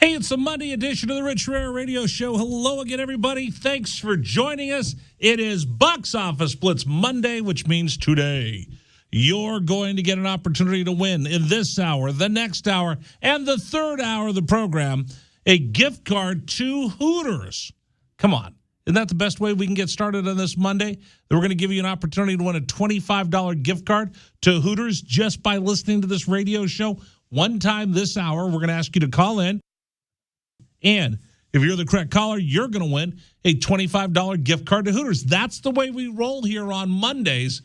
Hey, it's a Monday edition of the Rich Rare Radio Show. Hello again, everybody. Thanks for joining us. It is Box Office Blitz Monday, which means today you're going to get an opportunity to win in this hour, the next hour, and the third hour of the program, a gift card to Hooters. Come on. Isn't that the best way we can get started on this Monday? That we're going to give you an opportunity to win a $25 gift card to Hooters just by listening to this radio show. One time this hour, we're going to ask you to call in. And if you're the correct caller, you're going to win a $25 gift card to Hooters. That's the way we roll here on Mondays.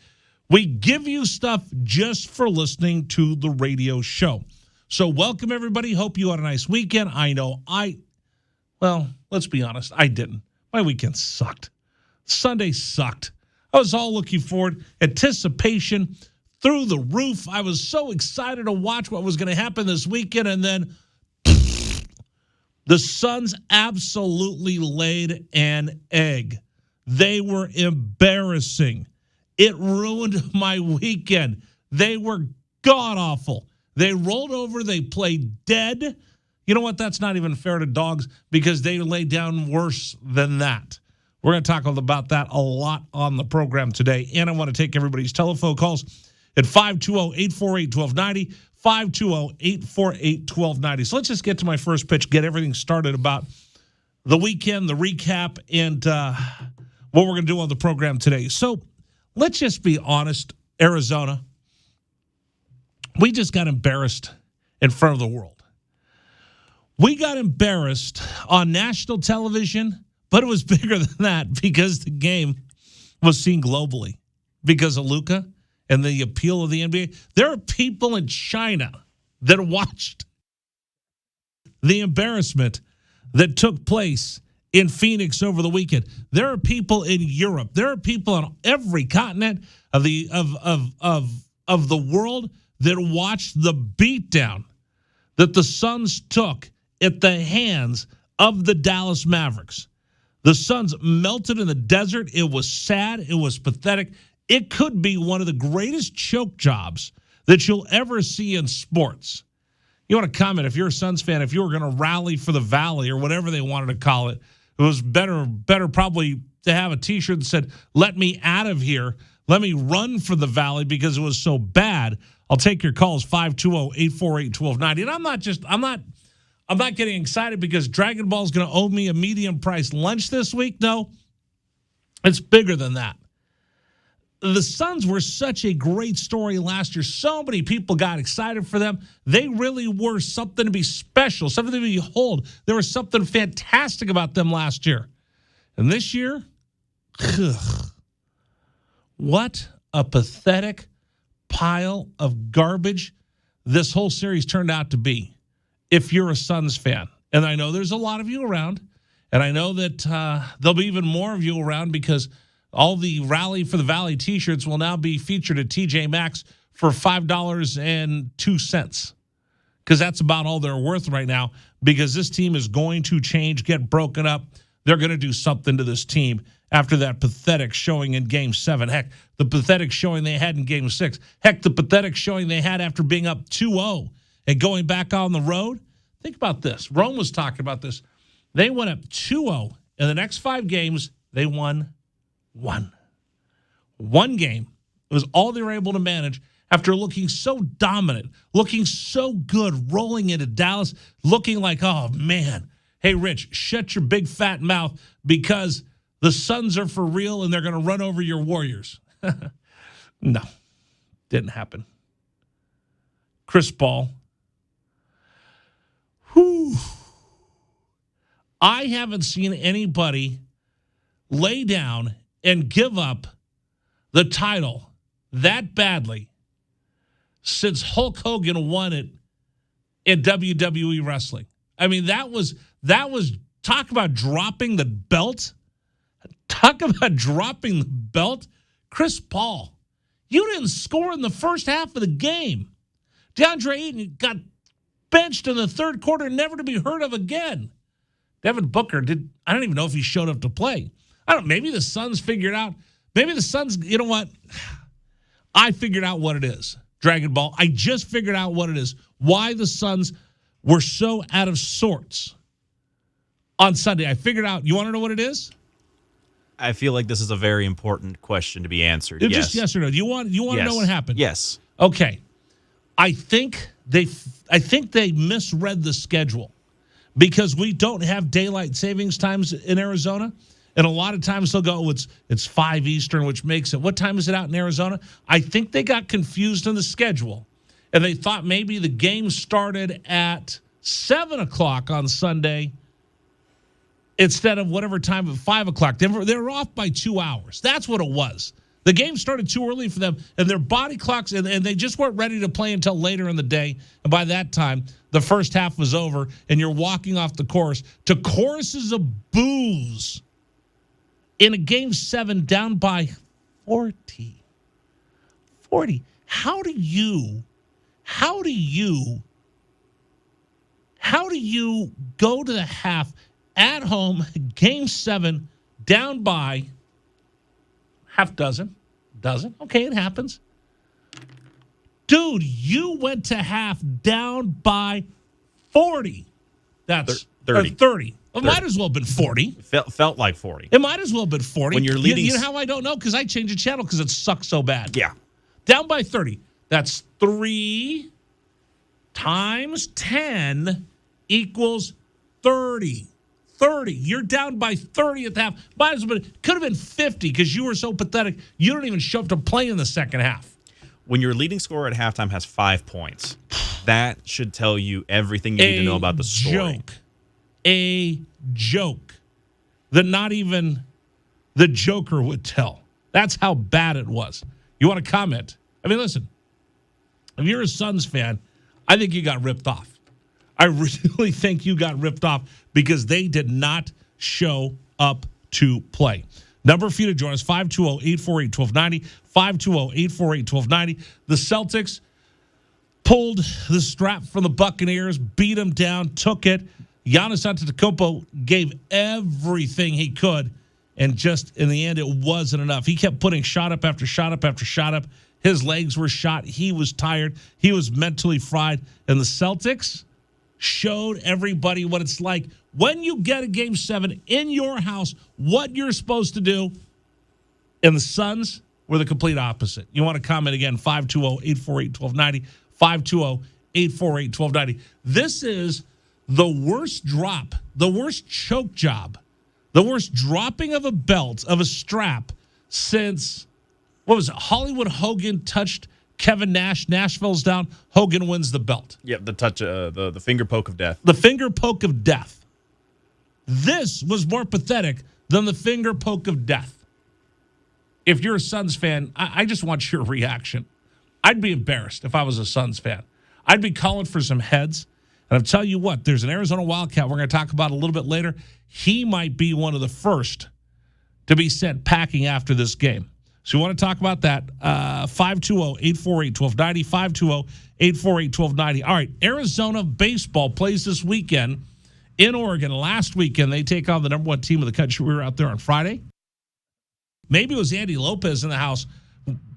We give you stuff just for listening to the radio show. So welcome, everybody. Hope you had a nice weekend. I know well, let's be honest, I didn't. My weekend sucked. Sunday sucked. I was all looking forward, anticipation through the roof. I was so excited to watch what was going to happen this weekend, and then the Suns absolutely laid an egg. They were embarrassing. It ruined my weekend. They were god-awful. They rolled over. They played dead. You know what? That's not even fair to dogs because they laid down worse than that. We're going to talk about that a lot on the program today. And I want to take everybody's telephone calls at 520-848-1290. 520-848-1290. So let's just get to my first pitch, get everything started about the weekend, the recap, and what we're going to do on the program today. So let's just be honest, Arizona. We just got embarrassed in front of the world. We got embarrassed on national television, but it was bigger than that because the game was seen globally because of Luka and the appeal of the NBA. There are people in China that watched the embarrassment that took place in Phoenix over the weekend. There are people in Europe. There are people on every continent of the world that watched the beatdown that the Suns took at the hands of the Dallas Mavericks. The Suns melted in the desert. It was sad. It was pathetic. It could be one of the greatest choke jobs that you'll ever see in sports. You want to comment, if you're a Suns fan, if you were going to rally for the Valley or whatever they wanted to call it, it was better probably to have a T-shirt that said, "Let me out of here. Let me run for the Valley because it was so bad." I'll take your calls, 520-848-1290. And I'm not getting excited because Dragon Ball is going to owe me a medium-priced lunch this week. No, it's bigger than that. The Suns were such a great story last year. So many people got excited for them. They really were something to be special, something to behold. There was something fantastic about them last year. And this year, what a pathetic pile of garbage this whole series turned out to be if you're a Suns fan. And I know there's a lot of you around, and I know that there'll be even more of you around because all the Rally for the Valley T-shirts will now be featured at TJ Maxx for $5.02 because that's about all they're worth right now because this team is going to change, get broken up. They're going to do something to this team after that pathetic showing in Game 7. Heck, the pathetic showing they had in Game 6. Heck, the pathetic showing they had after being up 2-0 and going back on the road. Think about this. Rome was talking about this. They went up 2-0. In the next 5 games, they won one game. It was all they were able to manage after looking so dominant, looking so good, rolling into Dallas, looking like, oh, man. Hey, Rich, shut your big fat mouth because the Suns are for real and they're going to run over your Warriors. No, didn't happen. Chris Paul. Whew. I haven't seen anybody lay down and give up the title that badly since Hulk Hogan won it in WWE wrestling. I mean, that was talk about dropping the belt. Talk about dropping the belt. Chris Paul, you didn't score in the first half of the game. DeAndre Ayton got benched in the third quarter, never to be heard of again. Devin Booker I don't even know if he showed up to play. Maybe the Suns figured out. Maybe the Suns, you know what? I figured out what it is. Dragon Ball. I just figured out what it is. Why the Suns were so out of sorts on Sunday. I figured out, you want to know what it is? I feel like this is a very important question to be answered. Yes. Just yes or no. Do you want to know what happened? Yes. Okay. I think they misread the schedule because we don't have daylight savings times in Arizona. And a lot of times they'll go, it's 5 Eastern, which makes it, what time is it out in Arizona? I think they got confused in the schedule. And they thought maybe the game started at 7 o'clock on Sunday instead of whatever time at 5 o'clock. They were off by 2 hours. That's what it was. The game started too early for them, and their body clocks, and they just weren't ready to play until later in the day. And by that time, the first half was over, and you're walking off the course to choruses of boos in a Game 7 down by 40. 40. How do you go to the half at home, Game 7, down by half dozen? Okay, it happens. Dude, you went to half down by 40. That's 30. 30. It might as well have been 40. Felt like 40. It might as well have been 40. When you're leading, you know how I don't know? Because I changed the channel because it sucks so bad. Yeah. Down by 30. That's 3 times 10 equals 30. 30. You're down by 30 at the half. Might as well could have been 50 because you were so pathetic. You don't even show up to play in the second half. When your leading scorer at halftime has 5 points, that should tell you everything you need to know about the story. A joke that not even the Joker would tell. That's how bad it was. You want to comment? I mean, listen, if you're a Suns fan, I think you got ripped off. I really think you got ripped off because they did show up to play. Number for you to join us, 520-848-1290, 520-848-1290. The Celtics pulled the strap from the Buccaneers, beat them down, took it. Giannis Antetokounmpo gave everything he could, and just in the end, it wasn't enough. He kept putting shot up after shot up after shot up. His legs were shot. He was tired. He was mentally fried. And the Celtics showed everybody what it's like when you get a Game 7 in your house, what you're supposed to do. And the Suns were the complete opposite. You want to comment again, 520-848-1290, 520-848-1290. This is the worst drop, the worst choke job, the worst dropping of a belt, of a strap since, what was it, Hollywood Hogan touched Kevin Nash. Nashville's down. Hogan wins the belt. Yep, the touch, the finger poke of death. The finger poke of death. This was more pathetic than the finger poke of death. If you're a Suns fan, I just want your reaction. I'd be embarrassed if I was a Suns fan. I'd be calling for some heads. And I'll tell you what, there's an Arizona Wildcat we're going to talk about a little bit later. He might be one of the first to be sent packing after this game. So you want to talk about that, 520-848-1290, 520-848-1290. All right, Arizona baseball plays this weekend in Oregon. Last weekend, they take on the number 1 team of the country. We were out there on Friday. Maybe it was Andy Lopez in the house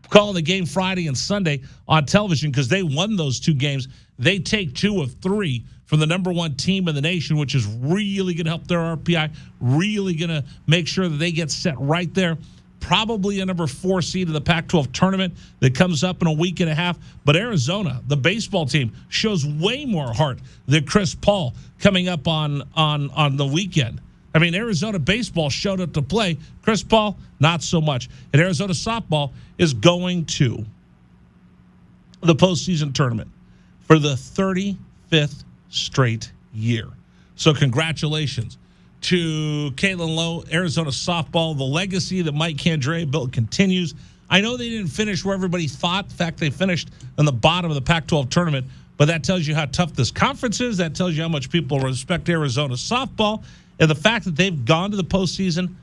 calling the game Friday and Sunday on television because they won those 2 games. They take 2 of 3 from the number 1 team in the nation, which is really going to help their RPI, really going to make sure that they get set right there. Probably a number 4 seed in the Pac-12 tournament that comes up in a week and a half. But Arizona, the baseball team, shows way more heart than Chris Paul coming up on the weekend. I mean, Arizona baseball showed up to play. Chris Paul, not so much. And Arizona softball is going to the postseason tournament for the 35th straight year. So congratulations to Caitlin Lowe, Arizona softball. The legacy that Mike Candrea built continues. I know they didn't finish where everybody thought. In fact, they finished on the bottom of the Pac-12 tournament, but that tells you how tough this conference is. That tells you how much people respect Arizona softball. And the fact that they've gone to the postseason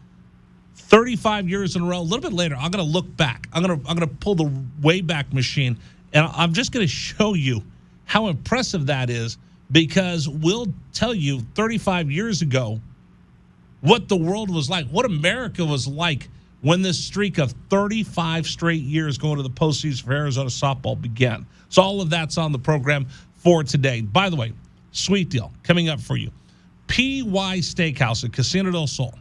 35 years in a row. A little bit later, I'm going to look back. I'm going to pull the Wayback Machine, and I'm just going to show you how impressive that is, because we'll tell you 35 years ago what the world was like, what America was like when this streak of 35 straight years going to the postseason for Arizona softball began. So all of that's on the program for today. By the way, Sweet deal coming up for you. PY Steakhouse at Casino del Sol.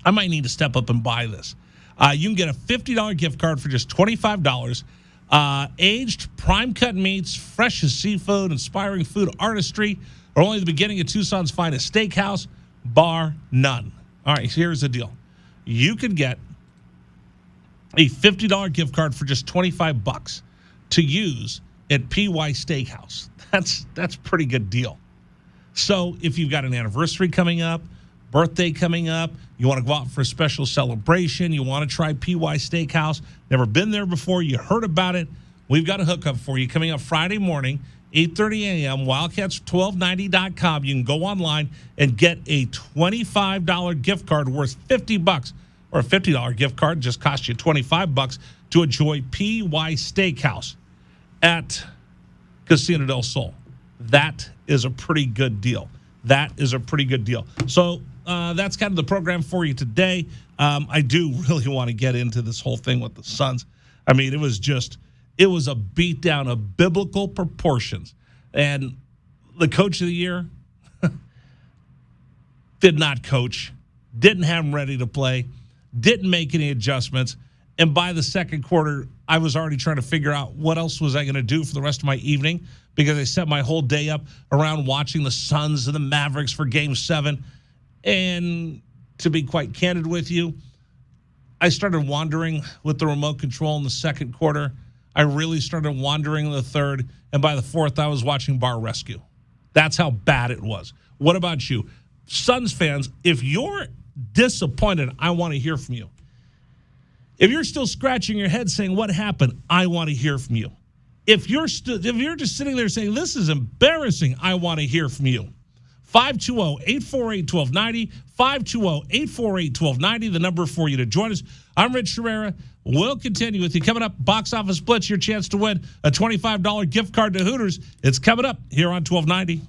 I might need to step up and buy this. You can get a $50 gift card for just $25. Aged, prime-cut meats, fresh as seafood, inspiring food artistry are only the beginning of Tucson's finest steakhouse, bar none. All right, here's the deal. You could get a $50 gift card for just $25 to use at PY Steakhouse. That's a pretty good deal. So if you've got an anniversary coming up, birthday coming up, you want to go out for a special celebration, you want to try PY Steakhouse, never been there before, you heard about it, we've got a hookup for you coming up Friday morning, 8:30 a.m., wildcats1290.com. You can go online and get a $25 gift card worth $50, or a $50 gift card just costs you $25 to enjoy PY Steakhouse at Casino del Sol. That is a pretty good deal. So that's kind of the program for you today. I do really want to get into this whole thing with the Suns. I mean, it was a beatdown of biblical proportions. And the coach of the year did not coach, didn't have him ready to play, didn't make any adjustments. And by the second quarter, I was already trying to figure out what else was I going to do for the rest of my evening, because I set my whole day up around watching the Suns and the Mavericks for Game 7. And to be quite candid with you, I started wandering with the remote control in the second quarter. I really started wandering in the third. And by the fourth, I was watching Bar Rescue. That's how bad it was. What about you? Suns fans, if you're disappointed, I want to hear from you. If you're still scratching your head saying, what happened? I want to hear from you. If you're just sitting there saying, this is embarrassing, I want to hear from you. 520-848-1290, 520-848-1290, the number for you to join us. I'm Rich Herrera. We'll continue with you. Coming up, Box Office Blitz, your chance to win a $25 gift card to Hooters. It's coming up here on 1290.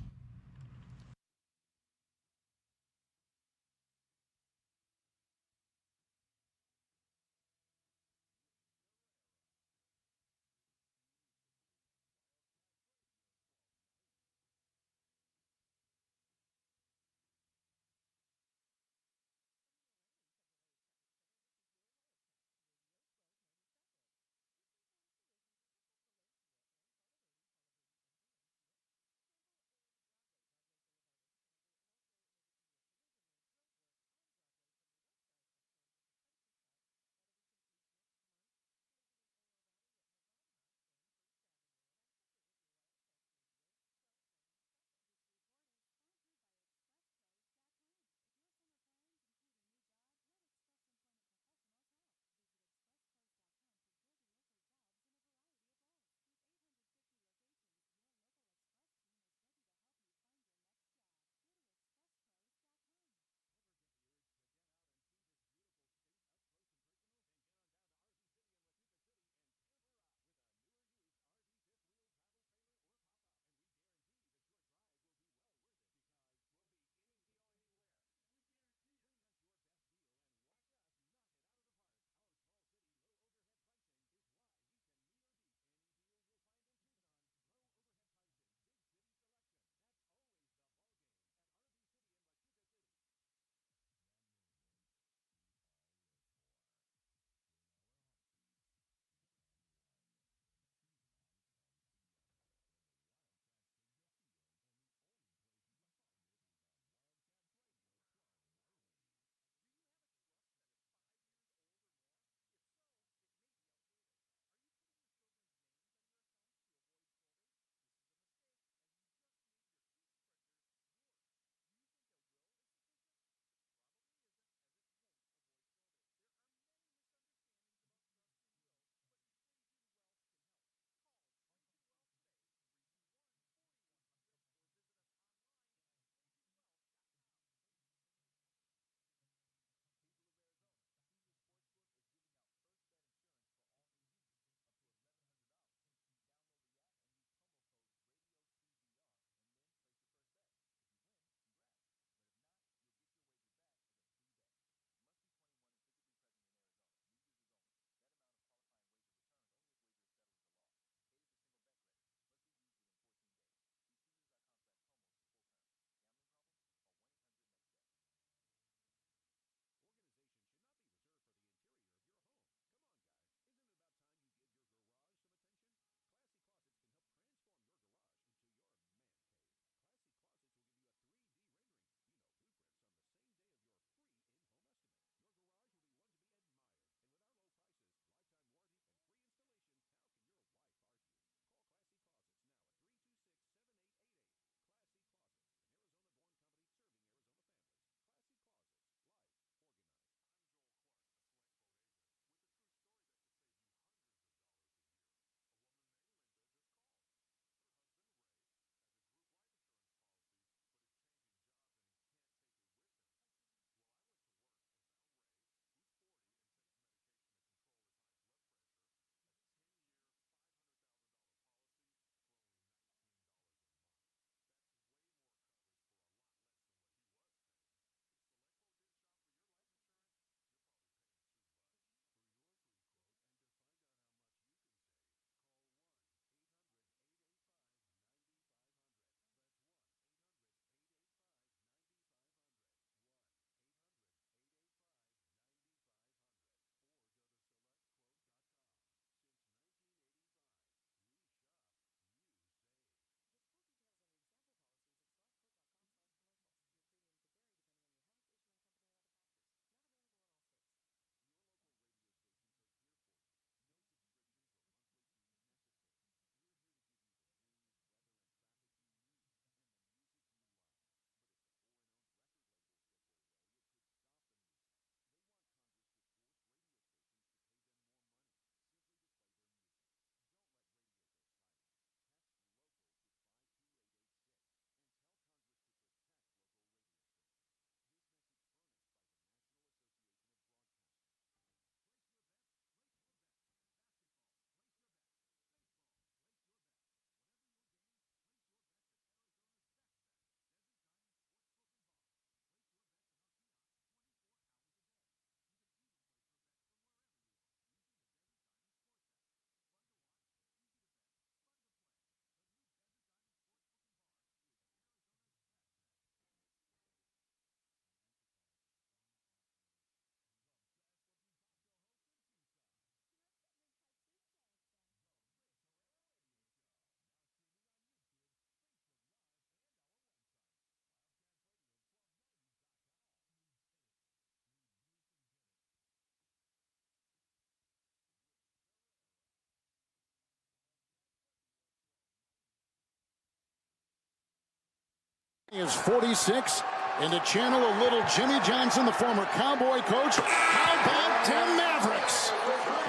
Is 46, and to channel a little Jimmy Johnson, the former Cowboy coach. How about them Mavericks?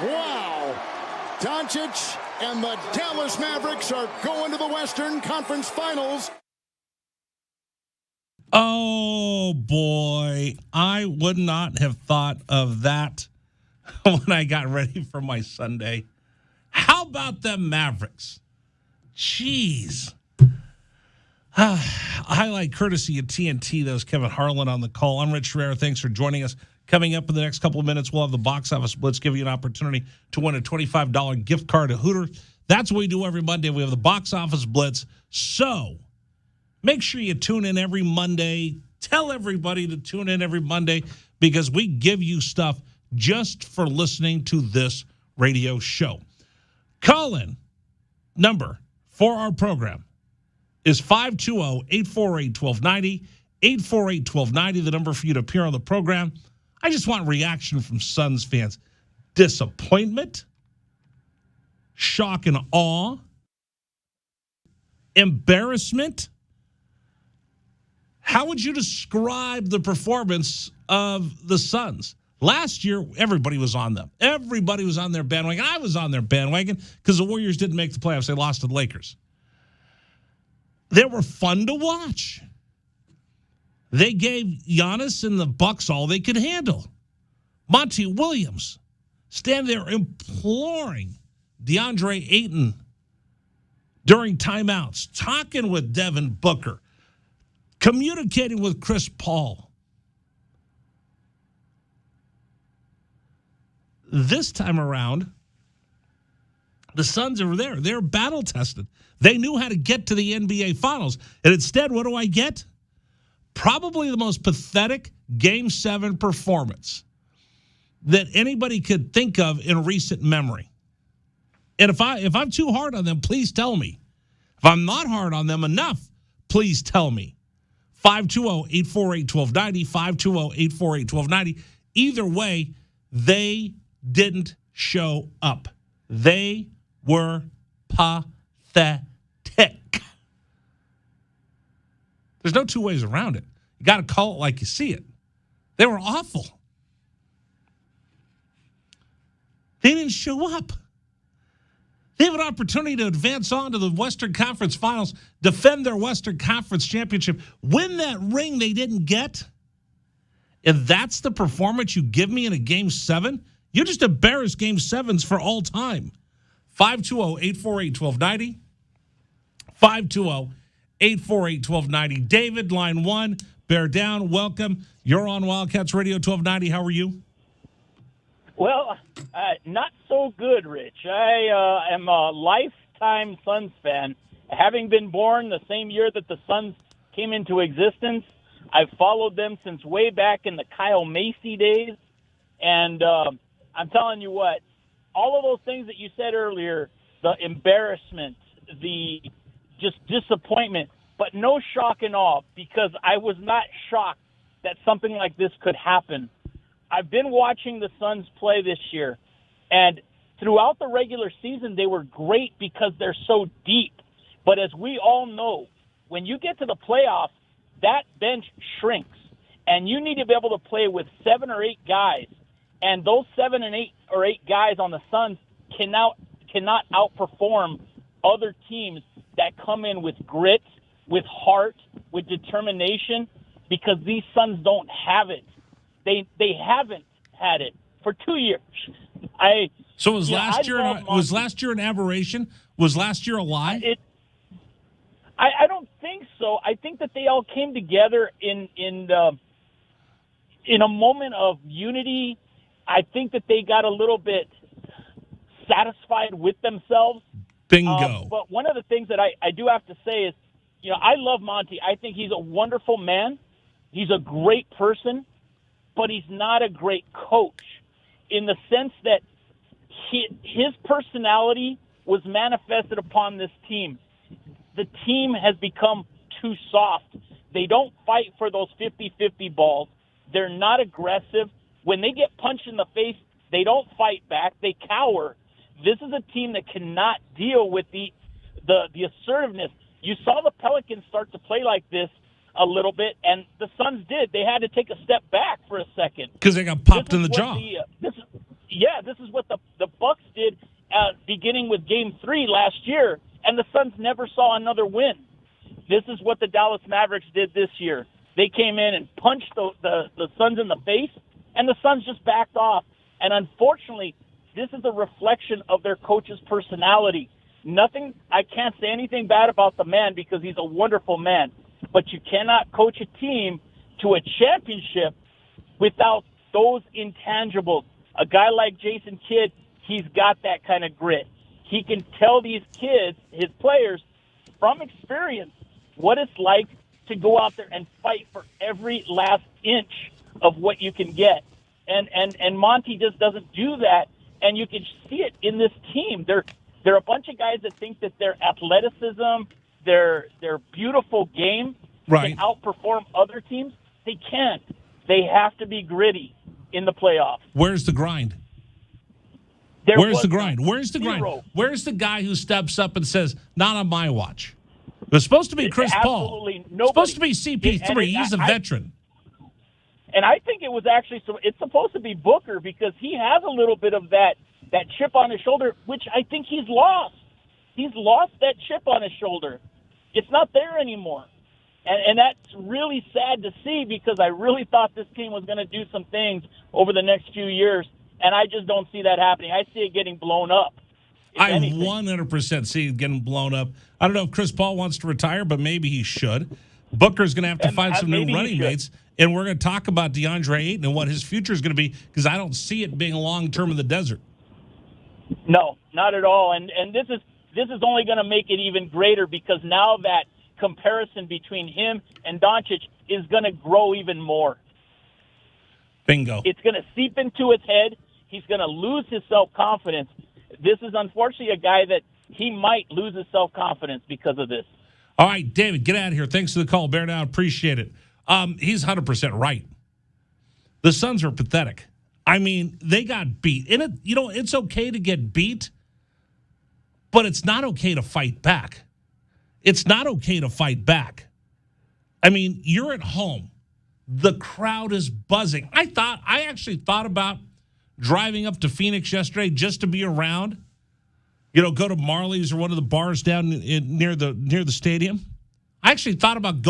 Wow. Doncic and the Dallas Mavericks are going to the Western Conference Finals. Oh, boy. I would not have thought of that when I got ready for my Sunday. How about them Mavericks? Jeez. Highlight courtesy of TNT. That was Kevin Harlan on the call. I'm Rich Herrera. Thanks for joining us. Coming up in the next couple of minutes, we'll have the box office blitz, give you an opportunity to win a $25 gift card to Hooters. That's what we do every Monday. We have the box office blitz. So make sure you tune in every Monday. Tell everybody to tune in every Monday because we give you stuff just for listening to this radio show. Call in number for our program is 520-848-1290, 848-1290, the number for you to appear on the program. I just want reaction from Suns fans. Disappointment, shock and awe, embarrassment. How would you describe the performance of the Suns? Last year, everybody was on them. Everybody was on their bandwagon. I was on their bandwagon because the Warriors didn't make the playoffs. They lost to the Lakers. They were fun to watch. They gave Giannis and the Bucks all they could handle. Monty Williams standing there imploring DeAndre Ayton during timeouts, talking with Devin Booker, communicating with Chris Paul. This time around, the Suns are there. They're battle-tested. They knew how to get to the NBA Finals. And instead, what do I get? Probably the most pathetic Game 7 performance that anybody could think of in recent memory. And if I'm too hard on them, please tell me. If I'm not hard on them enough, please tell me. 520-848-1290, 520-848-1290. Either way, they didn't show up. They were pathetic. There's no two ways around it. You got to call it like you see it. They were awful. They didn't show up. They have an opportunity to advance on to the Western Conference Finals, defend their Western Conference Championship, win that ring they didn't get. And that's the performance you give me in a Game 7? You just embarrass Game 7s for all time. 520-848-1290. 520-848-1290. David, line 1, bear down, welcome. You're on Wildcats Radio 1290. How are you? Well, not so good, Rich. I am a lifetime Suns fan. Having been born the same year that the Suns came into existence, I've followed them since way back in the Kyle Macy days. And I'm telling you what, all of those things that you said earlier, the embarrassment, the just disappointment, but no shock and awe, because I was not shocked that something like this could happen. I've been watching the Suns play this year, and throughout the regular season, they were great because they're so deep. But as we all know, when you get to the playoffs, that bench shrinks, and you need to be able to play with 7 or 8 guys. And those 7 and 8 or 8 guys on the Suns cannot outperform other teams that come in with grit, with heart, with determination, because these Suns don't have it. They haven't had it for 2 years. So was last year an aberration? Was last year a lie? I don't think so. I think that they all came together in a moment of unity. I think that they got a little bit satisfied with themselves. Bingo. But one of the things that I do have to say is, I love Monty. I think he's a wonderful man. He's a great person, but he's not a great coach in the sense that his personality was manifested upon this team. The team has become too soft. They don't fight for those 50-50 balls. They're not aggressive. When they get punched in the face, they don't fight back. They cower. This is a team that cannot deal with the assertiveness. You saw the Pelicans start to play like this a little bit, and the Suns did. They had to take a step back for a second. Because they got popped in the jaw. This is what the Bucks did beginning with Game 3 last year, and the Suns never saw another win. This is what the Dallas Mavericks did this year. They came in and punched the Suns in the face, and the Suns just backed off. And unfortunately, this is a reflection of their coach's personality. I can't say anything bad about the man because he's a wonderful man. But you cannot coach a team to a championship without those intangibles. A guy like Jason Kidd, he's got that kind of grit. He can tell these kids, his players, from experience, what it's like to go out there and fight for every last inch of what you can get. And Monty just doesn't do that, and you can see it in this team. They're a bunch of guys that think that their athleticism, their beautiful game right. can outperform other teams. They can't. They have to be gritty in the playoffs. Where's the grind? Where's the grind? Where's the grind? Where's the guy who steps up and says, not on my watch? It was supposed to be Chris Paul. It's supposed to be CP3. He's a veteran. And I think it was actually it's supposed to be Booker because he has a little bit of that chip on his shoulder, which I think he's lost. He's lost that chip on his shoulder. It's not there anymore. And that's really sad to see because I really thought this team was going to do some things over the next few years, and I just don't see that happening. I see it getting blown up. I 100% see it getting blown up. I don't know if Chris Paul wants to retire, but maybe he should. Booker's going to have to find some new running mates, and we're going to talk about DeAndre Ayton and what his future is going to be because I don't see it being long-term in the desert. No, not at all. And this is only going to make it even greater because now that comparison between him and Doncic is going to grow even more. Bingo. It's going to seep into his head. He's going to lose his self-confidence. This is unfortunately a guy that he might lose his self-confidence because of this. All right, David, get out of here. Thanks for the call. Bear down. Appreciate it. He's 100% right. The Suns are pathetic. I mean, they got beat. And it's okay to get beat, but it's not okay to fight back. It's not okay to fight back. I mean, you're at home. The crowd is buzzing. I actually thought about driving up to Phoenix yesterday just to be around. Go to Marley's or one of the bars down near the stadium. I actually thought about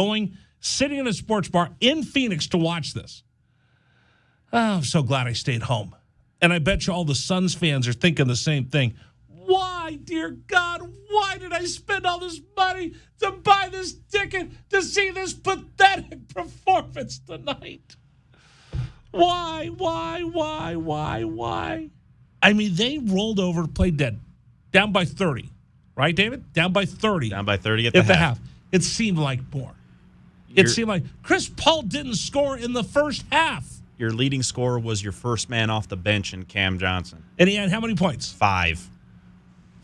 sitting in a sports bar in Phoenix to watch this. Oh, I'm so glad I stayed home. And I bet you all the Suns fans are thinking the same thing. Why, dear God, why did I spend all this money to buy this ticket to see this pathetic performance tonight? Why? I mean, they rolled over to play dead. Down by 30. Right, David? Down by 30. Down by 30 at the half. It seemed like more. It seemed like Chris Paul didn't score in the first half. Your leading scorer was your first man off the bench in Cam Johnson. And he had how many points? 5.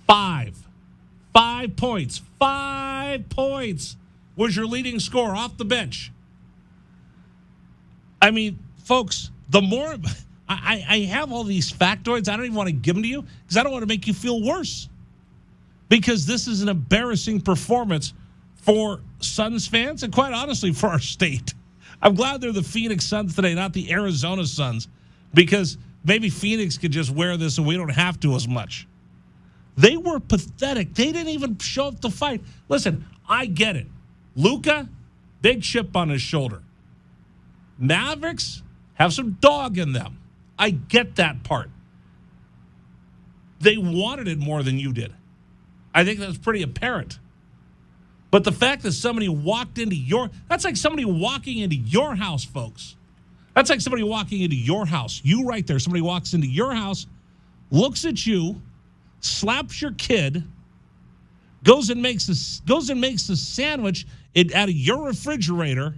5 points. 5 points was your leading scorer off the bench. I mean, folks, the more I have all these factoids, I don't even want to give them to you because I don't want to make you feel worse. Because this is an embarrassing performance for Suns fans and quite honestly for our state. I'm glad they're the Phoenix Suns today, not the Arizona Suns, because maybe Phoenix could just wear this and we don't have to as much. They were pathetic. They didn't even show up to fight. Listen, I get it. Luka, big chip on his shoulder. Mavericks have some dog in them. I get that part. They wanted it more than you did. I think that's pretty apparent. But the fact that somebody walked into that's like somebody walking into your house, folks. That's like somebody walking into your house. You right there. Somebody walks into your house, looks at you, slaps your kid, goes and makes a sandwich out of your refrigerator,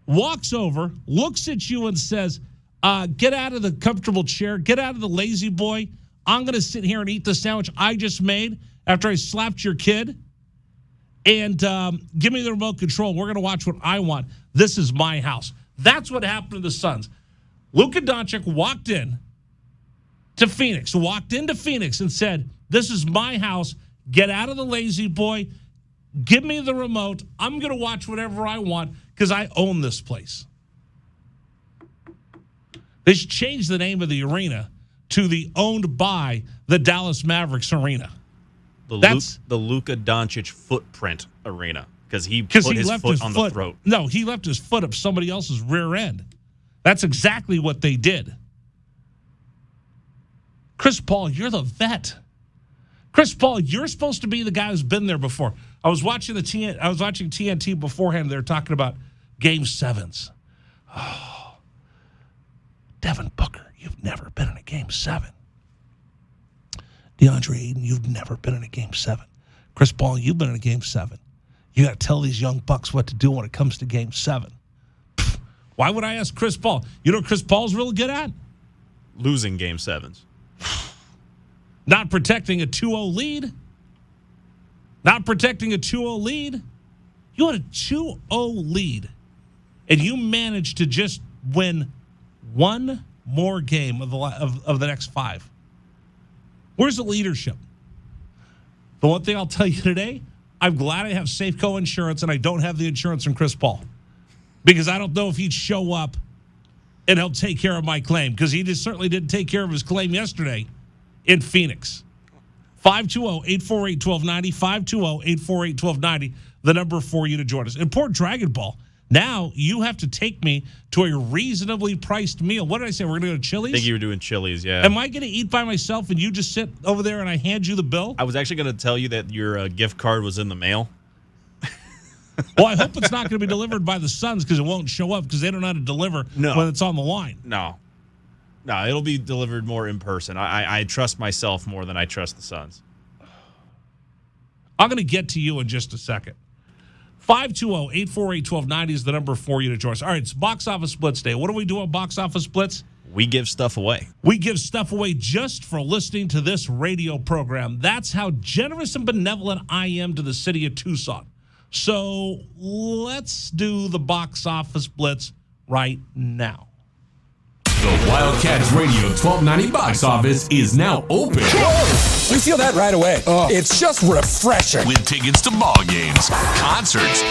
walks over, looks at you and says, get out of the comfortable chair, get out of the lazy boy. I'm going to sit here and eat the sandwich I just made after I slapped your kid. And give me the remote control. We're going to watch what I want. This is my house. That's what happened to the Suns. Luka Doncic walked into Phoenix and said, this is my house. Get out of the lazy boy. Give me the remote. I'm going to watch whatever I want because I own this place. They should change the name of the arena to the owned by the Dallas Mavericks arena. The Luka Doncic footprint arena because he put his foot on the throat. No, he left his foot up somebody else's rear end. That's exactly what they did. Chris Paul, you're the vet. Chris Paul, you're supposed to be the guy who's been there before. I was watching TNT beforehand. They were talking about Game 7s. Oh, Devin Booker, you've never been in a Game 7. DeAndre Ayton, you've never been in a Game 7. Chris Paul, you've been in a Game 7. You got to tell these young bucks what to do when it comes to Game 7. Pfft, why would I ask Chris Paul? You know what Chris Paul's really good at? Losing Game 7s. Not protecting a 2-0 lead. Not protecting a 2-0 lead. You had a 2-0 lead, and you managed to just win one more game of the next 5. Where's the leadership? The one thing I'll tell you today, I'm glad I have Safeco insurance and I don't have the insurance from Chris Paul, because I don't know if he'd show up and he'll take care of my claim, because he just certainly didn't take care of his claim yesterday in Phoenix. 520-848-1290, 520-848-1290, the number for you to join us. And poor Dragon Ball, now you have to take me to a reasonably priced meal. What did I say? We're going to go to Chili's? I think you were doing Chili's, yeah. Am I going to eat by myself and you just sit over there and I hand you the bill? I was actually going to tell you that your gift card was in the mail. Well, I hope it's not going to be delivered by the Suns, because it won't show up because they don't know how to deliver when it's on the line. No, it'll be delivered more in person. I trust myself more than I trust the Suns. I'm going to get to you in just a second. 520-848-1290 is the number for you to join us. All right, it's Box Office Blitz Day. What do we do on Box Office Blitz? We give stuff away. We give stuff away just for listening to this radio program. That's how generous and benevolent I am to the city of Tucson. So let's do the Box Office Blitz right now. The Wildcats Radio 1290 box office is now open. You feel that right away. It's just refreshing. With tickets to ball games, concerts,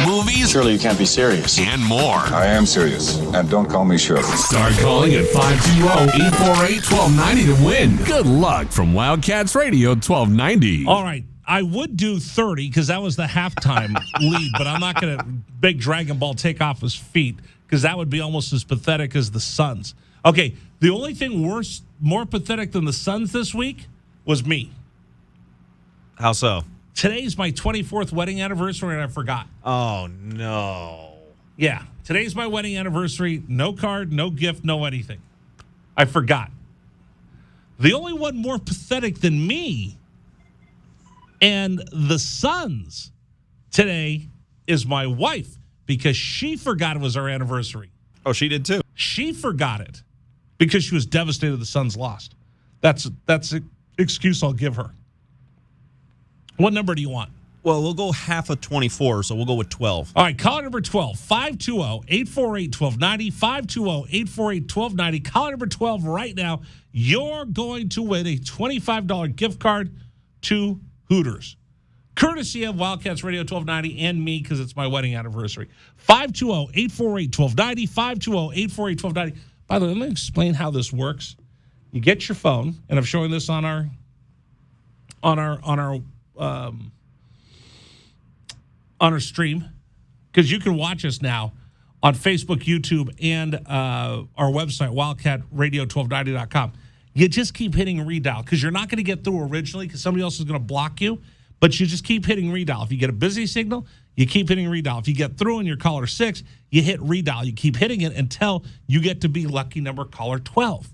movies, Surely you can't be serious. and more. I am serious, and don't call me Shirley. Start calling at 520-848-1290 to win. Good luck from Wildcats Radio 1290. All right. I would do 30 because that was the halftime lead, but I'm not going to make Dragon Ball take off his feet, because that would be almost as pathetic as the Suns. Okay, the only thing worse, more pathetic than the Suns this week was me. How so? Today's my 24th wedding anniversary, and I forgot. Oh, no. Yeah, today's my wedding anniversary. No card, no gift, no anything. I forgot. The only one more pathetic than me and the Suns today is my wife, because she forgot it was our anniversary. Oh, she did too. She forgot it because she was devastated the Suns lost. That's an excuse I'll give her. What number do you want? Well, we'll go half of 24, so we'll go with 12. All right, caller number 12, 520-848-1290, 520-848-1290. Caller number 12 right now. You're going to win a $25 gift card to Hooters, courtesy of Wildcats Radio 1290 and me, because it's my wedding anniversary. 520-848-1290, 520-848-1290. By the way, let me explain how this works. You get your phone, and I'm showing this on our stream, because you can watch us now on Facebook, YouTube, and our website, wildcatradio1290.com. You just keep hitting redial, because you're not going to get through originally, because somebody else is going to block you, but you just keep hitting redial. If you get a busy signal, you keep hitting redial. If you get through and you're caller 6, you hit redial. You keep hitting it until you get to be lucky number caller 12.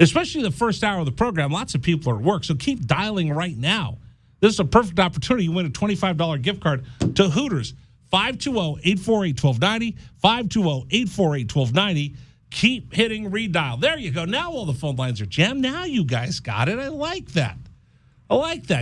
Especially the first hour of the program, lots of people are at work, so keep dialing right now. This is a perfect opportunity. You win a $25 gift card to Hooters. 520-848-1290, 520-848-1290. Keep hitting redial. There you go. Now all the phone lines are jammed. Now you guys got it. I like that.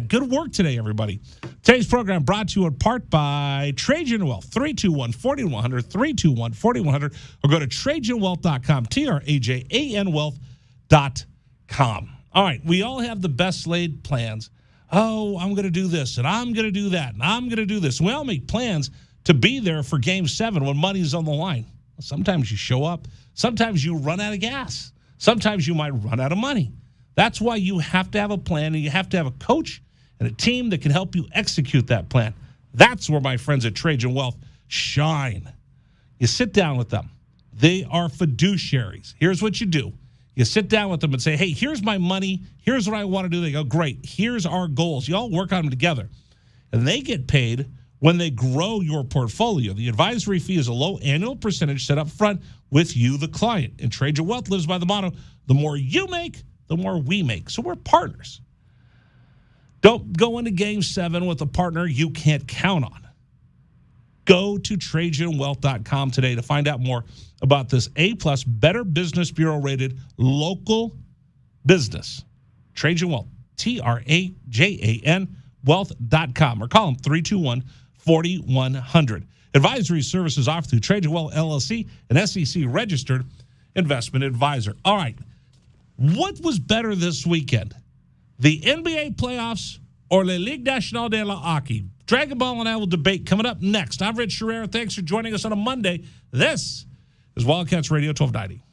Good work today, everybody. Today's program brought to you in part by Trajan Wealth, 321-4100, 321-4100, or go to TrajanWealth.com, TRAJAN Wealth.com. All right, we all have the best laid plans oh, I'm going to do this, and I'm going to do that, and I'm going to do this. We all make plans to be there for Game 7 when money's on the line. Sometimes you show up. Sometimes you run out of gas. Sometimes you might run out of money. That's why you have to have a plan, and you have to have a coach and a team that can help you execute that plan. That's where my friends at Trajan Wealth shine. You sit down with them. They are fiduciaries. Here's what you do. You sit down with them and say, hey, here's my money. Here's what I want to do. They go, great. Here's our goals. You all work on them together. And they get paid when they grow your portfolio. The advisory fee is a low annual percentage set up front with you, the client. And Trajan Wealth lives by the motto, the more you make, the more we make. So we're partners. Don't go into Game 7 with a partner you can't count on. Go to TrajanWealth.com today to find out more about this A-plus Better Business Bureau rated local business. Trajan Wealth, TRAJAN Wealth.com, or call them 321-4100. Advisory services offered through Trajan Wealth LLC, an SEC registered investment advisor. All right. What was better this weekend? The NBA playoffs or La Ligue Nationale de la Hockey? Dragon Ball and I will debate coming up next. I'm Rich Herrera. Thanks for joining us on a Monday. This is Wildcats Radio 1290.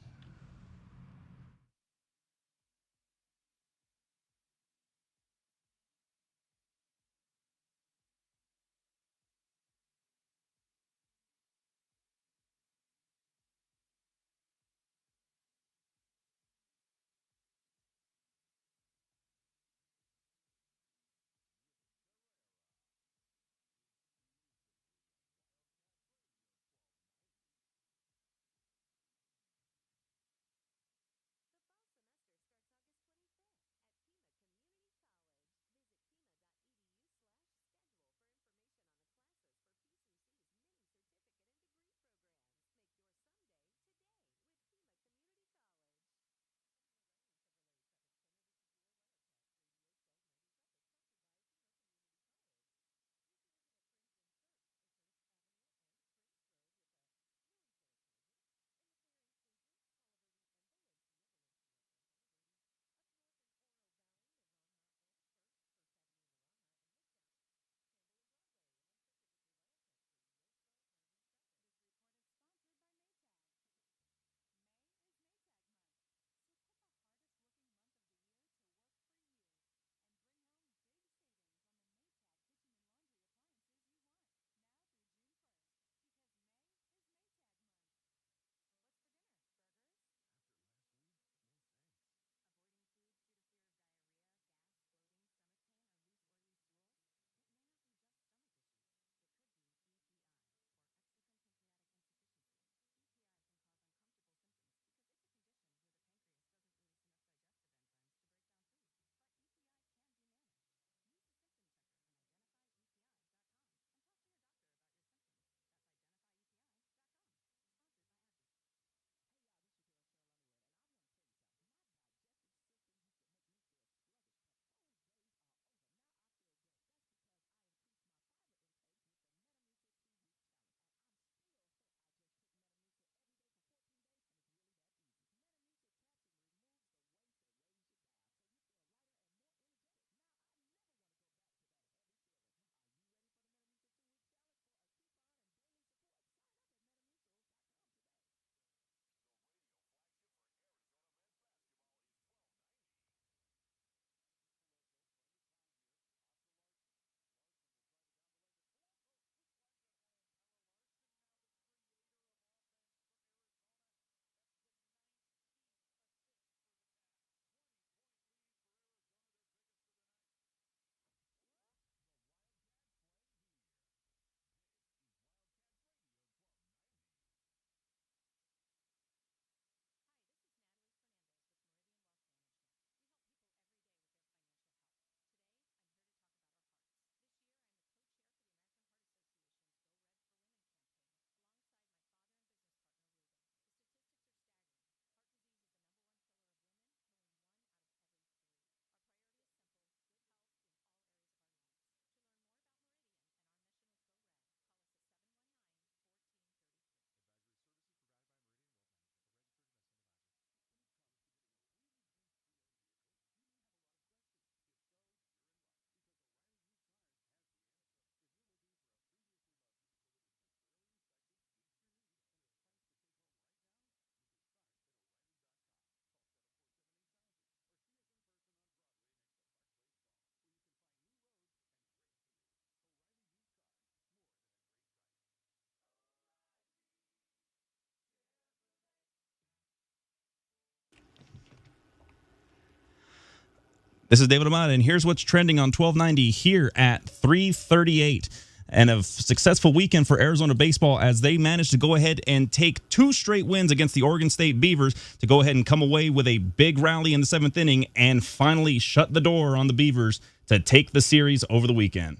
This is David Amata, and here's what's trending on 1290 here at 3:38. And a successful weekend for Arizona baseball as they managed to go ahead and take 2 straight wins against the Oregon State Beavers to go ahead and come away with a big rally in the 7th inning and finally shut the door on the Beavers to take the series over the weekend.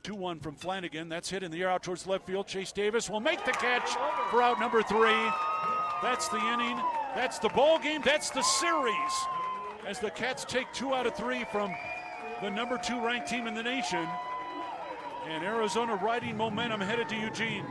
2-1 from Flanagan. That's hit in the air out towards left field. Chase Davis will make the catch for out number 3. That's the inning. That's the ball game. That's the series. As the Cats take 2 out of 3 from the number 2 ranked team in the nation. And Arizona riding momentum headed to Eugene.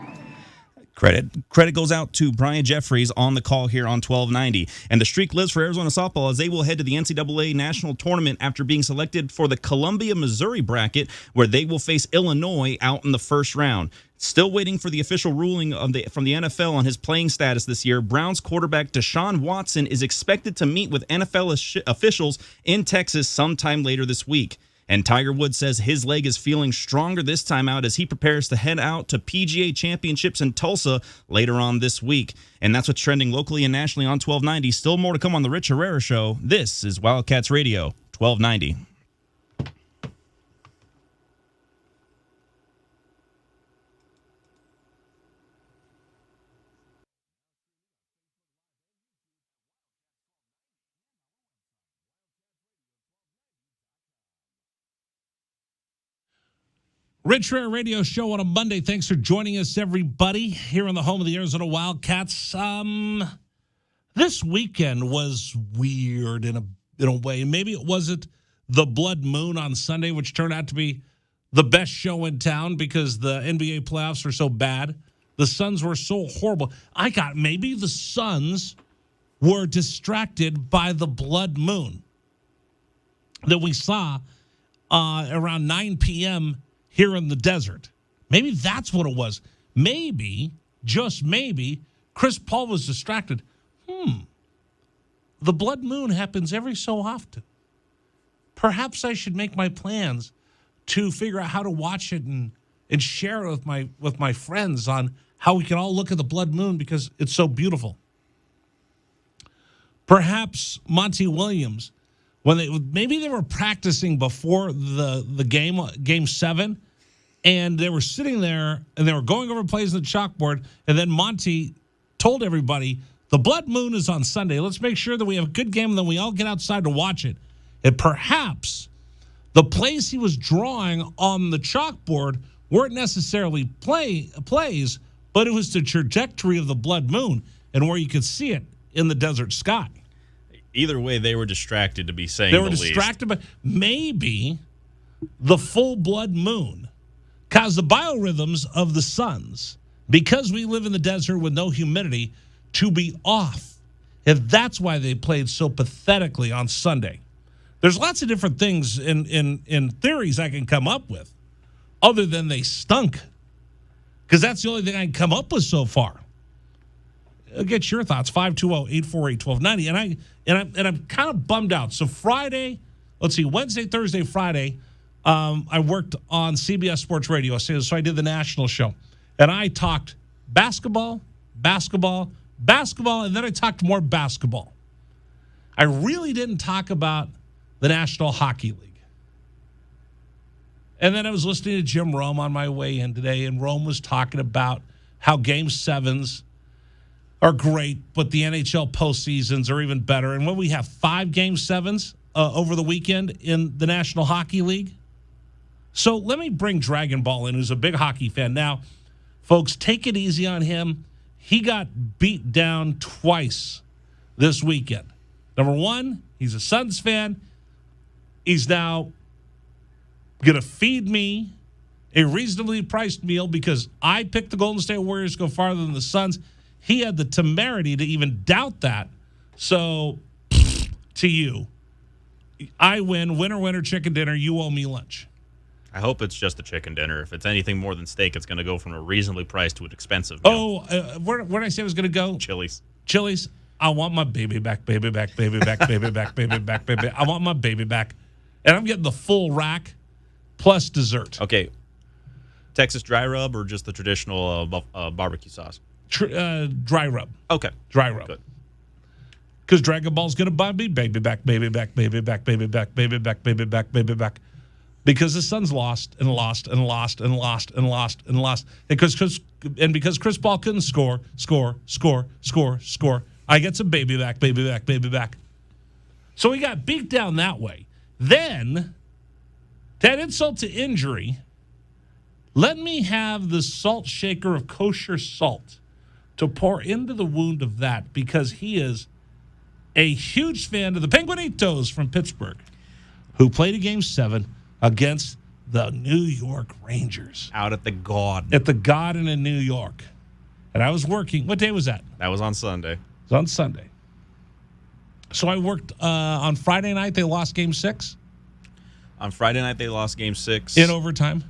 Credit goes out to Brian Jeffries on the call here on 1290. And the streak lives for Arizona softball as they will head to the NCAA National Tournament after being selected for the Columbia, Missouri bracket, where they will face Illinois out in the first round. Still waiting for the official ruling from the NFL on his playing status this year. Browns quarterback Deshaun Watson is expected to meet with NFL officials in Texas sometime later this week. And Tiger Woods says his leg is feeling stronger this time out as he prepares to head out to PGA Championships in Tulsa later on this week. And that's what's trending locally and nationally on 1290. Still more to come on the Rich Herrera Show. This is Wildcats Radio, 1290. Rich Rare Radio Show on a Monday. Thanks for joining us, everybody, here in the home of the Arizona Wildcats. This weekend was weird in a way. Maybe it wasn't the Blood Moon on Sunday, which turned out to be the best show in town because the NBA playoffs were so bad. The Suns were so horrible. Maybe the Suns were distracted by the Blood Moon that we saw around 9 p.m. here in the desert. Maybe that's what it was. Maybe, just maybe, Chris Paul was distracted. The Blood Moon happens every so often. Perhaps I should make my plans to figure out how to watch it and share it with my friends on how we can all look at the Blood Moon because it's so beautiful. Perhaps Monty Williams, maybe they were practicing before the game 7, and they were sitting there and they were going over plays on the chalkboard, and then Monty told everybody, the Blood Moon is on Sunday. Let's make sure that we have a good game and then we all get outside to watch it. And perhaps the plays he was drawing on the chalkboard weren't necessarily plays, but it was the trajectory of the Blood Moon and where you could see it in the desert sky. Either way, they were distracted, to be saying the least. They were distracted, but maybe the full Blood Moon caused the biorhythms of the suns, because we live in the desert with no humidity, to be off. And that's why they played so pathetically on Sunday. There's lots of different things in theories I can come up with, other than they stunk, because that's the only thing I can come up with so far. I'll get your thoughts, 520-848-1290. And I'm kind of bummed out. So Friday, Wednesday, Thursday, Friday, I worked on CBS Sports Radio. So I did the national show. And I talked basketball, and then I talked more basketball. I really didn't talk about the National Hockey League. And then I was listening to Jim Rome on my way in today, and Rome was talking about how Game 7s are great, but the NHL postseasons are even better. And when we have 5 Game 7s over the weekend in the National Hockey League. So let me bring Dragon Ball in, who's a big hockey fan. Now, folks, take it easy on him. He got beat down twice this weekend. Number one, he's a Suns fan. He's now going to feed me a reasonably priced meal because I picked the Golden State Warriors to go farther than the Suns. He had the temerity to even doubt that. So, to you, I win. Winner, chicken dinner. You owe me lunch. I hope it's just a chicken dinner. If it's anything more than steak, it's going to go from a reasonably priced to an expensive meal. Where did I say it was going to go? Chili's. I want my baby back, baby back, baby back, baby back, baby back, baby. I want my baby back. And I'm getting the full rack plus dessert. Okay. Texas dry rub or just the traditional barbecue sauce? Dry rub. Okay. Dry rub. Good. Because Dragon Ball's going to buy me baby back, baby back, baby back, baby back, baby back, baby back, baby back. Because the Suns lost and lost and lost and lost and lost and lost. Because Chris Paul couldn't score, I get some baby back, baby back, baby back. So we got beat down that way. Then, that insult to injury, let me have the salt shaker of kosher salt to pour into the wound of that, because he is a huge fan of the Penguinitos from Pittsburgh, who played a Game 7 against the New York Rangers. Out at the Garden. At the Garden in New York. And I was working. What day was that? That was on Sunday. It was on Sunday. So I worked on Friday night. They lost Game 6. On Friday night, they lost Game 6. In overtime?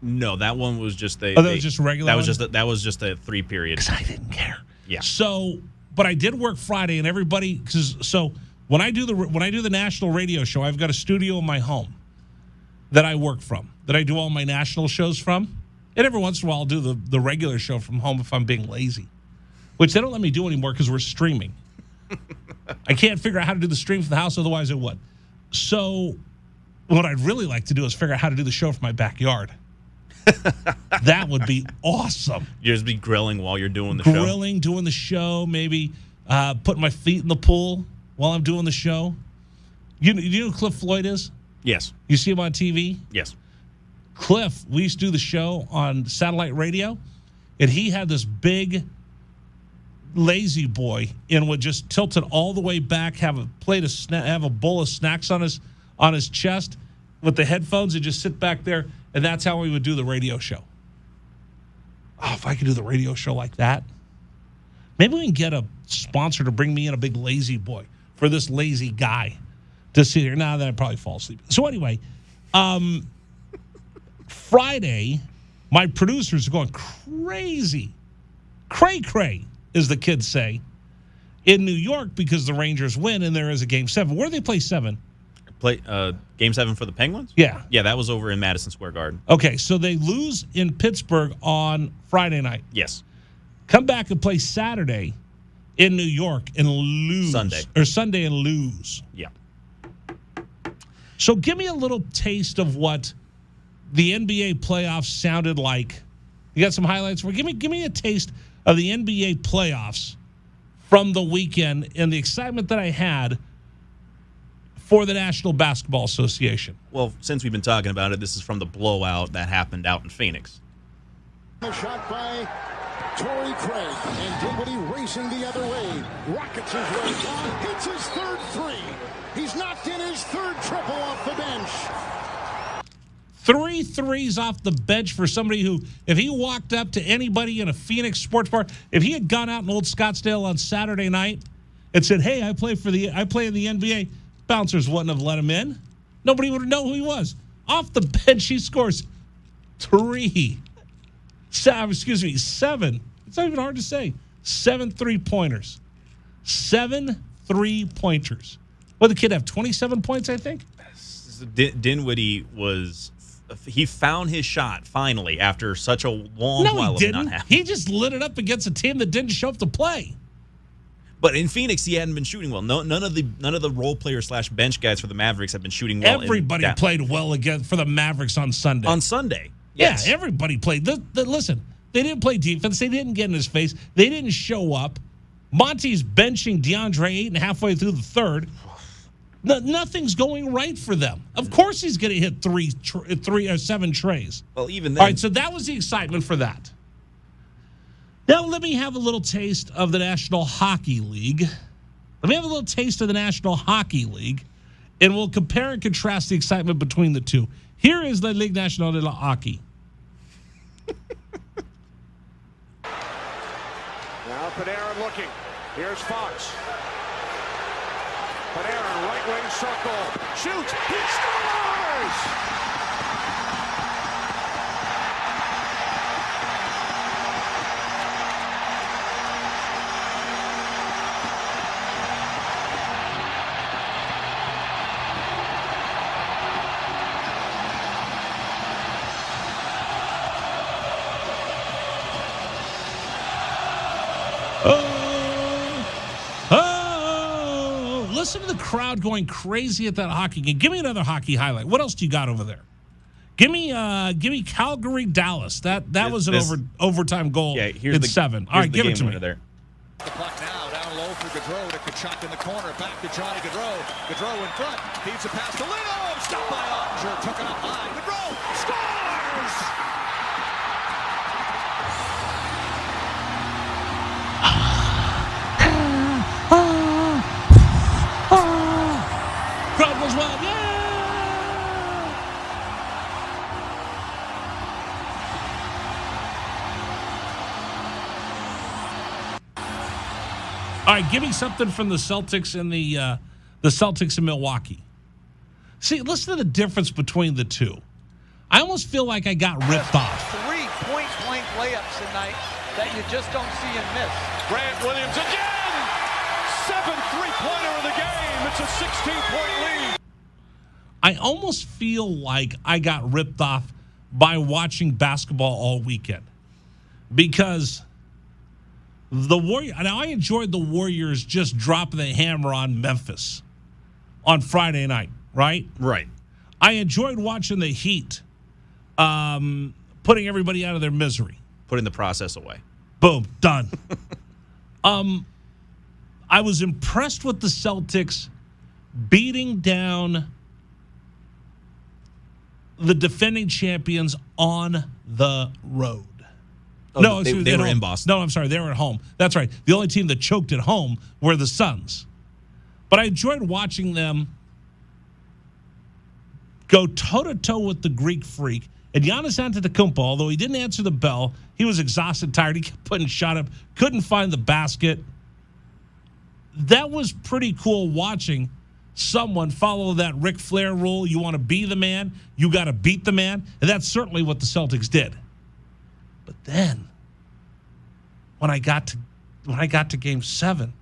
No, that one was just that was just regular. That was just a 3 period. Because I didn't care. Yeah. So, but I did work Friday, and everybody. So when I do the national radio show, I've got a studio in my home that I work from, that I do all my national shows from, and every once in a while I'll do the regular show from home if I'm being lazy, which they don't let me do anymore because we're streaming. I can't figure out how to do the stream from the house, otherwise I would. So what I'd really like to do is figure out how to do the show from my backyard. That would be awesome. You just be grilling while you're doing the show? Grilling, doing the show, maybe putting my feet in the pool while I'm doing the show. You know who Cliff Floyd is? Yes. You see him on TV? Yes. Cliff, we used to do the show on satellite radio, and he had this big lazy boy and would just tilt it all the way back, have a bowl of snacks on his chest with the headphones, and just sit back there, and that's how we would do the radio show. Oh, if I could do the radio show like that. Maybe we can get a sponsor to bring me in a big lazy boy for this lazy guy to sit here. Now, then I'd probably fall asleep. So anyway, Friday, my producers are going crazy. Cray-cray, as the kids say, in New York because the Rangers win and there is a Game 7. Where do they play 7? Game 7 for the Penguins? Yeah. Yeah, that was over in Madison Square Garden. Okay, so they lose in Pittsburgh on Friday night. Yes. Come back and play Saturday in New York and lose. Sunday and lose. Yeah. So give me a little taste of what the NBA playoffs sounded like. You got some highlights? Give me a taste of the NBA playoffs from the weekend and the excitement that I had for the National Basketball Association. Well, since we've been talking about it, this is from the blowout that happened out in Phoenix. A shot by Torrey Craig, and Dinwiddie racing the other way. Rockets his way down, hits his third three. He's knocked in his third triple off the bench. 3 threes off the bench for somebody who, if he walked up to anybody in a Phoenix sports bar, if he had gone out in Old Scottsdale on Saturday night and said, "Hey, I play in the NBA," bouncers wouldn't have let him in. Nobody would know who he was. Off the bench, he scores 7. It's not even hard to say. 7 3-pointers. 7 3-pointers. Well, the kid have 27 points, I think? Dinwiddie he found his shot finally after such a long while of not happening. He just lit it up against a team that didn't show up to play. But in Phoenix, he hadn't been shooting well. None of the role players / bench guys for the Mavericks have been shooting well. Everybody played well again for the Mavericks on Sunday. On Sunday, yes. Yeah, everybody played. Listen, they didn't play defense. They didn't get in his face. They didn't show up. Monty's benching DeAndre Ayton halfway through the third. Nothing's going right for them. Of course he's going to hit 3 or 7 trays. Well, even then. All right, so that was the excitement for that. Now let me have a little taste of the National Hockey League. And we'll compare and contrast the excitement between the two. Here is the Ligue Nationale de la Hockey. Now Panarin looking. Here's Fox. Panarin, right wing circle. Shoots. He scores! listen to the crowd going crazy at that hockey game. Give me another hockey highlight. What else do you got over there? Give me Calgary Dallas. That was an overtime goal. Yeah, here's the 7. All right, give it to me. There. The puck now down low for Gaudreau to Tkachuk in the corner. Back to Johnny Gaudreau. Gaudreau in front. Feeds a pass to Lino. Stopped by Ottinger. Took it up high. Gaudreau scores! Crowd goes wild. Yeah! All right, give me something from the Celtics and the Celtics in Milwaukee. See, listen to the difference between the two. I almost feel like I got ripped off. 3 point-blank layups tonight that you just don't see him miss. Grant Williams again! 7th three-pointer of the game. It's a 16-point lead. I almost feel like I got ripped off by watching basketball all weekend because the Warriors. Now, I enjoyed the Warriors just dropping the hammer on Memphis on Friday night, right? Right. I enjoyed watching the Heat putting everybody out of their misery. Putting the process away. Boom, done. I was impressed with the Celtics beating down the defending champions on the road. Oh, they were in Boston. No, I'm sorry. They were at home. That's right. The only team that choked at home were the Suns. But I enjoyed watching them go toe-to-toe with the Greek Freak. And Giannis Antetokounmpo, although he didn't answer the bell, he was exhausted, tired. He kept putting shot up, couldn't find the basket. That was pretty cool watching someone follow that Ric Flair rule. You want to be the man, you got to beat the man. And that's certainly what the Celtics did. But then, when I got to Game 7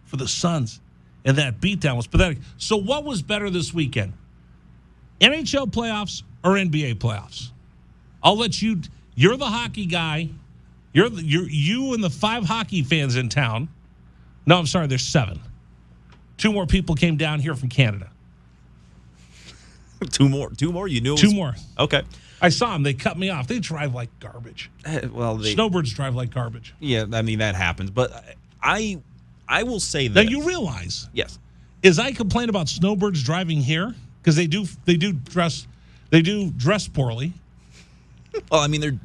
for the Suns, and that beatdown was pathetic. So what was better this weekend? NHL playoffs or NBA playoffs? I'll let you. You're the hockey guy. You and the 5 hockey fans in town. No, I'm sorry. There's 7. 2 more people came down here from Canada. 2 more. You knew. 2 more. Okay. I saw them. They cut me off. They drive like garbage. Snowbirds drive like garbage. Yeah, I mean that happens. But I will say Now this. you realize, Yes. is I complain about snowbirds driving here because they do dress poorly. Well, I mean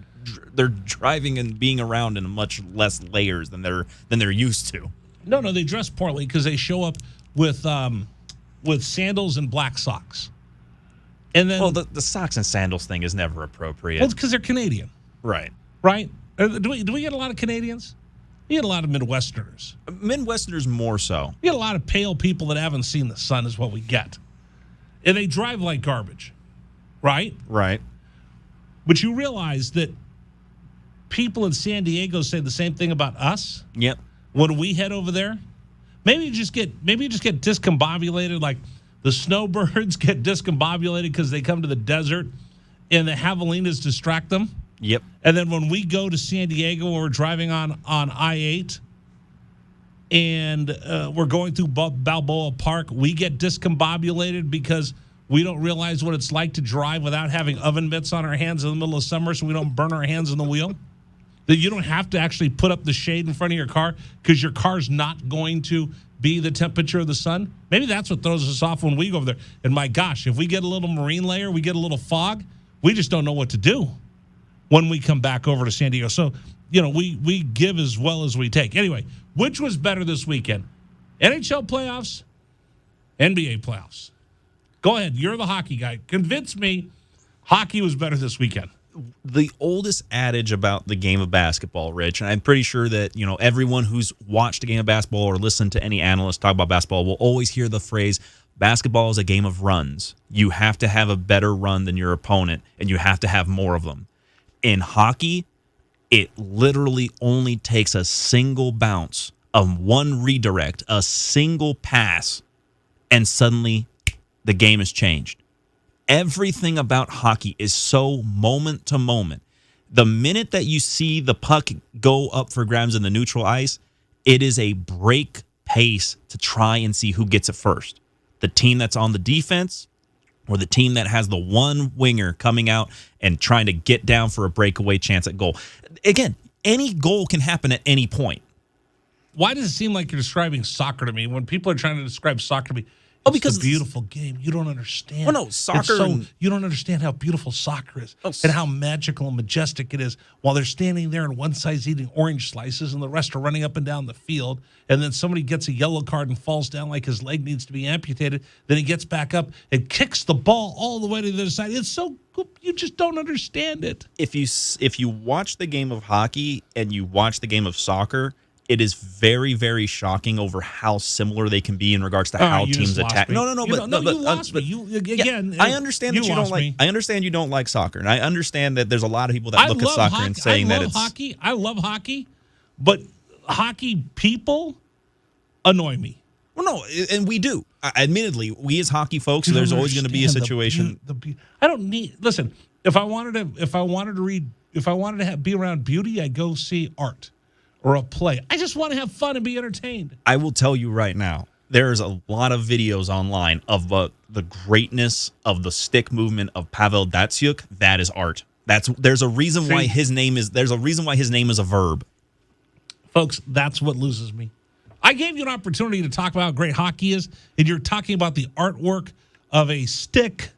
they're driving and being around in much less layers than they're used to. No, they dress poorly because they show up with sandals and black socks. And then, well, the socks and sandals thing is never appropriate. Well, it's because they're Canadian, Right. right? Do we get a lot of Canadians? We get a lot of Midwesterners. Midwesterners more so. We get a lot of pale people that haven't seen the sun is what we get. And they drive like garbage, right? Right. But you realize that people in San Diego say the same thing about us? Yep. When we head over there? Maybe you just get discombobulated like the snowbirds get discombobulated because they come to the desert and the javelinas distract them. Yep. And then when we go to San Diego, we're driving on I-8 and we're going through Balboa Park, we get discombobulated because we don't realize what it's like to drive without having oven mitts on our hands in the middle of summer so we don't burn our hands on the wheel. That you don't have to actually put up the shade in front of your car because your car's not going to be the temperature of the sun. Maybe that's what throws us off when we go over there. And my gosh, if we get a little marine layer, we get a little fog, we just don't know what to do when we come back over to San Diego. So, we give as well as we take. Anyway, which was better this weekend? NHL playoffs, NBA playoffs? Go ahead. You're the hockey guy. Convince me hockey was better this weekend. The oldest adage about the game of basketball, Rich, and I'm pretty sure that, everyone who's watched a game of basketball or listened to any analyst talk about basketball will always hear the phrase, basketball is a game of runs. You have to have a better run than your opponent, and you have to have more of them. In hockey, it literally only takes a single bounce, one redirect, a single pass, and suddenly the game has changed. Everything about hockey is so moment to moment. The minute that you see the puck go up for grabs in the neutral ice, it is a brake pace to try and see who gets it first. The team that's on the defense or the team that has the one winger coming out and trying to get down for a breakaway chance at goal. Again, any goal can happen at any point. Why does it seem like you're describing soccer to me when people are trying to describe soccer to me? Because it's a beautiful game. You don't understand. Well, no, soccer. You don't understand how beautiful soccer is and how magical and majestic it is while they're standing there and one side's eating orange slices and the rest are running up and down the field. And then somebody gets a yellow card and falls down like his leg needs to be amputated. Then he gets back up and kicks the ball all the way to the other side. It's so good. You just don't understand it. If you watch the game of hockey and you watch the game of soccer, it is very, very shocking over how similar they can be in regards to how teams attack. No, you lost me. I understand that you don't like. I understand you don't like soccer, and I understand that there's a lot of people that look at soccer and saying that it's hockey. I love hockey, but hockey people annoy me. Well, no, and we do. Admittedly, we as hockey folks, there's always going to be a situation. I don't need. Listen, if I wanted to be around beauty, I'd go see art. Or a play. I just want to have fun and be entertained. I will tell you right now, there's a lot of videos online of the greatness of the stick movement of Pavel Datsyuk. That is art. There's a reason why his name is a verb. Folks, that's what loses me. I gave you an opportunity to talk about how great hockey is, and you're talking about the artwork of a stick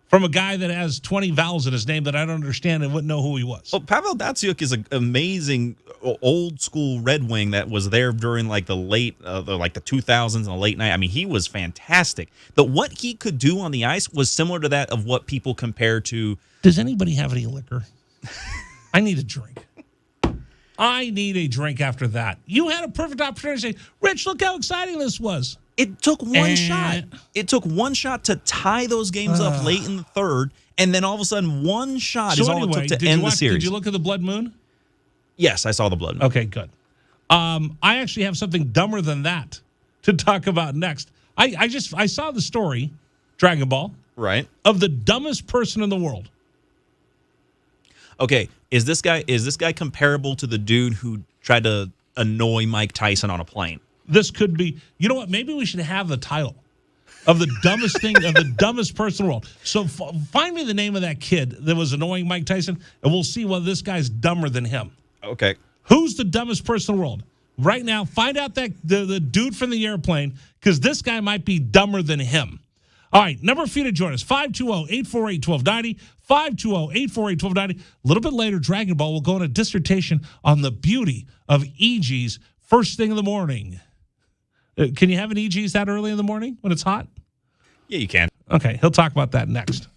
from a guy that has 20 vowels in his name that I don't understand and wouldn't know who he was. Well, Pavel Datsyuk is an amazing old school Red Wing that was there during like the late, the 2000s and the late 90s. I mean, he was fantastic. But what he could do on the ice was similar to that of what people compare to. Does anybody have any liquor? I need a drink. I need a drink after that. You had a perfect opportunity to say, Rich, look how exciting this was. It took one shot. It took one shot to tie those games up late in the third, and then all of a sudden one shot is all it took to end the series. Did you look at the Blood Moon? Yes, I saw the Blood Moon. Okay, good. I actually have something dumber than that to talk about next. I saw the story, Dragon Ball, right, of the dumbest person in the world. Okay, is this guy comparable to the dude who tried to annoy Mike Tyson on a plane? This could be, you know what? Maybe we should have the title of the dumbest thing, of the dumbest person in the world. So find me the name of that kid that was annoying Mike Tyson, and we'll see whether this guy's dumber than him. Okay. Who's the dumbest person in the world? Right now, find out that the dude from the airplane, because this guy might be dumber than him. All right, number for you to join us, 520-848-1290, 520-848-1290. A little bit later, Dragon Ball will go on a dissertation on the beauty of EGs first thing in the morning. Can you have an EGs that early in the morning when it's hot? Yeah, you can. Okay, he'll talk about that next.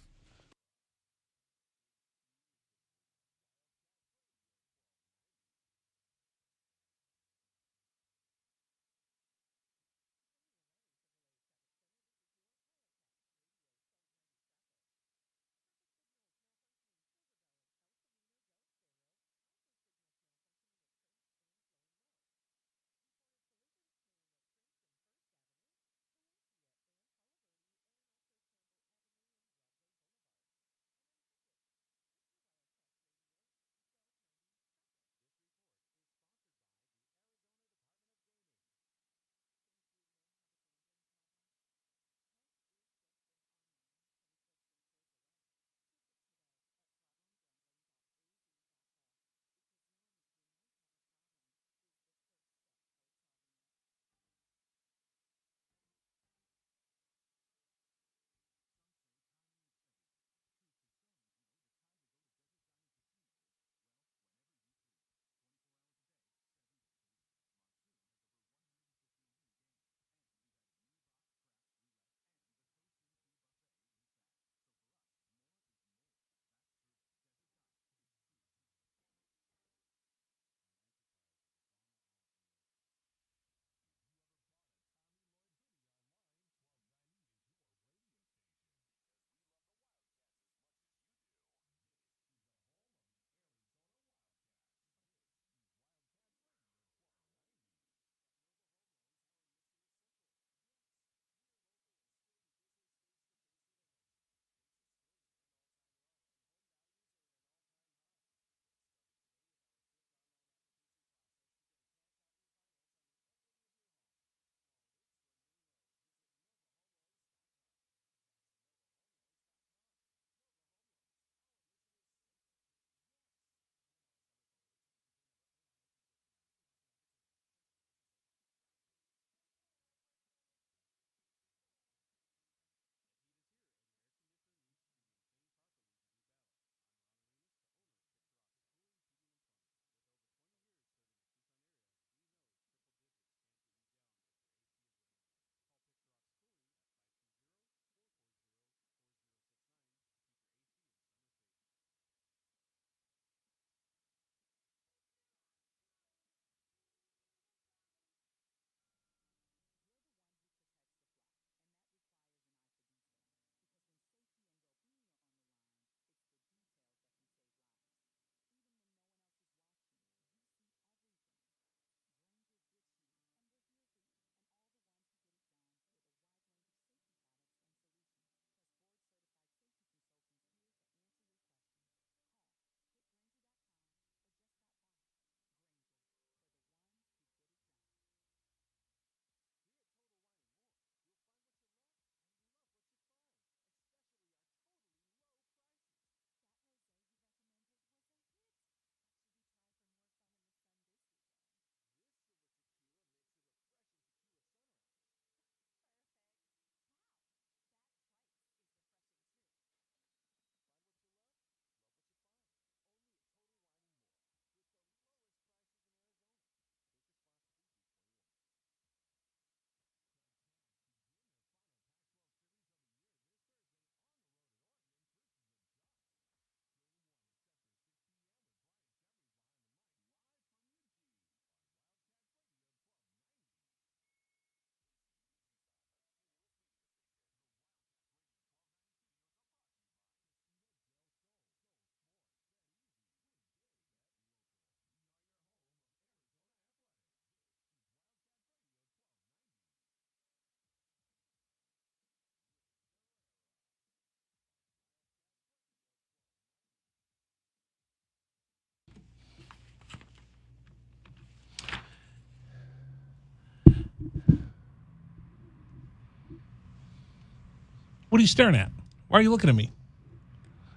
What are you staring at? Why are you looking at me?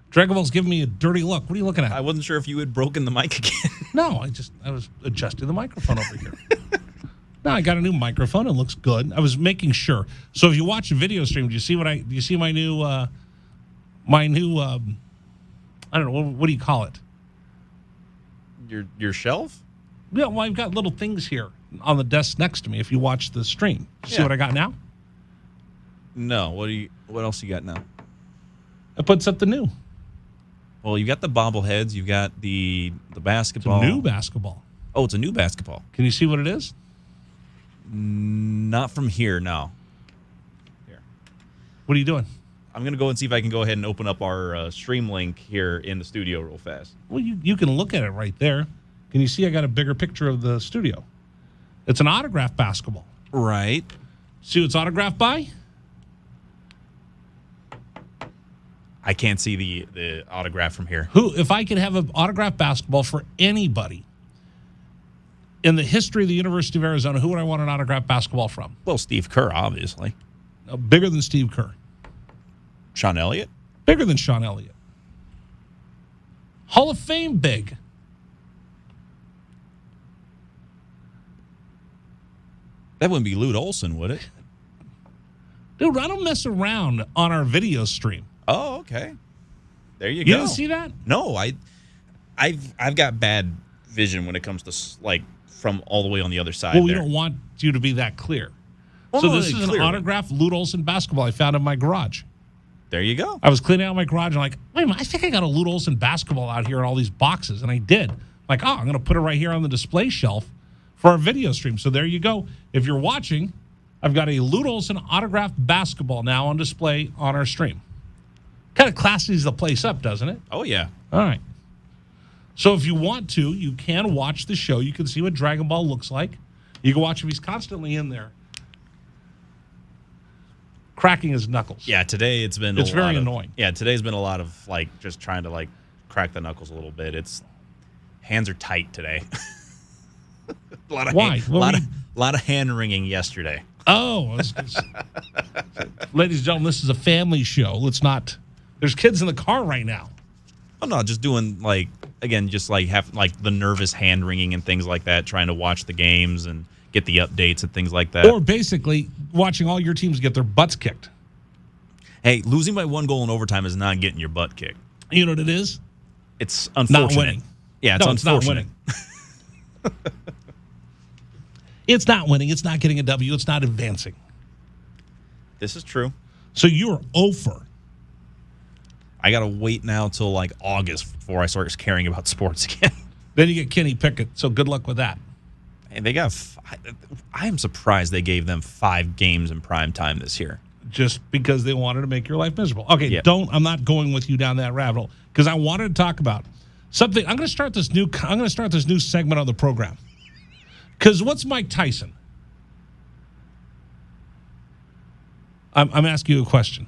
Dragon Ball's giving me a dirty look. What are you looking at? I wasn't sure if you had broken the mic again. No, I was adjusting the microphone over here. No, I got a new microphone. It looks good. I was making sure. So if you watch the video stream, do you see my new I don't know, what do you call it? Your shelf? Yeah, well, I've got little things here on the desk next to me if you watch the stream. See what I got now? No. What else you got now? I put something new. Well, you got the bobbleheads. You've got the basketball. It's a new basketball. Oh, it's a new basketball. Can you see what it is? Not from here, no. Here. What are you doing? I'm going to go and see if I can go ahead and open up our stream link here in the studio real fast. Well, you can look at it right there. Can you see I got a bigger picture of the studio? It's an autographed basketball. Right. See who it's autographed by? I can't see the autograph from here. If I could have an autographed basketball for anybody in the history of the University of Arizona, who would I want an autographed basketball from? Well, Steve Kerr, obviously. Bigger than Steve Kerr. Sean Elliott? Bigger than Sean Elliott. Hall of Fame big. That wouldn't be Lute Olson, would it? Dude, I don't mess around on our video stream. Oh, okay. There you go. You didn't see that? No, I've got bad vision when it comes to like from all the way on the other side. Well, we don't want you to be that clear. Well, so no, this is an autographed Lute Olson basketball I found in my garage. There you go. I was cleaning out my garage and like, wait a minute, I think I got a Lute Olson basketball out here in all these boxes, and I did. Like, I'm going to put it right here on the display shelf for our video stream. So there you go. If you're watching, I've got a Lute Olson autographed basketball now on display on our stream. Kind of classies the place up, doesn't it? Oh, yeah. All right. So if you want to, you can watch the show. You can see what Dragon Ball looks like. You can watch him. He's constantly in there cracking his knuckles. Yeah, today it's very annoying. Yeah, today's been a lot of like just trying to like crack the knuckles a little bit. Hands are tight today. Why? A lot of hand wringing yesterday. Oh, ladies and gentlemen, this is a family show. Let's not. There's kids in the car right now. I'm not just doing just have the nervous hand wringing and things like that, trying to watch the games and get the updates and things like that. Or basically watching all your teams get their butts kicked. Hey, losing by 1 goal in overtime is not getting your butt kicked. You know what it is? It's unfortunate. Not winning. Yeah, it's unfortunate. It's not winning. It's not winning. It's not getting a W. It's not advancing. This is true. So you're over. I got to wait now till like August before I start caring about sports again. Then you get Kenny Pickett, so good luck with that. And they got I am surprised they gave them 5 games in prime time this year. Just because they wanted to make your life miserable. Okay, yeah. I'm not going with you down that rabbit hole because I wanted to talk about something. I'm going to start this new segment on the program. Because what's Mike Tyson? I'm asking you a question.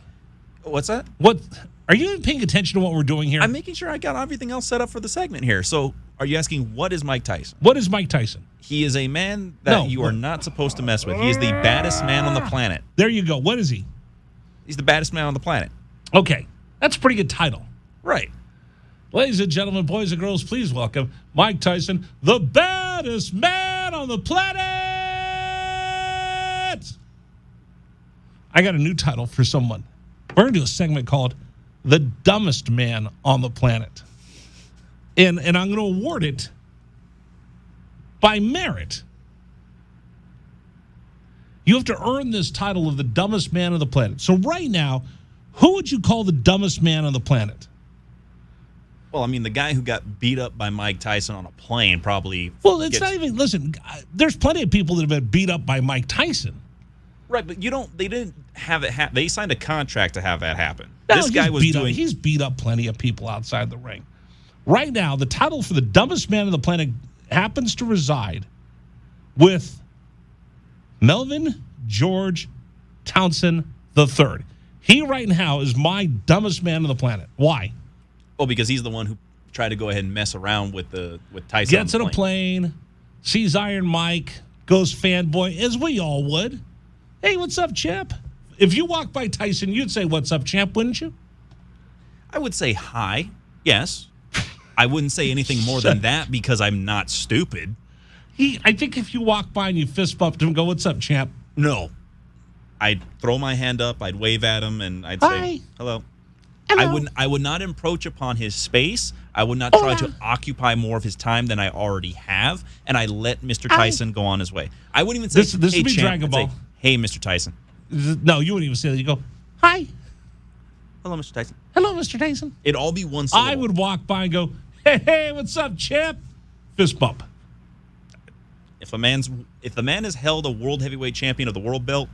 What's that? What are you even paying attention to what we're doing here? I'm making sure I got everything else set up for the segment here. So, are you asking what is Mike Tyson? What is Mike Tyson? He is a man that you are not supposed to mess with. He is the baddest man on the planet. There you go. What is he? He's the baddest man on the planet. Okay, that's a pretty good title. Right. Ladies and gentlemen, boys and girls, please welcome Mike Tyson, the baddest man on the planet. I got a new title for someone. We're going to do a segment called The Dumbest Man on the Planet. And I'm going to award it by merit. You have to earn this title of the dumbest man on the planet. So right now, who would you call the dumbest man on the planet? Well, I mean, the guy who got beat up by Mike Tyson on a plane probably... Well, it's not even... Listen, there's plenty of people that have been beat up by Mike Tyson. Right, but they didn't have it happen. They signed a contract to have that happen. No, this guy was doing... He's beat up plenty of people outside the ring. Right now, the title for the dumbest man on the planet happens to reside with Melvin George Townsend III. He right now is my dumbest man on the planet. Why? Well, because he's the one who tried to go ahead and mess around with Tyson. Gets in a plane, sees Iron Mike, goes fanboy, as we all would. Hey, what's up, Chip? if you walk by Tyson, you'd say, "What's up, champ?" Wouldn't you? I would say hi. Yes. I wouldn't say anything more than that because I'm not stupid. I think if you walk by and you fist bumped him and go, "What's up, champ?" No. I'd throw my hand up, I'd wave at him, and I'd Hi. say, hello. Hello. I would not encroach upon his space. I would not try to occupy more of his time than I already have, and I let Mr. Tyson go on his way. I wouldn't even say, This hey, would be champ. Dragon I'd Ball. say, hey, Mr. Tyson. No, you wouldn't even say that. You go, "Hi. Hello, Mr. Tyson. Hello, Mr. Tyson." It'd all be one syllable. I would walk by and go, "Hey, what's up, champ?" Fist bump. If the man has held a world heavyweight champion of the world belt,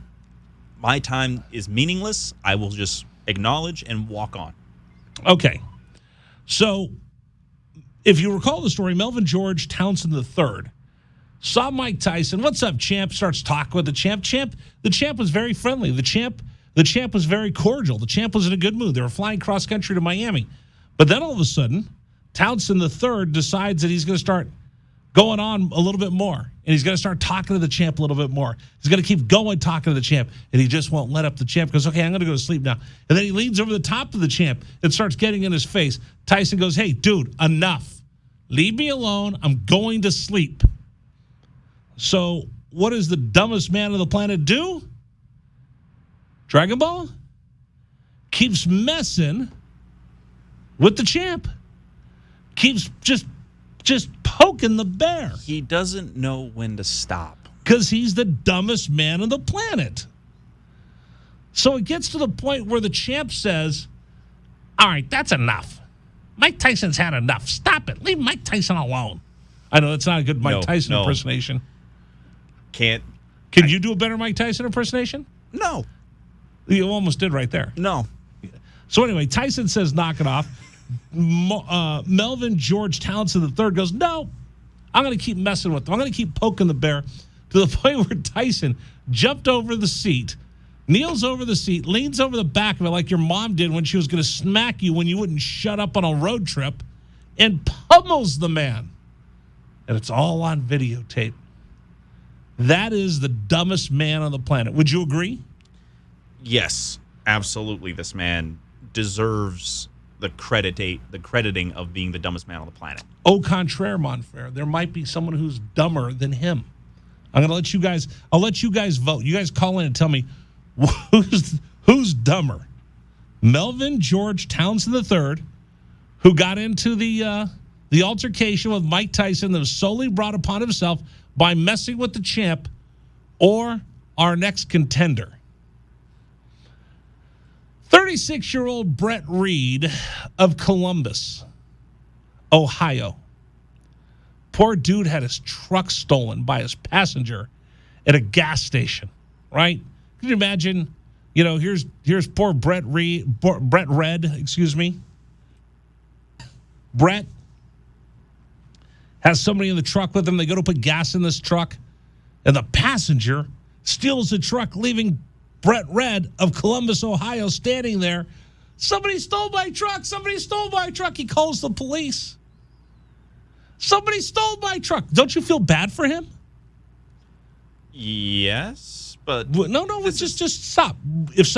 my time is meaningless. I will just acknowledge and walk on. Okay. So, if you recall the story, Melvin George Townsend III saw Mike Tyson. "What's up, champ?" Starts talking with the champ. The champ was very friendly. The champ was very cordial. The champ was in a good mood. They were flying cross country to Miami. But then all of a sudden, Townsend III decides that he's going to start going on a little bit more. And he's going to start talking to the champ a little bit more. He's going to keep going talking to the champ. And he just won't let up the champ. Goes, "Okay, I'm going to go to sleep now." And then he leans over the top of the champ and starts getting in his face. Tyson goes, "Hey, dude, enough. Leave me alone. I'm going to sleep." So what does the dumbest man on the planet do? Dragon Ball? Keeps messing with the champ. Keeps just poking the bear. He doesn't know when to stop. Because he's the dumbest man on the planet. So it gets to the point where the champ says, "All right, that's enough. Mike Tyson's had enough. Stop it. Leave Mike Tyson alone." I know that's not a good Mike Tyson impersonation. Can't. Can you do a better Mike Tyson impersonation? No. You almost did right there. No. So anyway, Tyson says, "Knock it off." Melvin George Townsend III goes, "No, I'm going to keep messing with them. I'm going to keep poking the bear," to the point where Tyson jumped over the seat, kneels over the seat, leans over the back of it like your mom did when she was going to smack you when you wouldn't shut up on a road trip, and pummels the man. And it's all on videotape. That is the dumbest man on the planet. Would you agree? Yes, absolutely. This man deserves the crediting of being the dumbest man on the planet. Au contraire, Monfair. There might be someone who's dumber than him. I'll let you guys vote. You guys call in and tell me who's dumber. Melvin George Townsend III, who got into the altercation with Mike Tyson that was solely brought upon himself by messing with the champ, or our next contender. 36-year-old Brett Reed of Columbus, Ohio. Poor dude had his truck stolen by his passenger at a gas station, right? Can you imagine, here's poor Brett Red, excuse me. Brett has somebody in the truck with him. They go to put gas in this truck, and the passenger steals the truck, leaving Brett Red of Columbus, Ohio, standing there. "Somebody stole my truck. Somebody stole my truck." He calls the police. "Somebody stole my truck." Don't you feel bad for him? Yes, but no. Just stop. If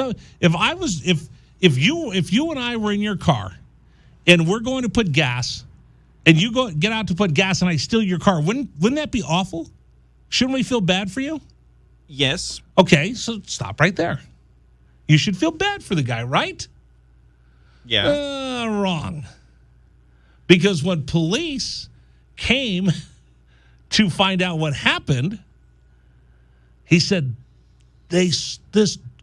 you and I were in your car, and we're going to put gas, and you get out to put gas, and I steal your car, wouldn't that be awful? Shouldn't we feel bad for you? Yes. Okay, so stop right there. You should feel bad for the guy, right? Yeah. Wrong. Because when police came to find out what happened, he said, this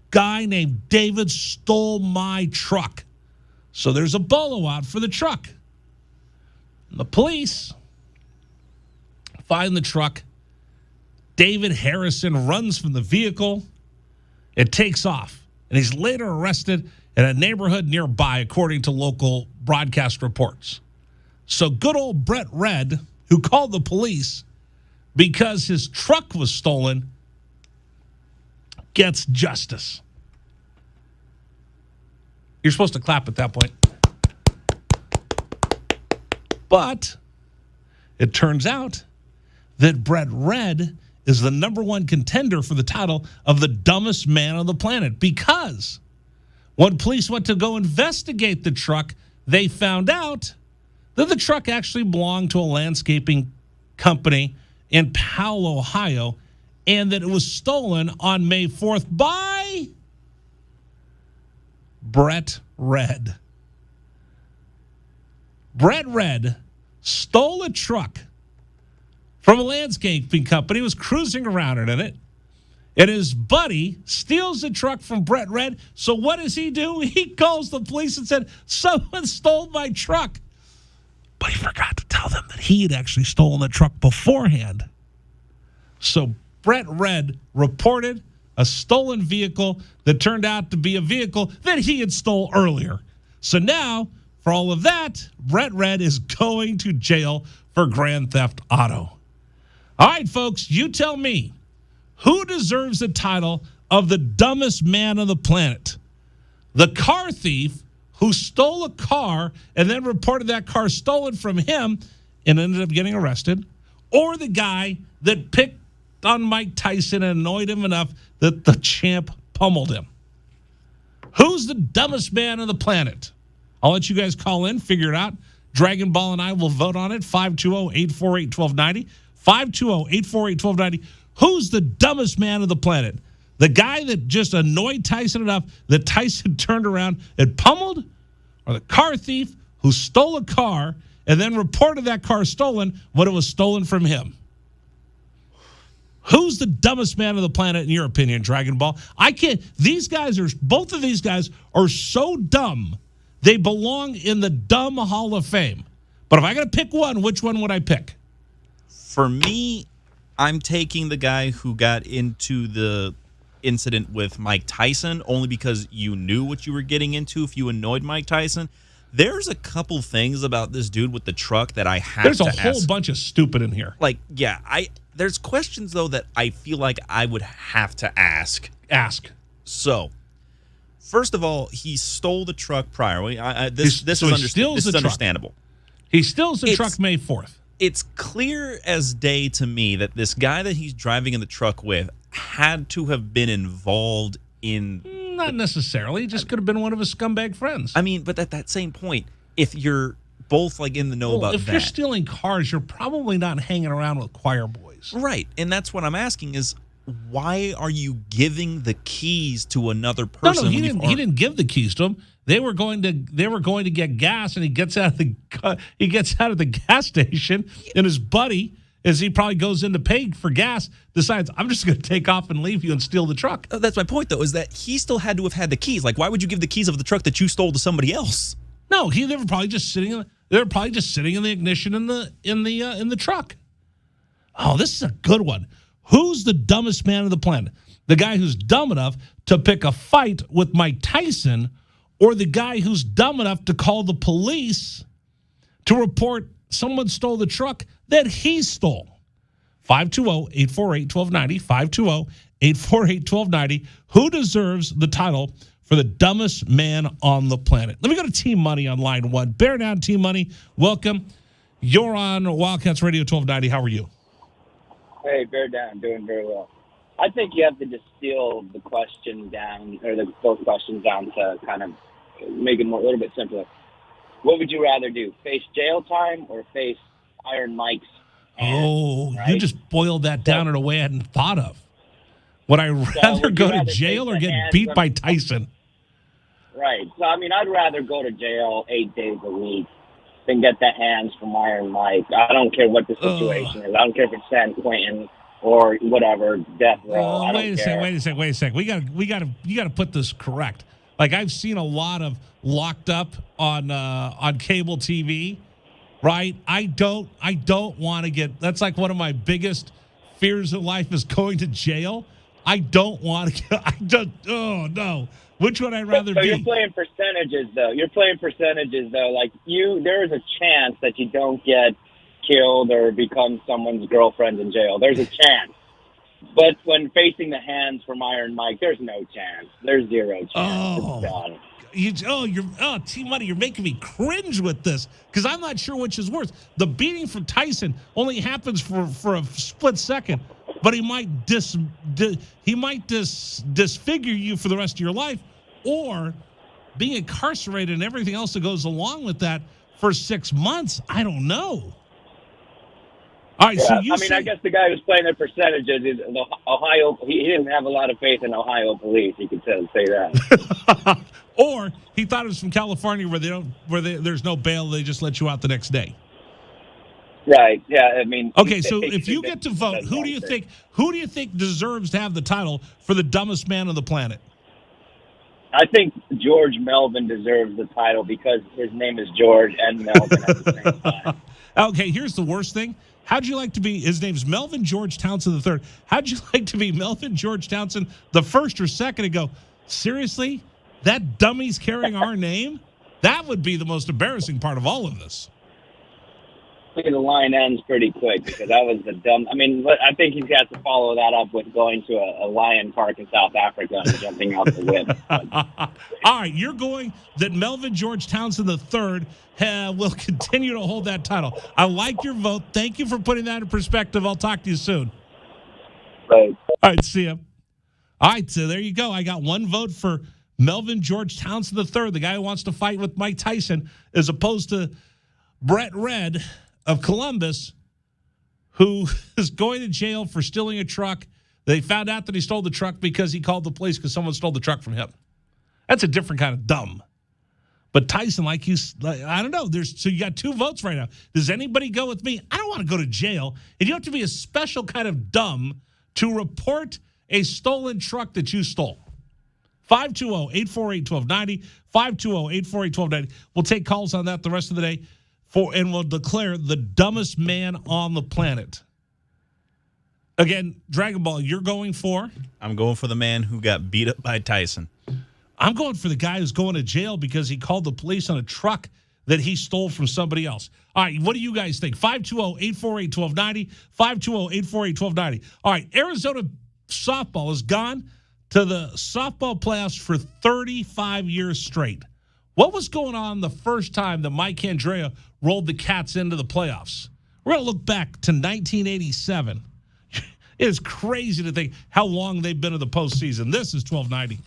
guy named David stole my truck. So there's a bolo out for the truck. And the police find the truck. David Harrison runs from the vehicle. It takes off. And he's later arrested in a neighborhood nearby, according to local broadcast reports. So good old Brett Red, who called the police because his truck was stolen, gets justice. You're supposed to clap at that point. But it turns out that Brett Red is the number one contender for the title of the dumbest man on the planet, because when police went to go investigate the truck, they found out that the truck actually belonged to a landscaping company in Powell, Ohio, and that it was stolen on May 4th by Brett Red. Brett Red stole a truck from a landscaping company, was cruising around in it, and his buddy steals the truck from Brett Red. So what does he do? He calls the police and said, someone stole my truck. But he forgot to tell them that he had actually stolen the truck beforehand. So Brett Red reported a stolen vehicle that turned out to be a vehicle that he had stole earlier. So now, for all of that, Brett Red is going to jail for grand theft auto. All right, folks, you tell me, who deserves the title of the dumbest man on the planet? The car thief who stole a car and then reported that car stolen from him and ended up getting arrested, or the guy that picked on Mike Tyson and annoyed him enough that the champ pummeled him? Who's the dumbest man on the planet? I'll let you guys call in, figure it out. Dragon Ball and I will vote on it. 520-848-1290. 520-848-1290. Who's the dumbest man on the planet? The guy that just annoyed Tyson enough that Tyson turned around and pummeled? Or the car thief who stole a car and then reported that car stolen when it was stolen from him? Who's the dumbest man on the planet in your opinion, Dragon Ball? I can't. Both of these guys are so dumb, they belong in the Dumb Hall of Fame. But if I got to pick one, which one would I pick? For me, I'm taking the guy who got into the incident with Mike Tyson only because you knew what you were getting into if you annoyed Mike Tyson. There's a couple things about this dude with the truck that I have to ask. There's a whole bunch of stupid in here. There's questions, though, that I feel like I would have to ask. So, first of all, he stole the truck prior. This is understandable. He steals the truck May 4th. It's clear as day to me that this guy that he's driving in the truck with had to have been involved in... Not necessarily. He just could have been one of his scumbag friends. I mean, but at that same point, if you're both in the know about that... If you're stealing cars, you're probably not hanging around with choir boys. Right. And that's what I'm asking is, why are you giving the keys to another person? No, he didn't give the keys to him. They were going to get gas, and he gets out of the gas station, and his buddy, as he probably goes in to pay for gas, decides, I'm just going to take off and leave you and steal the truck. That's my point, though, is that he still had to have had the keys. Like, why would you give the keys of the truck that you stole to somebody else? No, they were probably just sitting in the ignition in the truck. Oh, this is a good one. Who's the dumbest man on the planet? The guy who's dumb enough to pick a fight with Mike Tyson, or the guy who's dumb enough to call the police to report someone stole the truck that he stole? 520-848-1290. 520-848-1290. Who deserves the title for the dumbest man on the planet? Let me go to Team Money on line one. Bear down, Team Money. Welcome. You're on Wildcats Radio 1290. How are you? Hey, Bear down. Doing very well. I think you have to distill the question down, or both questions down to kind of make it a little bit simpler. What would you rather do? Face jail time or face Iron Mike's hand, right? You just boiled that down in a way I hadn't thought of. Would I rather go to jail or get beat by Tyson? Right. So, I mean, I'd rather go to jail 8 days a week than get the hands from Iron Mike. I don't care what the situation is. I don't care if it's San Quentin or whatever, death row. Wait a second. We got to put this correct. Like, I've seen a lot of locked up on cable TV, right? I don't want to get. That's like one of my biggest fears in life is going to jail. I don't want to get. Oh no. Which would I rather be? You're playing percentages, though. Like there is a chance that you don't get killed or become someone's girlfriend in jail. There's a chance. But when facing the hands from Iron Mike, there's no chance. There's zero chance. It's done. Team Money, you're making me cringe with this because I'm not sure which is worse. The beating from Tyson only happens for a split second. but he might disfigure you for the rest of your life, or being incarcerated and everything else that goes along with that for 6 months. I don't know. All right, yeah, so I guess the guy who's playing the percentages is the Ohio. He didn't have a lot of faith in Ohio police. You could say that. Or he thought it was from California where there's no bail. They just let you out the next day. Right. Yeah. I mean. Okay. So if you get to vote, who do you think deserves to have the title for the dumbest man on the planet? I think George Melvin deserves the title because his name is George and Melvin at the same time. Okay. Here's the worst thing. How'd you like to be? His name's Melvin George Townsend III. How'd you like to be Melvin George Townsend the first or second and go, seriously? That dummy's carrying our name? That would be the most embarrassing part of all of this. I think the line ends pretty quick because that was the dumb. I mean, I think he's got to follow that up with going to a lion park in South Africa and jumping out the whip. All right, you're going that Melvin George Townsend III will continue to hold that title. I like your vote. Thank you for putting that in perspective. I'll talk to you soon. Right. All right, see ya. All right, so there you go. I got one vote for Melvin George Townsend III, the guy who wants to fight with Mike Tyson, as opposed to Brett Red of Columbus, who is going to jail for stealing a truck. They found out that he stole the truck because he called the police because someone stole the truck from him. That's a different kind of dumb. But Tyson, I don't know. So you got two votes right now. Does anybody go with me? I don't want to go to jail. And you have to be a special kind of dumb to report a stolen truck that you stole. 520-848-1290. 520-848-1290. We'll take calls on that the rest of the day. And we'll declare the dumbest man on the planet. Again, Dragon Ball, you're going for? I'm going for the man who got beat up by Tyson. I'm going for the guy who's going to jail because he called the police on a truck that he stole from somebody else. All right, what do you guys think? 520-848-1290. 520-848-1290. All right, Arizona softball has gone to the softball playoffs for 35 years straight. What was going on the first time that Mike Andrea rolled the Cats into the playoffs? We're going to look back to 1987. It is crazy to think how long they've been in the postseason. This is 1290.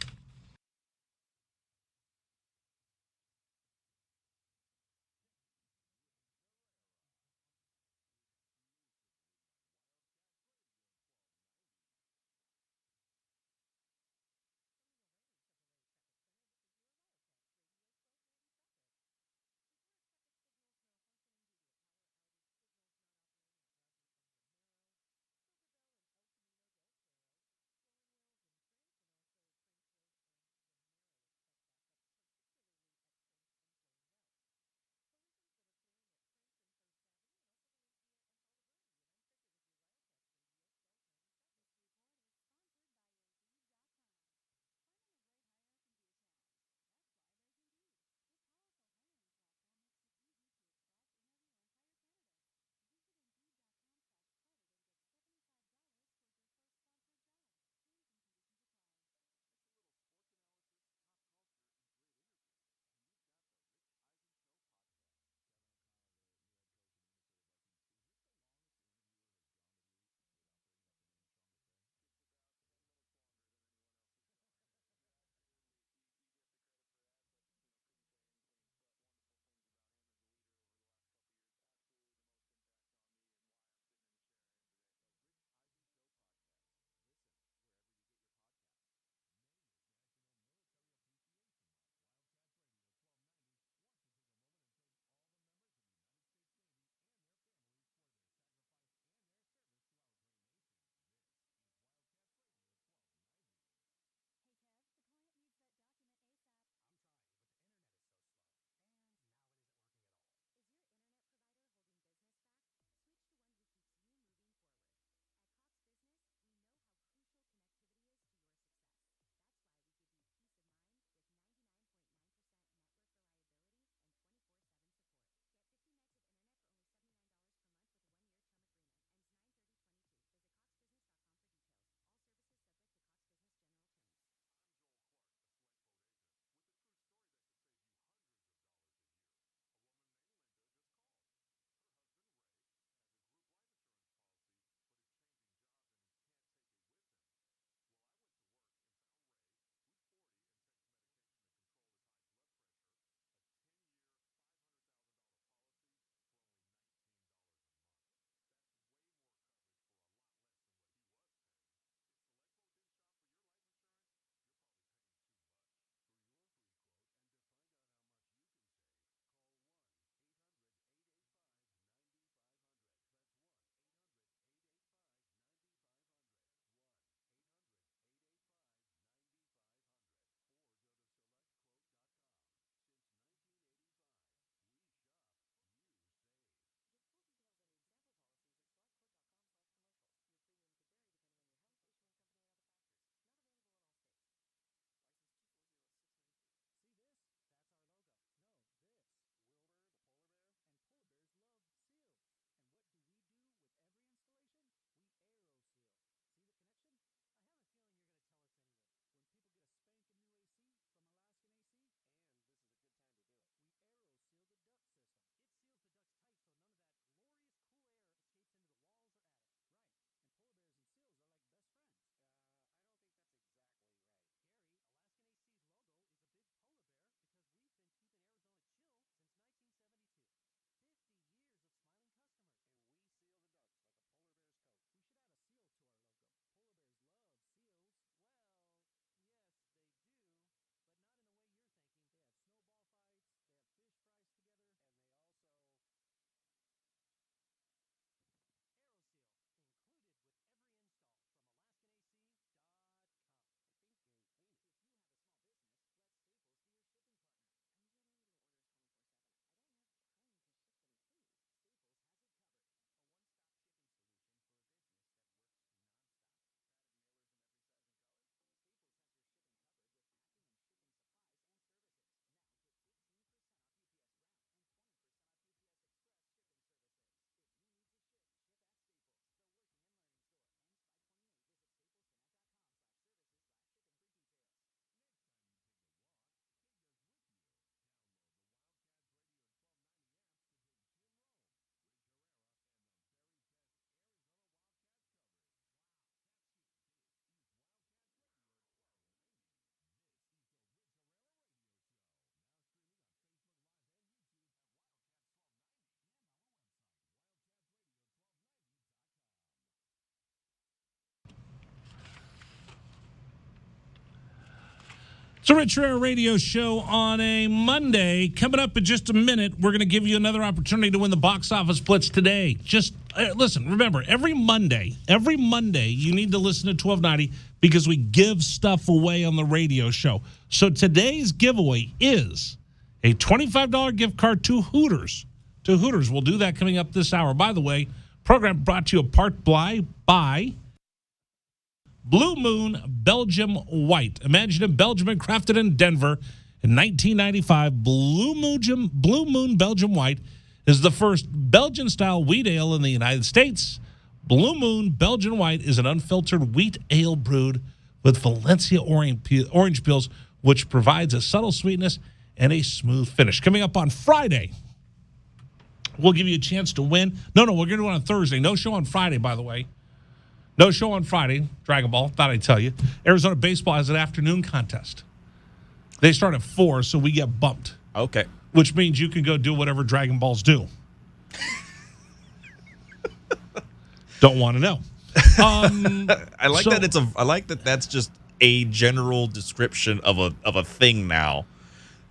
It's a Rich Rare Radio Show on a Monday. Coming up in just a minute, we're going to give you another opportunity to win the box office blitz today. Just listen, remember, every Monday, you need to listen to 1290 because we give stuff away on the radio show. So today's giveaway is a $25 gift card to Hooters. We'll do that coming up this hour. By the way, program brought to you part by Blue Moon Belgium White. Imagine in Belgium and crafted in Denver in 1995. Blue Moon Belgium White is the first Belgian-style wheat ale in the United States. Blue Moon Belgian White is an unfiltered wheat ale brewed with Valencia orange peels, which provides a subtle sweetness and a smooth finish. Coming up on Friday, we'll give you a chance to win. No, we're going to do it on Thursday. No show on Friday, by the way. No show on Friday, Dragon Ball, thought I'd tell you. Arizona Baseball has an afternoon contest. They start at 4, so we get bumped. Okay. Which means you can go do whatever Dragon Balls do. Don't want to know. I like that that's just a general description of a thing now.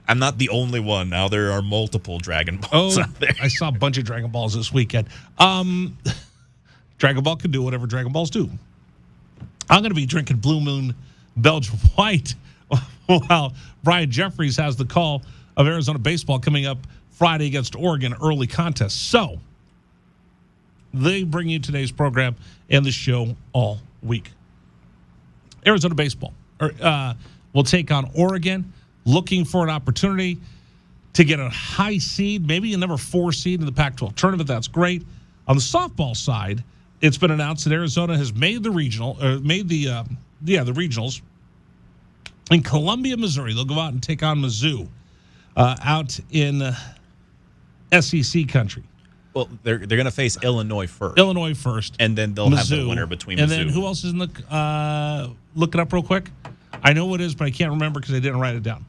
I'm not the only one. Now there are multiple Dragon Balls out there. I saw a bunch of Dragon Balls this weekend. Dragon Ball can do whatever Dragon Balls do. I'm going to be drinking Blue Moon Belgian White while Brian Jeffries has the call of Arizona baseball coming up Friday against Oregon, early contest. So they bring you today's program and the show all week. Arizona baseball will take on Oregon, looking for an opportunity to get a high seed, maybe a number 4 seed in the Pac-12 tournament. That's great. On the softball side, it's been announced that Arizona has made the regionals in Columbia, Missouri. They'll go out and take on Mizzou out in SEC country. Well, they're going to face Illinois first. And then they'll have the winner between Mizzou. And then who else is in the look it up real quick. I know what it is, but I can't remember because I didn't write it down.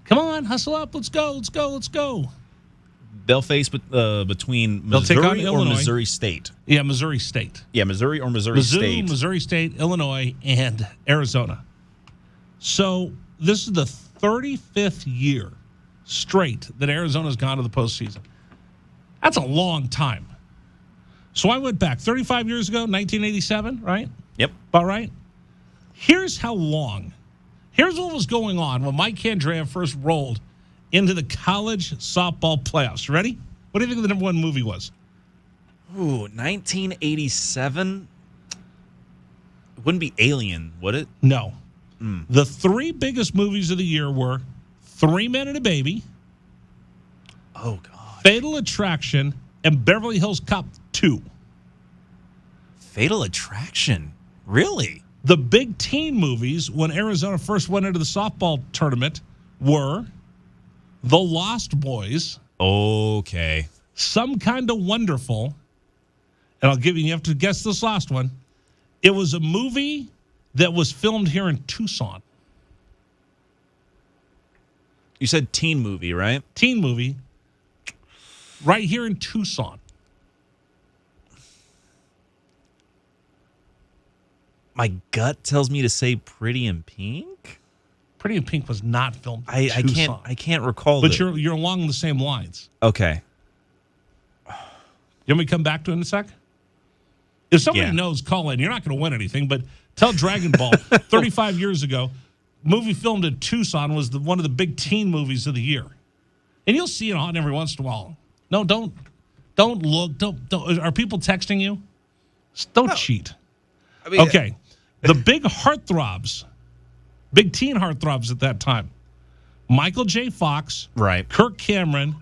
Come on, hustle up. Let's go. They'll face between Missouri or Missouri State. Yeah, Missouri State. Yeah, Missouri or Missouri State. Missouri State, Illinois, and Arizona. So this is the 35th year straight that Arizona's gone to the postseason. That's a long time. So I went back 35 years ago, 1987, right? Yep. About right? Here's how long. Here's what was going on when Mike Candrea first rolled into the college softball playoffs. Ready? What do you think the number 1 movie was? Ooh, 1987? It wouldn't be Alien, would it? No. The 3 biggest movies of the year were 3 Men and a Baby. Oh, God. Fatal Attraction and Beverly Hills Cop 2. Fatal Attraction? Really? The big teen movies when Arizona first went into the softball tournament were The Lost Boys. Okay. Some Kind of Wonderful. And I'll give you have to guess this last one. It was a movie that was filmed here in Tucson. You said teen movie, right? Teen movie. Right here in Tucson. My gut tells me to say Pretty in Pink. Pretty in Pink was not filmed in Tucson. I can't recall. But you're along the same lines. Okay. You want me to come back to it in a sec? If somebody knows, call in. You're not going to win anything, but tell Dragon Ball 35 years ago, movie filmed in Tucson was one of the big teen movies of the year. And you'll see it on every once in a while. No, don't look. Don't. Are people texting you? Don't cheat. I mean, okay. The big heartthrobs, big teen heartthrobs at that time. Michael J. Fox, right? Kirk Cameron,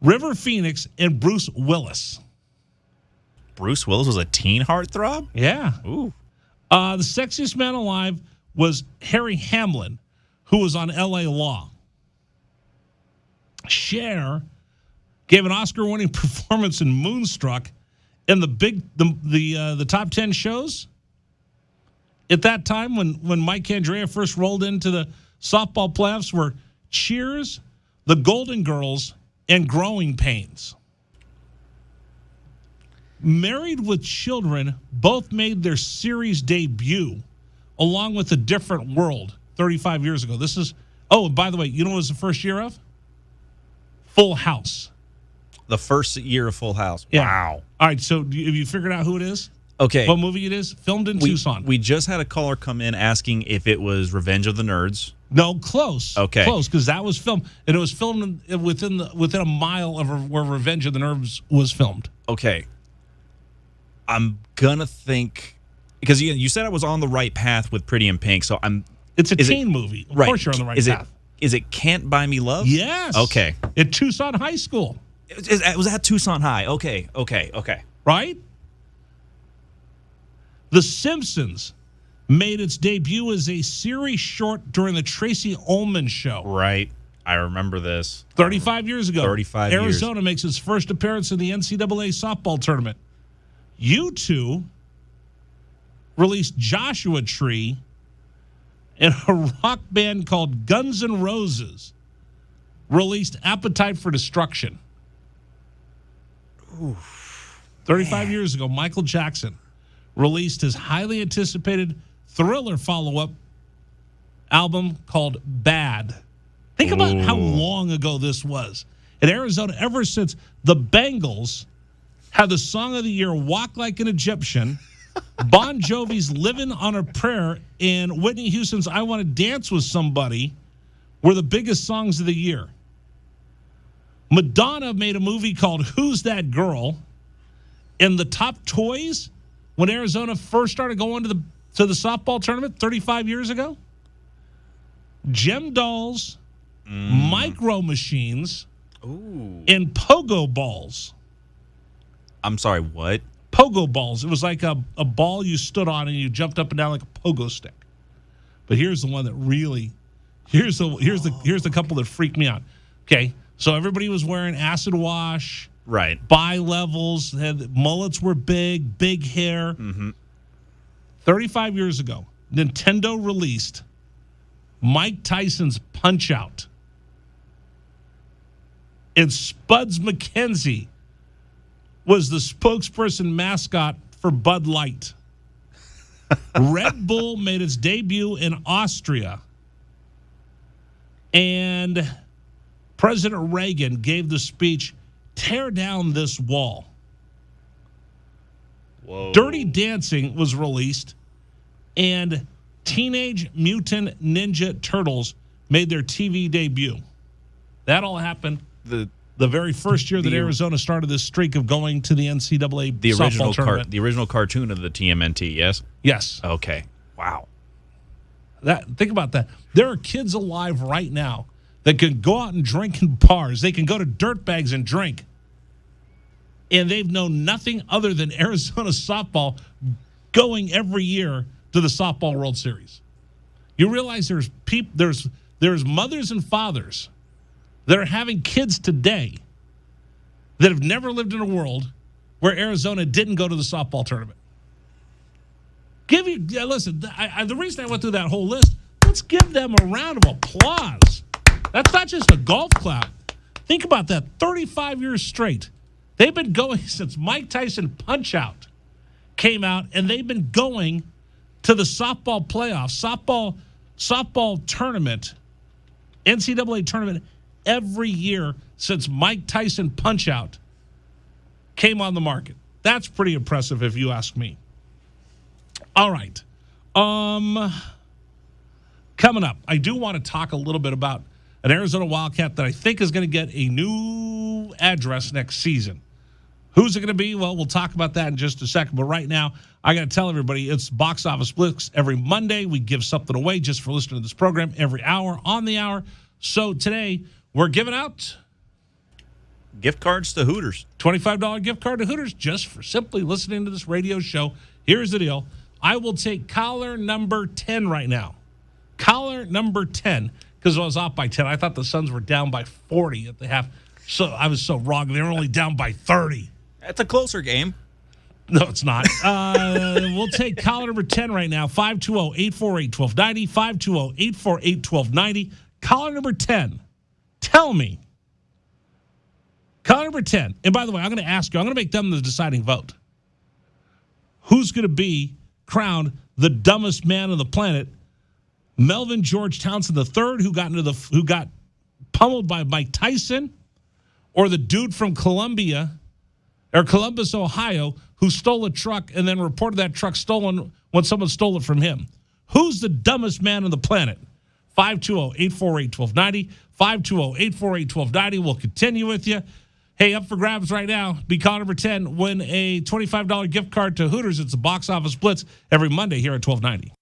River Phoenix, and Bruce Willis. Bruce Willis was a teen heartthrob? Yeah. Ooh. The sexiest man alive was Harry Hamlin, who was on L.A. Law. Cher gave an Oscar-winning performance in Moonstruck, and the top 10 shows at that time when Mike Candrea first rolled into the softball playoffs were Cheers, The Golden Girls, and Growing Pains. Married with Children both made their series debut along with A Different World 35 years ago. This is, oh, by the way, you know what was the first year of? Full House. The first year of Full House. Yeah. Wow. All right, so have you figured out who it is? Okay. What movie it is? Filmed in Tucson. We just had a caller come in asking if it was Revenge of the Nerds. No, close. Okay. Close, because that was filmed. And it was filmed within a mile of where Revenge of the Nerds was filmed. Okay. I'm going to think, because you said I was on the right path with Pretty in Pink, so It's a teen movie. Of course you're on the right path. Is it Can't Buy Me Love? Yes. Okay. At Tucson High School. It was at Tucson High. Okay. Right? The Simpsons made its debut as a series short during the Tracy Ullman Show. Right. I remember this. 35 years ago. 35 years. Arizona makes its first appearance in the NCAA softball tournament. U2 released Joshua Tree, and a rock band called Guns N' Roses released Appetite for Destruction. Oof, 35 years ago, Michael Jackson released his highly anticipated Thriller follow-up album called Bad. Think about how long ago this was. In Arizona, ever since the Bengals had the Song of the Year, Walk Like an Egyptian, Bon Jovi's Living on a Prayer, and Whitney Houston's I Want to Dance with Somebody were the biggest songs of the year. Madonna made a movie called Who's That Girl? And the top toys, when Arizona first started going to the softball tournament 35 years ago, Gem Dolls, Micro Machines, and Pogo Balls. I'm sorry, what? Pogo balls. It was like a ball you stood on and you jumped up and down like a pogo stick. But here's the one that really, here's the couple that freaked me out. Okay, so everybody was wearing acid wash, right? Bi-levels, mullets were big hair. 35 years ago, Nintendo released Mike Tyson's Punch-Out, and Spuds McKenzie was the spokesperson mascot for Bud Light. Red Bull made its debut in Austria. And President Reagan gave the speech, "Tear down this wall." Whoa. Dirty Dancing was released, and Teenage Mutant Ninja Turtles made their TV debut. That all happened the very first year that Arizona started this streak of going to the NCAA softball tournament. The original cartoon of the TMNT, yes? Yes. Okay. Wow. Think about that. There are kids alive right now that can go out and drink in bars. They can go to dirtbags and drink. And they've known nothing other than Arizona softball going every year to the Softball World Series. You realize there's mothers and fathers that are having kids today that have never lived in a world where Arizona didn't go to the softball tournament. Listen, the reason I went through that whole list, let's give them a round of applause. That's not just a golf clap. Think about that, 35 years straight. They've been going since Mike Tyson Punch-Out came out, and they've been going to the softball playoffs, softball tournament, NCAA tournament, every year since Mike Tyson Punch-Out came on the market. That's pretty impressive if you ask me. All right. Coming up, I do want to talk a little bit about an Arizona Wildcat that I think is going to get a new address next season. Who's it going to be? Well, we'll talk about that in just a second. But right now, I got to tell everybody, it's Box Office Blitz. Every Monday, we give something away just for listening to this program every hour on the hour. So today, we're giving out gift cards to Hooters. $25 gift card to Hooters just for simply listening to this radio show. Here's the deal. I will take caller number 10 right now. Caller number 10, because I was off by 10. I thought the Suns were down by 40 at the half. So I was so wrong. They were only down by 30. That's a closer game. No, it's not. We'll take caller number 10 right now, 520-848-1290, 520-848-1290. Caller number 10. Tell me. Caller number 10. And by the way, I'm going to ask you, I'm going to make them the deciding vote. Who's going to be crowned the dumbest man on the planet, Melvin George Townsend III, who got pummeled by Mike Tyson, or the dude from Columbus, Ohio, who stole a truck and then reported that truck stolen when someone stole it from him? Who's the dumbest man on the planet? 520-848-1290. 520-848-1290. We'll continue with you. Hey, up for grabs right now. Be caller number 10. Win a $25 gift card to Hooters. It's a box office blitz every Monday here at 1290.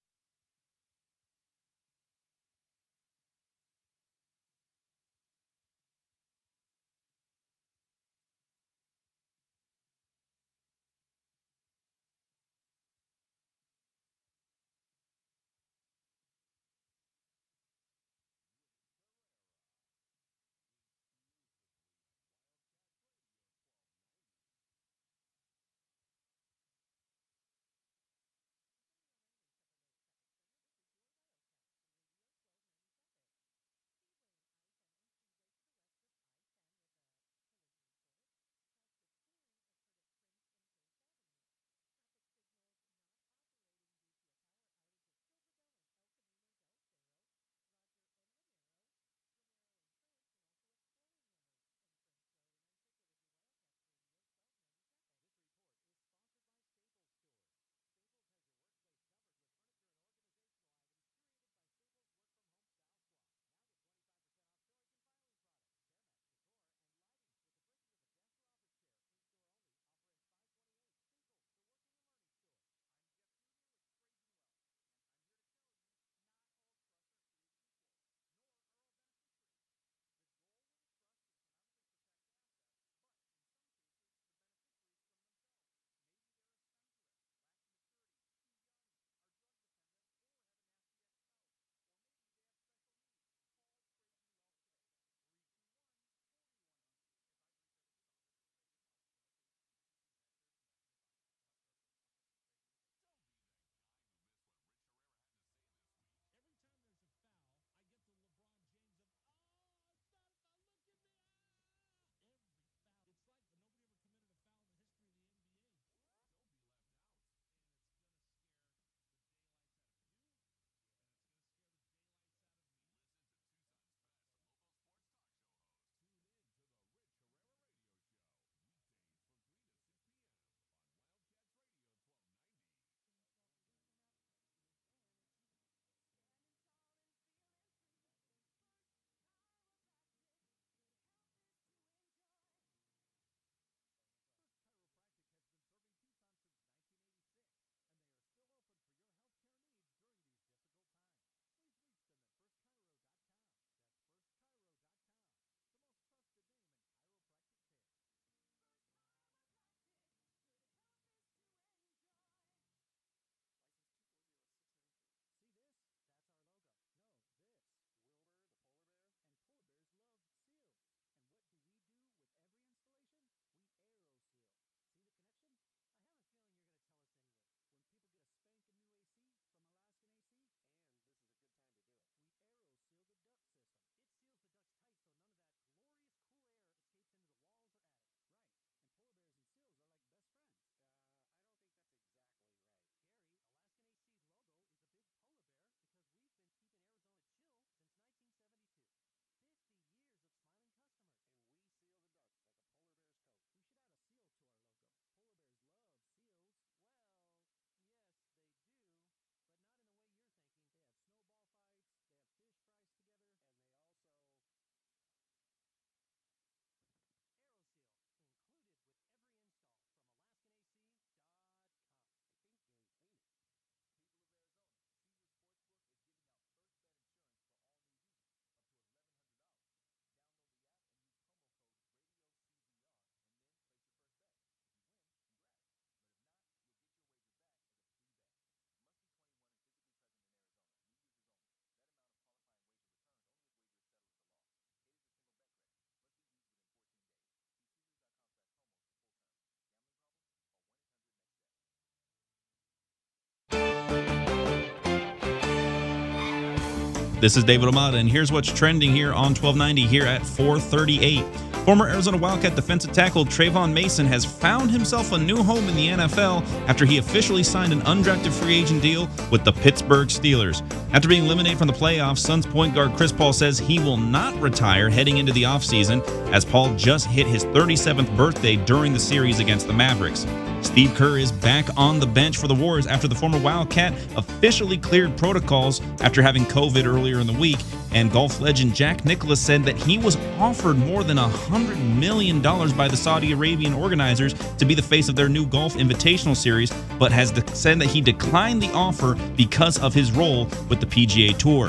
This is David Amata, and here's what's trending here on 1290 here at 438. Former Arizona Wildcat defensive tackle Trayvon Mason has found himself a new home in the NFL after he officially signed an undrafted free agent deal with the Pittsburgh Steelers. After being eliminated from the playoffs, Suns point guard Chris Paul says he will not retire heading into the offseason, as Paul just hit his 37th birthday during the series against the Mavericks. Steve Kerr is back on the bench for the Warriors after the former Wildcat officially cleared protocols after having COVID earlier in the week. And golf legend Jack Nicklaus said that he was offered more than $100 million by the Saudi Arabian organizers to be the face of their new golf invitational series, but has said that he declined the offer because of his role with the PGA Tour.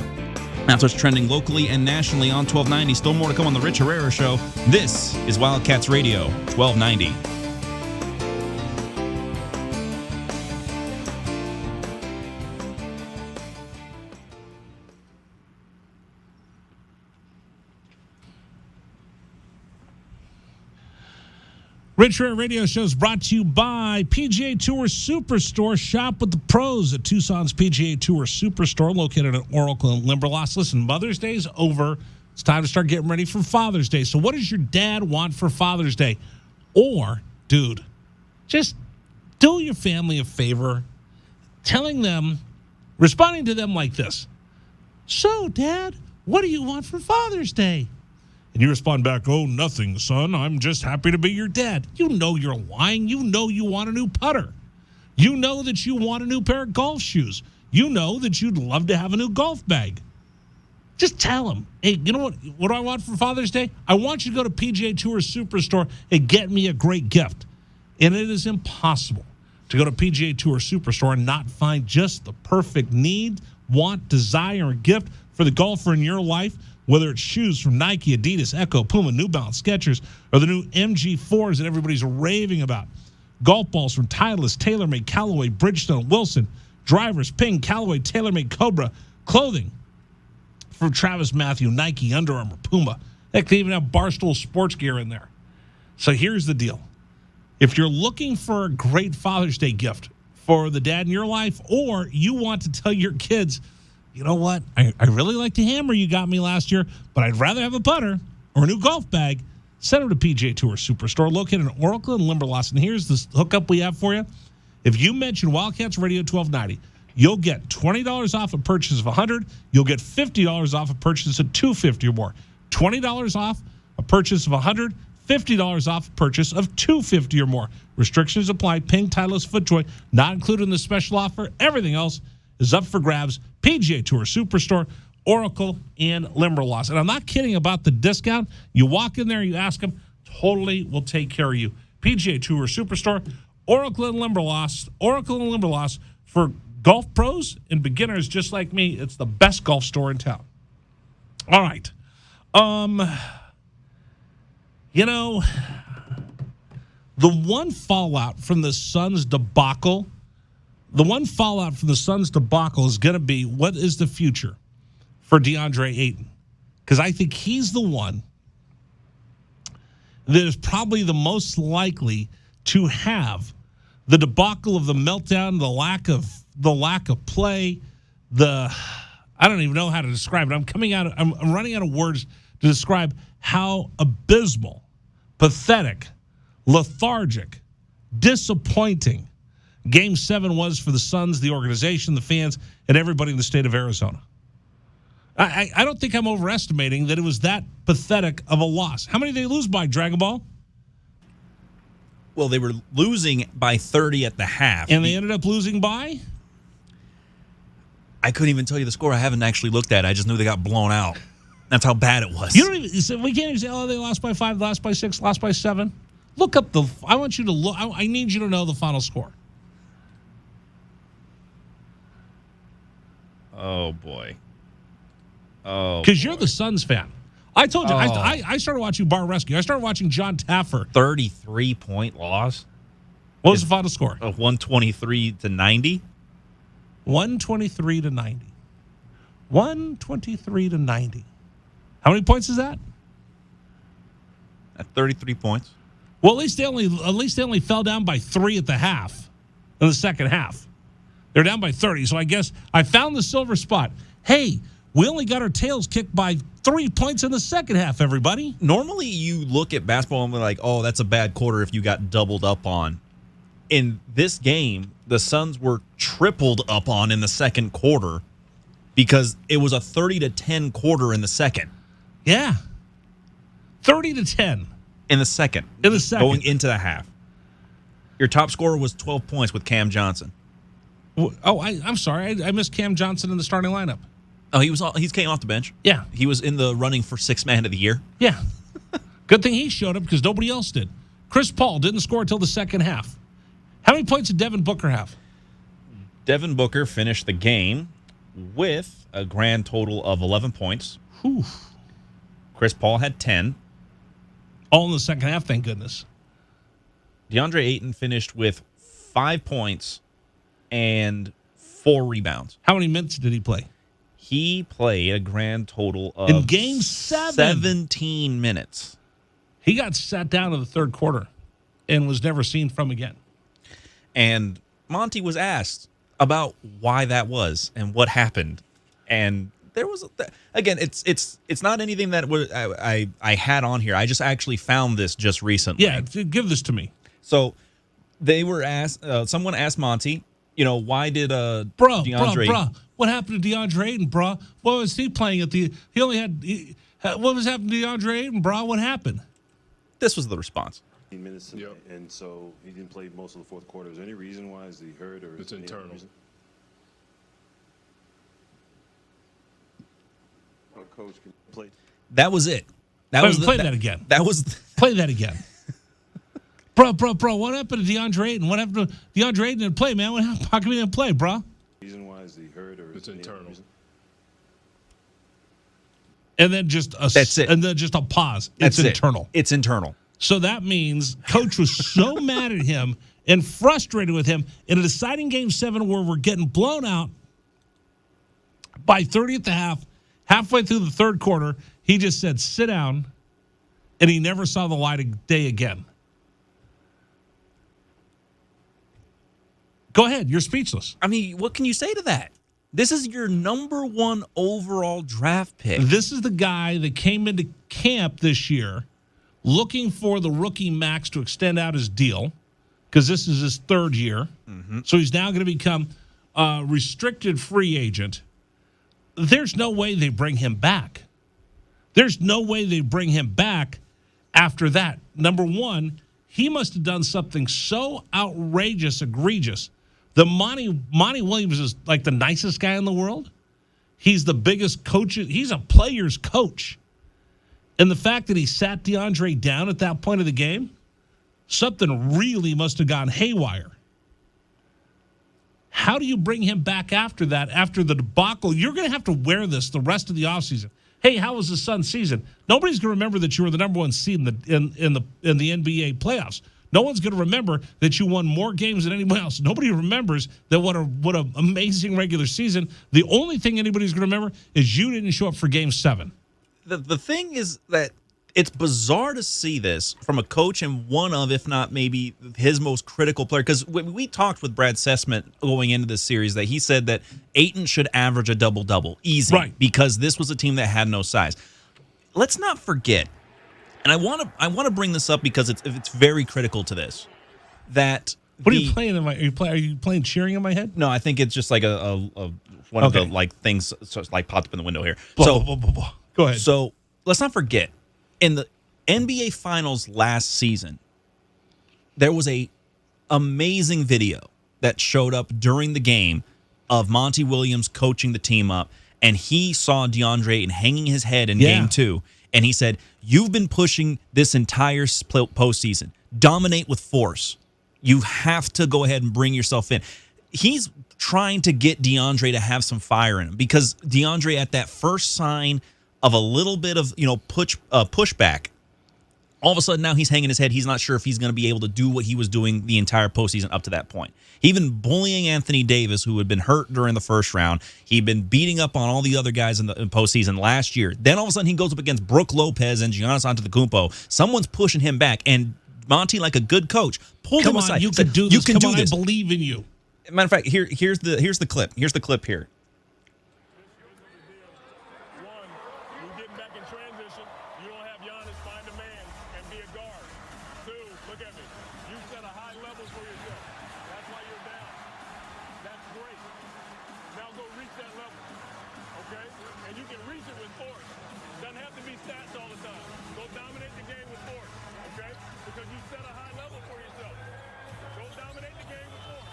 That's what's trending locally and nationally on 1290. Still more to come on the Rich Herrera Show. This is Wildcats Radio 1290. Rich Herrera Radio Show is brought to you by PGA Tour Superstore. Shop with the pros at Tucson's PGA Tour Superstore, located at Oracle and Limberlost. Listen, Mother's Day's over. It's time to start getting ready for Father's Day. So what does your dad want for Father's Day? Or, dude, just do your family a favor, responding to them like this. So, Dad, what do you want for Father's Day? And you respond back, oh, nothing, son. I'm just happy to be your dad. You know you're lying. You know you want a new putter. You know that you want a new pair of golf shoes. You know that you'd love to have a new golf bag. Just tell him, hey, you know what? What do I want for Father's Day? I want you to go to PGA Tour Superstore and get me a great gift. And it is impossible to go to PGA Tour Superstore and not find just the perfect need, want, desire, and gift for the golfer in your life. Whether it's shoes from Nike, Adidas, Echo, Puma, New Balance, Skechers, or the new MG4s that everybody's raving about. Golf balls from Titleist, TaylorMade, Callaway, Bridgestone, Wilson. Drivers, Ping, Callaway, TaylorMade, Cobra. Clothing from Travis Matthew, Nike, Under Armour, Puma. Heck, they even have Barstool sports gear in there. So here's the deal. If you're looking for a great Father's Day gift for the dad in your life, or you want to tell your kids, you know what? I really like the hammer you got me last year, but I'd rather have a putter or a new golf bag. Send them to PGA Tour Superstore, located in Oracle and Limberlost. And here's the hookup we have for you. If you mention Wildcats Radio 1290, you'll get $20 off a purchase of $100. You'll get $50 off a purchase of $250 or more. $20 off a purchase of $100. $50 off a purchase of $250 or more. Restrictions apply. Ping, Titleist, FootJoy, not included in the special offer. Everything else is up for grabs. PGA Tour Superstore, Oracle, and Limberlost. And I'm not kidding about the discount. You walk in there, you ask them, totally will take care of you. PGA Tour Superstore, Oracle and Limberlost. Oracle and Limberlost for golf pros and beginners just like me. It's the best golf store in town. All right. You know, the one fallout from the Suns debacle is going to be, what is the future for DeAndre Ayton? Because I think he's the one that is probably the most likely to have the debacle of the meltdown, the lack of play, I don't even know how to describe it. I'm running out of words to describe how abysmal, pathetic, lethargic, disappointing Game 7 was for the Suns, the organization, the fans, and everybody in the state of Arizona. I don't think I'm overestimating that it was that pathetic of a loss. How many did they lose by, Dragon Ball? Well, they were losing by 30 at the half. And they ended up losing by? I couldn't even tell you the score. I haven't actually looked at it. I just knew they got blown out. That's how bad it was. We can't even say, oh, they lost by 5, lost by 6, lost by 7. Look up I want you to look. I need you to know the final score. Oh, boy. Oh, because you're the Suns fan. I told you, I started watching Bar Rescue. I started watching John Taffer. 33-point loss. What was the final score? 123-90. 123-90. 123-90. How many points is that? At 33 points. Well, at least they only fell down by 3 at the half, in the second half. They're down by 30. So I guess I found the silver spot. Hey, We only got our tails kicked by 3 points in the second half, everybody. Normally, you look at basketball and be like, oh, that's a bad quarter if you got doubled up on. In this game, the Suns were tripled up on in the second quarter because it was a 30-10 quarter in the second. Yeah. 30-10. In the second. Going into the half. Your top scorer was 12 points with Cam Johnson. Oh, I'm sorry. I missed Cam Johnson in the starting lineup. Oh, he came off the bench. Yeah. He was in the running for sixth man of the year. Yeah. Good thing he showed up because nobody else did. Chris Paul didn't score until the second half. How many points did Devin Booker have? Devin Booker finished the game with a grand total of 11 points. Whew. Chris Paul had 10. All in the second half, thank goodness. DeAndre Ayton finished with 5 points and 4 rebounds. How many minutes did he play? He played a grand total of in game 7. 17 minutes. He got sat down in the third quarter and was never seen from again. And Monty was asked about why that was and what happened. And there was, again, it's not anything that I had on here. I just actually found this just recently. Yeah, give this to me. So they were asked, someone asked Monty, why did DeAndre... Bro, what happened to DeAndre Ayton, bro? What was he playing at the... what was happening to DeAndre Ayton, bro? What happened? This was the response. Minutes, and so he didn't play most of the fourth quarter. Is there any reason why? Is he hurt or it's internal? Coach can play. That was it. Play that again. That was play that again. Bro, what happened to DeAndre Ayton? What happened to DeAndre Ayton didn't play, man? How come he didn't play, bro? Reason why is he hurt or it's internal? And then just that's it. And then just a pause. It's internal. It's internal. So that means Coach was so mad at him and frustrated with him in a deciding Game 7 where we're getting blown out by 30 at the half, halfway through the third quarter, he just said, sit down, and he never saw the light of day again. Go ahead. You're speechless. I mean, what can you say to that? This is your number 1 overall draft pick. This is the guy that came into camp this year looking for the rookie max to extend out his deal because this is his third year. Mm-hmm. So he's now going to become a restricted free agent. There's no way they bring him back. There's no way they bring him back after that. Number 1, he must have done something so outrageous, egregious. The Monty Williams is like the nicest guy in the world. He's the biggest coach. He's a player's coach. And the fact that he sat DeAndre down at that point of the game, something really must have gone haywire. How do you bring him back after that, after the debacle? You're going to have to wear this the rest of the offseason. Hey, how was the Suns' season? Nobody's going to remember that you were the number 1 seed in the NBA playoffs. No one's going to remember that you won more games than anyone else. Nobody remembers that what an amazing regular season. The only thing anybody's going to remember is you didn't show up for Game 7. The thing is that it's bizarre to see this from a coach and one of, if not maybe his most critical player. Because we talked with Brad Sessman going into this series that he said that Ayton should average a double-double easy, right? Because this was a team that had no size. Let's not forget, and I want to bring this up because it's very critical to this. That what are you playing in my? Are you playing cheering in my head? No, I think it's just like a one of the like things like popped up in the window here. Go ahead. So let's not forget, in the NBA Finals last season, there was a amazing video that showed up during the game of Monty Williams coaching the team up, and he saw DeAndre Ayton hanging his head in Game 2, and he said, "You've been pushing this entire postseason. Dominate with force. You have to go ahead and bring yourself in." He's trying to get DeAndre to have some fire in him because DeAndre, at that first sign of a little bit of pushback, all of a sudden now he's hanging his head. He's not sure if he's going to be able to do what he was doing the entire postseason up to that point. He'd been bullying Anthony Davis, who had been hurt during the first round. He'd been beating up on all the other guys in the postseason last year. Then all of a sudden he goes up against Brook Lopez and Giannis Antetokounmpo. Someone's pushing him back, and Monty, like a good coach, pulled him aside. You can do this. Come on, I believe in you. Matter of fact, here's the clip. Here's the clip here. possession. You don't have Giannis find a man and be a guard. 2, look at me. You set a high level for yourself. That's why you're down. That's great. Now go reach that level. Okay? And you can reach it with force. Doesn't have to be stats all the time. Go dominate the game with force. Okay? Because you set a high level for yourself. Go dominate the game with force.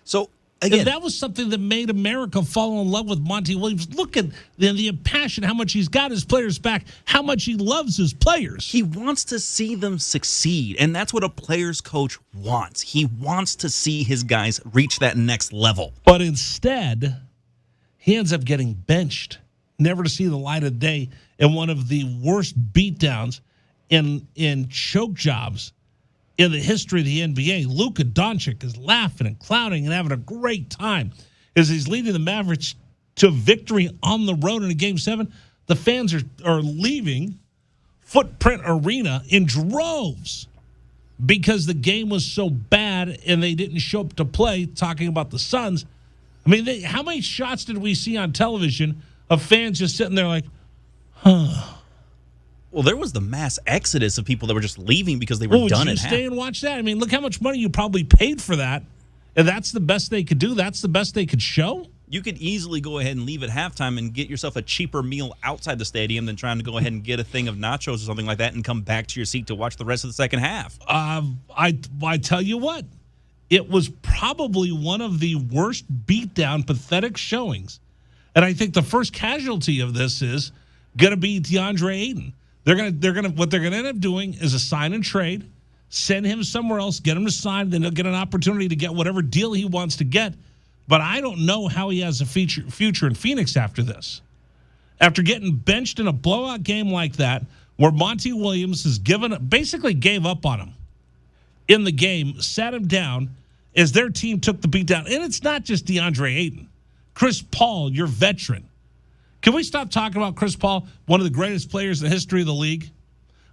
So, again, and that was something that made America fall in love with Monty Williams. Look at the passion, how much he's got his players back, how much he loves his players. He wants to see them succeed, and that's what a player's coach wants. He wants to see his guys reach that next level. But instead, he ends up getting benched, never to see the light of day, in one of the worst beatdowns in choke jobs in the history of the NBA. Luka Doncic is laughing and clowning and having a great time as he's leading the Mavericks to victory on the road in a Game 7. The fans are leaving Footprint Arena in droves because the game was so bad and they didn't show up to play, talking about the Suns. I mean, how many shots did we see on television of fans just sitting there like, huh? Well, there was the mass exodus of people that were just leaving because they were done at half. Stay and watch that? I mean, look how much money you probably paid for that, and that's the best they could do. That's the best they could show. You could easily go ahead and leave at halftime and get yourself a cheaper meal outside the stadium than trying to go ahead and get a thing of nachos or something like that and come back to your seat to watch the rest of the second half. I tell you what, it was probably one of the worst beatdown, pathetic showings. And I think the first casualty of this is going to be DeAndre Ayton. What they're gonna end up doing is a sign and trade, send him somewhere else, get him to sign, then he'll get an opportunity to get whatever deal he wants to get. But I don't know how he has a future in Phoenix after this. After getting benched in a blowout game like that, where Monty Williams basically gave up on him in the game, sat him down as their team took the beat down. And it's not just DeAndre Ayton. Chris Paul, your veteran. Can we stop talking about Chris Paul, one of the greatest players in the history of the league?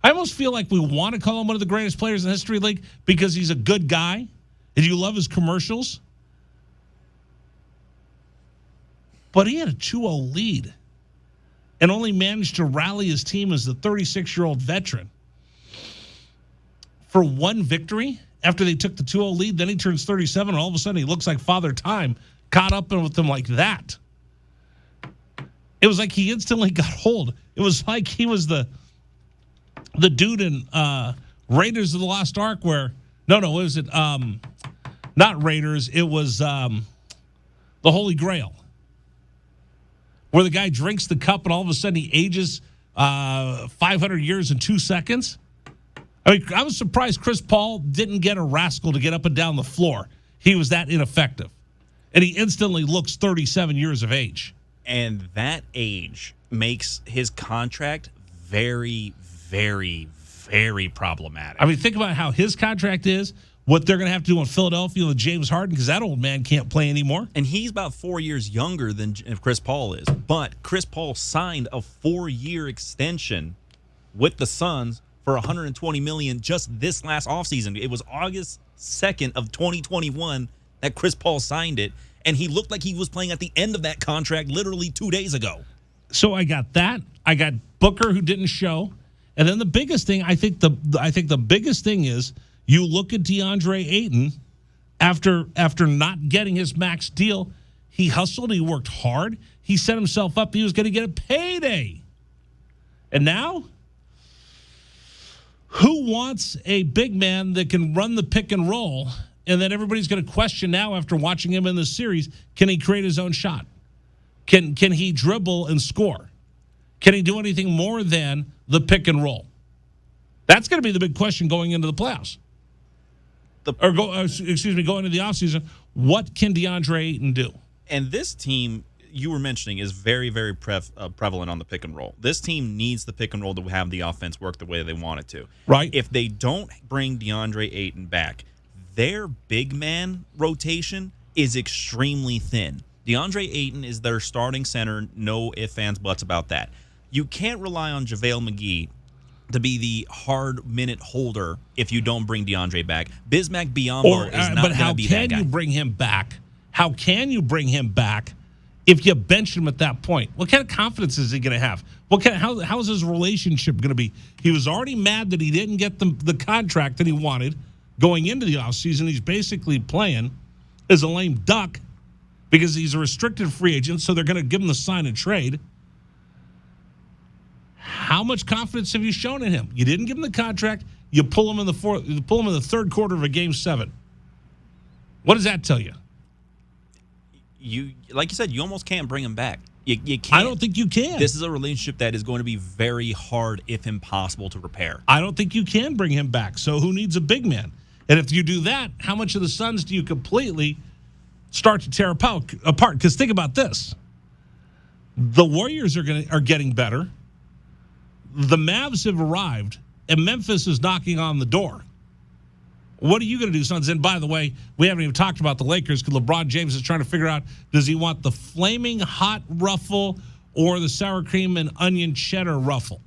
I almost feel like we want to call him one of the greatest players in the history of the league because he's a good guy and you love his commercials. But he had a 2-0 lead and only managed to rally his team as the 36-year-old veteran for one victory after they took the 2-0 lead. Then he turns 37, and all of a sudden he looks like Father Time, caught up with them like that. It was like he instantly got hold. It was like he was the dude in Raiders of the Lost Ark where – what was it? Not Raiders. It was the Holy Grail, where the guy drinks the cup and all of a sudden he ages 500 years in 2 seconds. I mean, I was surprised Chris Paul didn't get a rascal to get up and down the floor. He was that ineffective. And he instantly looks 37 years of age. And that age makes his contract very, very, very problematic. I mean, think about how his contract is, what they're going to have to do in Philadelphia with James Harden, because that old man can't play anymore. And he's about 4 years younger than Chris Paul is. But Chris Paul signed a 4-year extension with the Suns for $120 million just this last offseason. It was August 2nd of 2021 that Chris Paul signed it. And he looked like he was playing at the end of that contract literally 2 days ago. So I got that. I got Booker, who didn't show. And then the biggest thing, I think the biggest thing is you look at DeAndre Ayton after not getting his max deal. He hustled. He worked hard. He set himself up. He was going to get a payday. And now, who wants a big man that can run the pick and roll? And then everybody's going to question now after watching him in this series, can he create his own shot? Can he dribble and score? Can he do anything more than the pick and roll? That's going to be the big question going into the playoffs. Going into the offseason. What can DeAndre Ayton do? And this team, you were mentioning, is very, very prevalent on the pick and roll. This team needs the pick and roll to have the offense work the way they want it to. Right. If they don't bring DeAndre Ayton back, their big man rotation is extremely thin. DeAndre Ayton is their starting center, no ifs, ands, buts about that. You can't rely on JaVale McGee to be the hard minute holder if you don't bring DeAndre back. Bismack Biyombo is not going to be that guy. But how can you bring him back? How can you bring him back if you bench him at that point? What kind of confidence is he going to have? How is his relationship going to be? He was already mad that he didn't get the contract that he wanted going into the offseason. He's basically playing as a lame duck because he's a restricted free agent, so they're going to give him the sign and trade. How much confidence have you shown in him? You didn't give him the contract. You pull him in the third quarter of a game 7. What does that tell you? You, like you said, you almost can't bring him back. You can't. I don't think you can. This is a relationship that is going to be very hard, if impossible, to repair. I don't think you can bring him back. So who needs a big man? And if you do that, how much of the Suns do you completely start to tear apart? Because think about this: the Warriors are getting better. The Mavs have arrived, and Memphis is knocking on the door. What are you going to do, Suns? And by the way, we haven't even talked about the Lakers because LeBron James is trying to figure out, does he want the flaming hot ruffle or the sour cream and onion cheddar ruffle?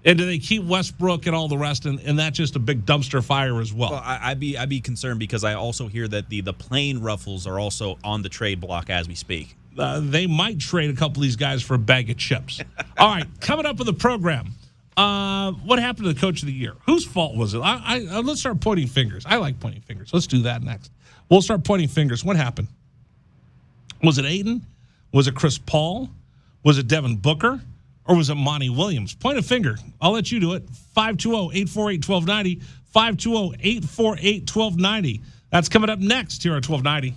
And do they keep Westbrook and all the rest? And that's just a big dumpster fire as well. Well, I'd be concerned because I also hear that the plain ruffles are also on the trade block as we speak. They might trade a couple of these guys for a bag of chips. All right, coming up with the program. What happened to the coach of the year? Whose fault was it? Let's start pointing fingers. I like pointing fingers. Let's do that next. We'll start pointing fingers. What happened? Was it Ayton? Was it Chris Paul? Was it Devin Booker? Or was it Monty Williams? Point a finger. I'll let you do it. 520-848-1290. 520-848-1290. That's coming up next here at 1290.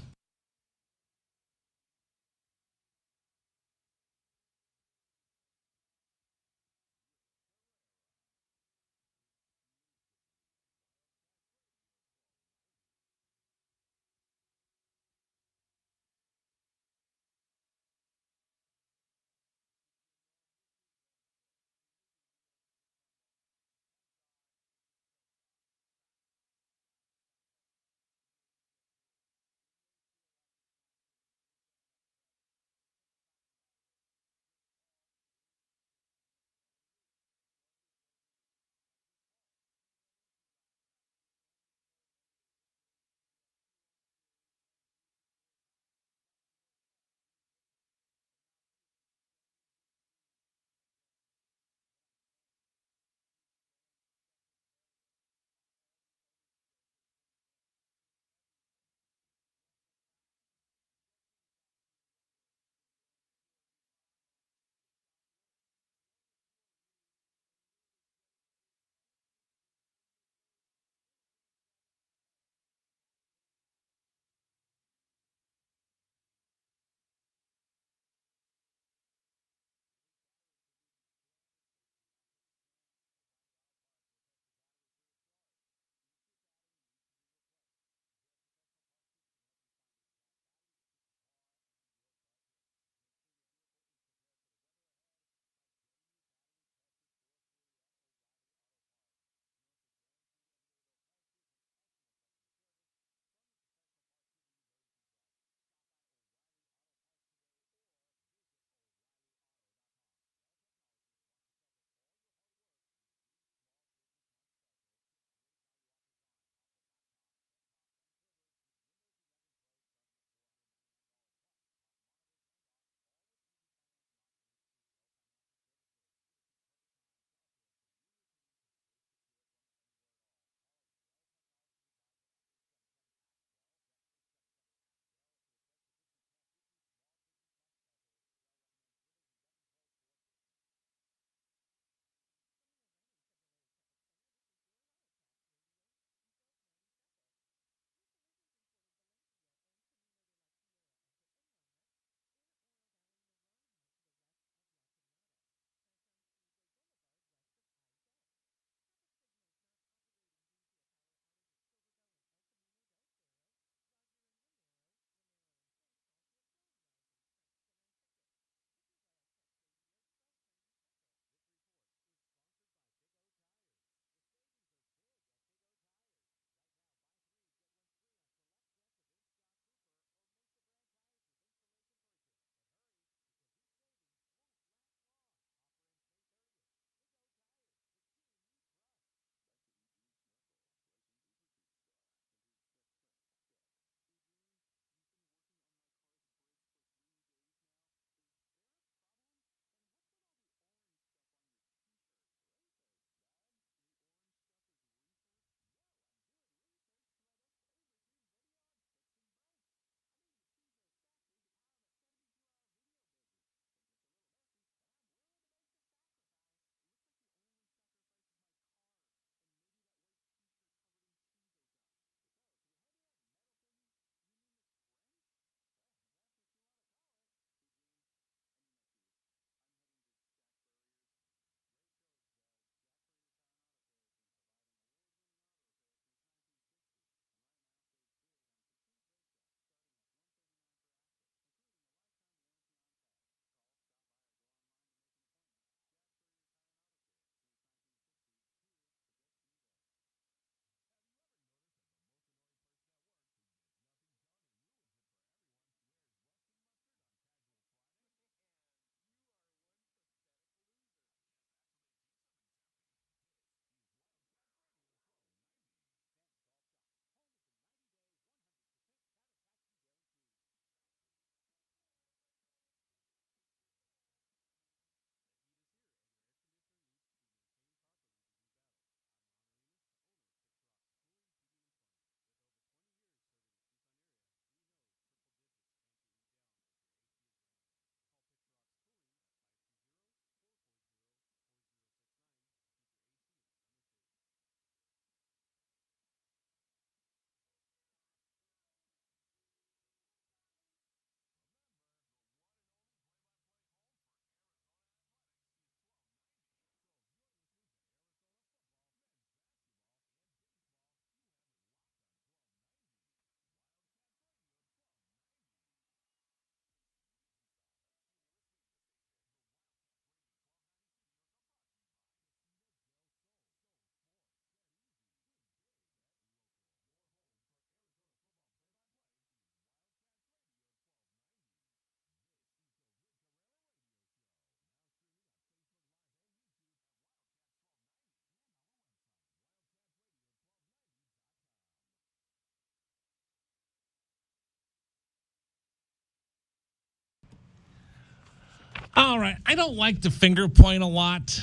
All right. I don't like to finger point a lot,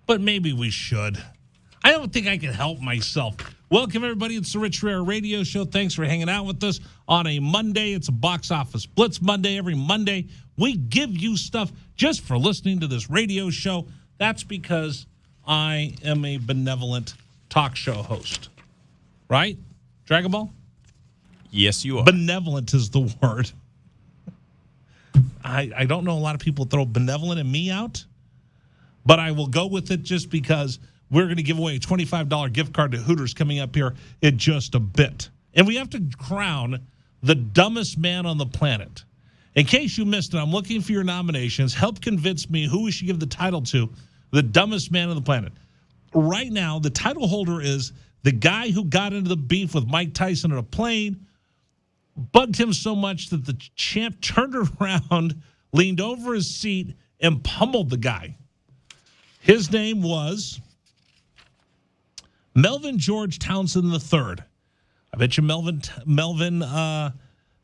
but maybe we should. I don't think I can help myself. Welcome, everybody. It's the Rich Rare Radio Show. Thanks for hanging out with us on a Monday. It's a Box Office Blitz Monday. Every Monday, we give you stuff just for listening to this radio show. That's because I am a benevolent talk show host. Right? Dragon Ball? Yes, you are. Benevolent is the word. I don't know a lot of people throw benevolent and me out, but I will go with it just because we're going to give away a $25 gift card to Hooters coming up here in just a bit. And we have to crown the dumbest man on the planet. In case you missed it, I'm looking for your nominations. Help convince me who we should give the title to, the dumbest man on the planet. Right now, the title holder is the guy who got into the beef with Mike Tyson on a plane, bugged him so much that the champ turned around, leaned over his seat, and pummeled the guy. His name was Melvin George Townsend III. I bet you Melvin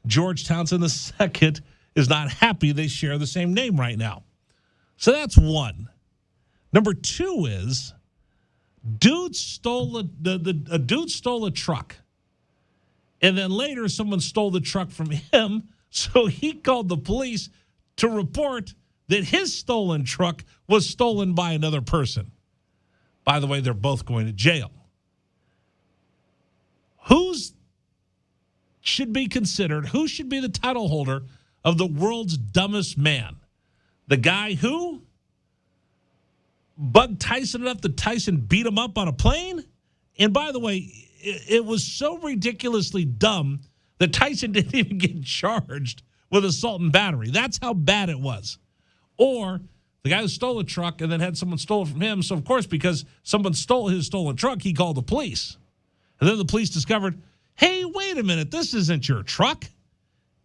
George Townsend II is not happy they share the same name right now. So that's one. Number two is dude stole a dude stole a truck. And then later, someone stole the truck from him, so he called the police to report that his stolen truck was stolen by another person. By the way, they're both going to jail. Who should be the title holder of the world's dumbest man? The guy who bugged Tyson enough that Tyson beat him up on a plane? And by the way, it was so ridiculously dumb that Tyson didn't even get charged with assault and battery. That's how bad it was. Or the guy who stole a truck and then had someone stole it from him. So, of course, because someone stole his stolen truck, he called the police. And then the police discovered, hey, wait a minute, this isn't your truck.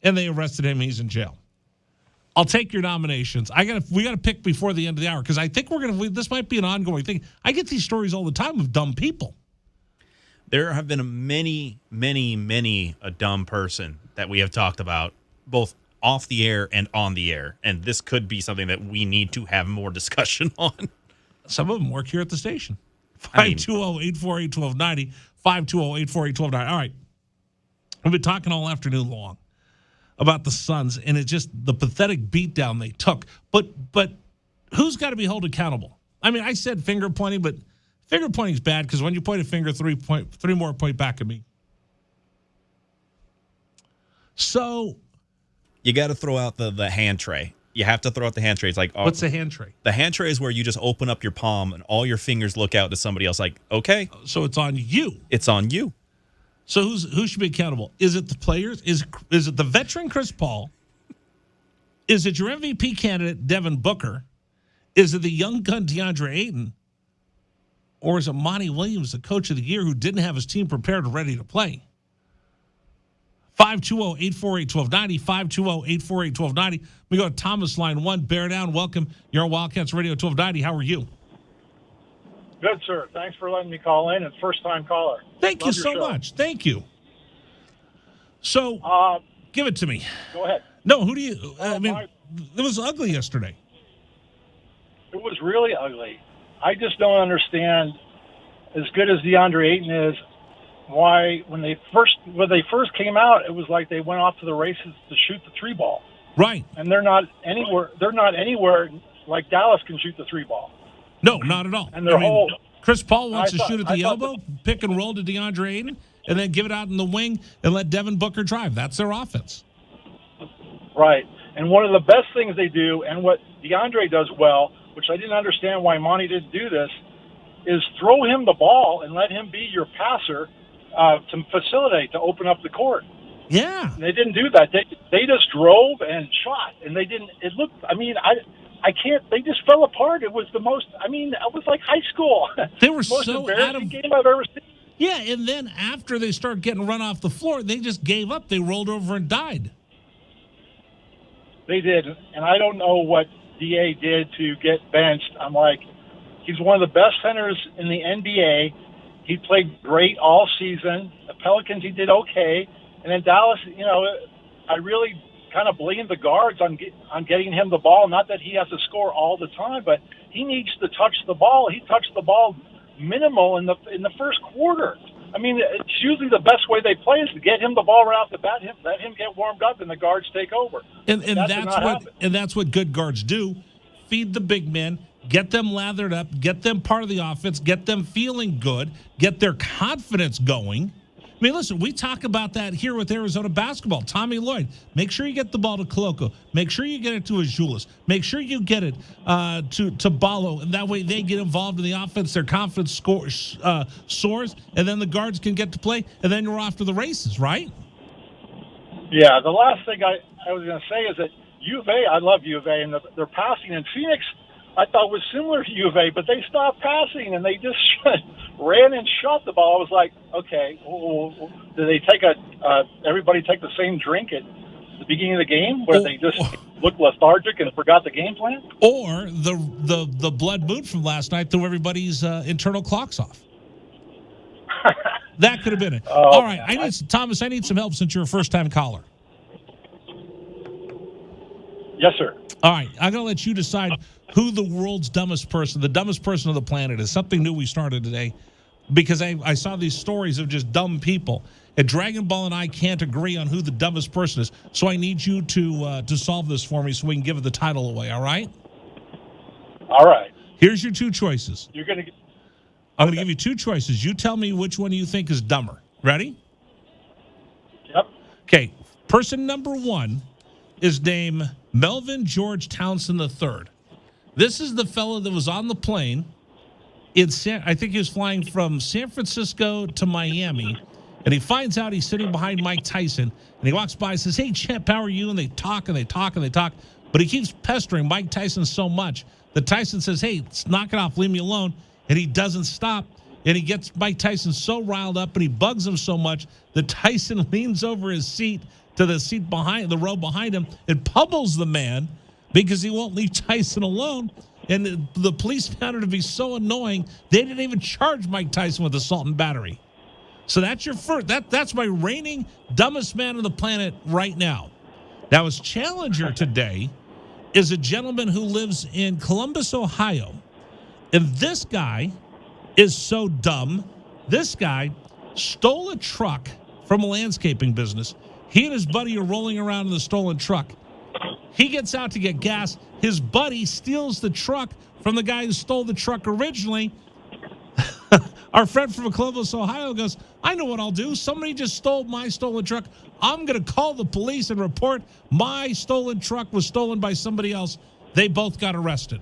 And they arrested him. He's in jail. I'll take your nominations. We got to pick before the end of the hour because I think this might be an ongoing thing. I get these stories all the time of dumb people. There have been many a dumb person that we have talked about, both off the air and on the air. And this could be something that we need to have more discussion on. Some of them work here at the station. 520-848-1290. 520-848-1290. All right. We've been talking all afternoon long about the Suns, and it's just the pathetic beatdown they took. But who's got to be held accountable? I mean, I said finger pointing, but finger pointing is bad because when you point a finger, three more point back at me. So you got to throw out the hand tray. You have to throw out the hand tray. It's like, what's the hand tray? The hand tray is where you just open up your palm and all your fingers look out to somebody else. Like, okay, so it's on you. It's on you. So who should be accountable? Is it the players? Is it the veteran Chris Paul? Is it your MVP candidate Devin Booker? Is it the young gun DeAndre Ayton? Or is it Monty Williams, the coach of the year, who didn't have his team prepared or ready to play? 520-848-1290, 520-848-1290. We go to Thomas, line 1. Bear down, welcome. You're on Wildcats Radio 1290. How are you? Good, sir. Thanks for letting me call in. It's first-time caller. Thank you so much. Thank you. So, give it to me. Go ahead. No, who do you... it was ugly yesterday. It was really ugly. I just don't understand, as good as DeAndre Ayton is, why when they first came out, it was like they went off to the races to shoot the three ball. Right. And they're not anywhere like Dallas can shoot the three ball. No, not at all. And Chris Paul wants to shoot at the elbow, pick and roll to DeAndre Ayton, and then give it out in the wing and let Devin Booker drive. That's their offense. Right. And one of the best things they do, and what DeAndre does well, which I didn't understand why Monty didn't do this, is throw him the ball and let him be your passer to facilitate, to open up the court. Yeah. And they didn't do that. They just drove and shot, and they didn't. It looked. I mean, I can't. They just fell apart. It was the most. I mean, it was like high school. They were most so embarrassing game I've ever seen. Yeah, and then after they started getting run off the floor, they just gave up. They rolled over and died. They did, and I don't know what DA did to get benched. I'm like, he's one of the best centers in the NBA. He played great all season. The Pelicans, he did okay. And then Dallas, I really kind of blame the guards on getting him the ball. Not that he has to score all the time, but he needs to touch the ball. He touched the ball minimal in the first quarter. I mean, it's usually the best way they play is to get him the ball right off the bat, let him get warmed up, and the guards take over. And that's what good guards do. Feed the big men, get them lathered up, get them part of the offense, get them feeling good, get their confidence going. I mean, listen, we talk about that here with Arizona basketball. Tommy Lloyd, make sure you get the ball to Koloko. Make sure you get it to Azuolas. Make sure you get it to Ballo, and that way they get involved in the offense. Their confidence soars, and then the guards can get to play, and then you're off to the races, right? Yeah, the last thing I was going to say is that U of A, I love U of A, and their passing in Phoenix I thought was similar to U of A, but they stopped passing, and they just ran and shot the ball. I was like, okay, did they everybody take the same drink at the beginning of the game where they just looked lethargic and forgot the game plan? Or the blood moon from last night threw everybody's internal clocks off. That could have been it. All right, Thomas, I need some help since you're a first-time caller. Yes, sir. All right, I'm going to let you decide who the world's dumbest person, the dumbest person on the planet is. Something new we started today because I saw these stories of just dumb people. And Dragon Ball and I can't agree on who the dumbest person is. So I need you to solve this for me so we can give the title away, all right? All right. Here's your two choices. I'm going to give you two choices. You tell me which one you think is dumber. Ready? Yep. Okay. Person number one is named Melvin George Townsend III. This is the fellow that was on the plane. I think he was flying from San Francisco to Miami, and he finds out he's sitting behind Mike Tyson, and he walks by and says, "Hey, champ, how are you?" And they talk and they talk and they talk, but he keeps pestering Mike Tyson so much that Tyson says, "Hey, knock it off, leave me alone," and he doesn't stop, and he gets Mike Tyson so riled up and he bugs him so much that Tyson leans over his seat to the seat behind the row behind him and pummels the man because he won't leave Tyson alone. And the police found it to be so annoying, they didn't even charge Mike Tyson with assault and battery. So that's your first. That's my reigning dumbest man on the planet right now. Now, his challenger today is a gentleman who lives in Columbus, Ohio. And this guy is so dumb. This guy stole a truck from a landscaping business. He and his buddy are rolling around in the stolen truck. He gets out to get gas. His buddy steals the truck from the guy who stole the truck originally. Our friend from Columbus, Ohio goes, "I know what I'll do. Somebody just stole my stolen truck. I'm going to call the police and report my stolen truck was stolen by somebody else." They both got arrested.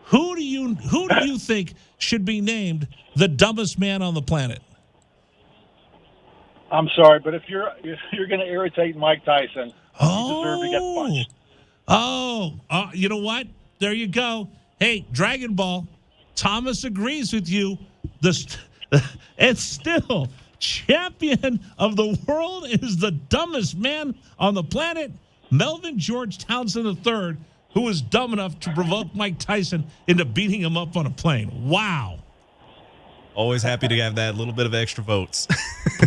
Who do you think should be named the dumbest man on the planet? I'm sorry, but if you're going to irritate Mike Tyson, you deserve to get punched. You know what? There you go. Hey, Dragon Ball, Thomas agrees with you. And still, champion of the world is the dumbest man on the planet, Melvin George Townsend III, who was dumb enough to provoke Mike Tyson into beating him up on a plane. Wow. Always happy to have that little bit of extra votes.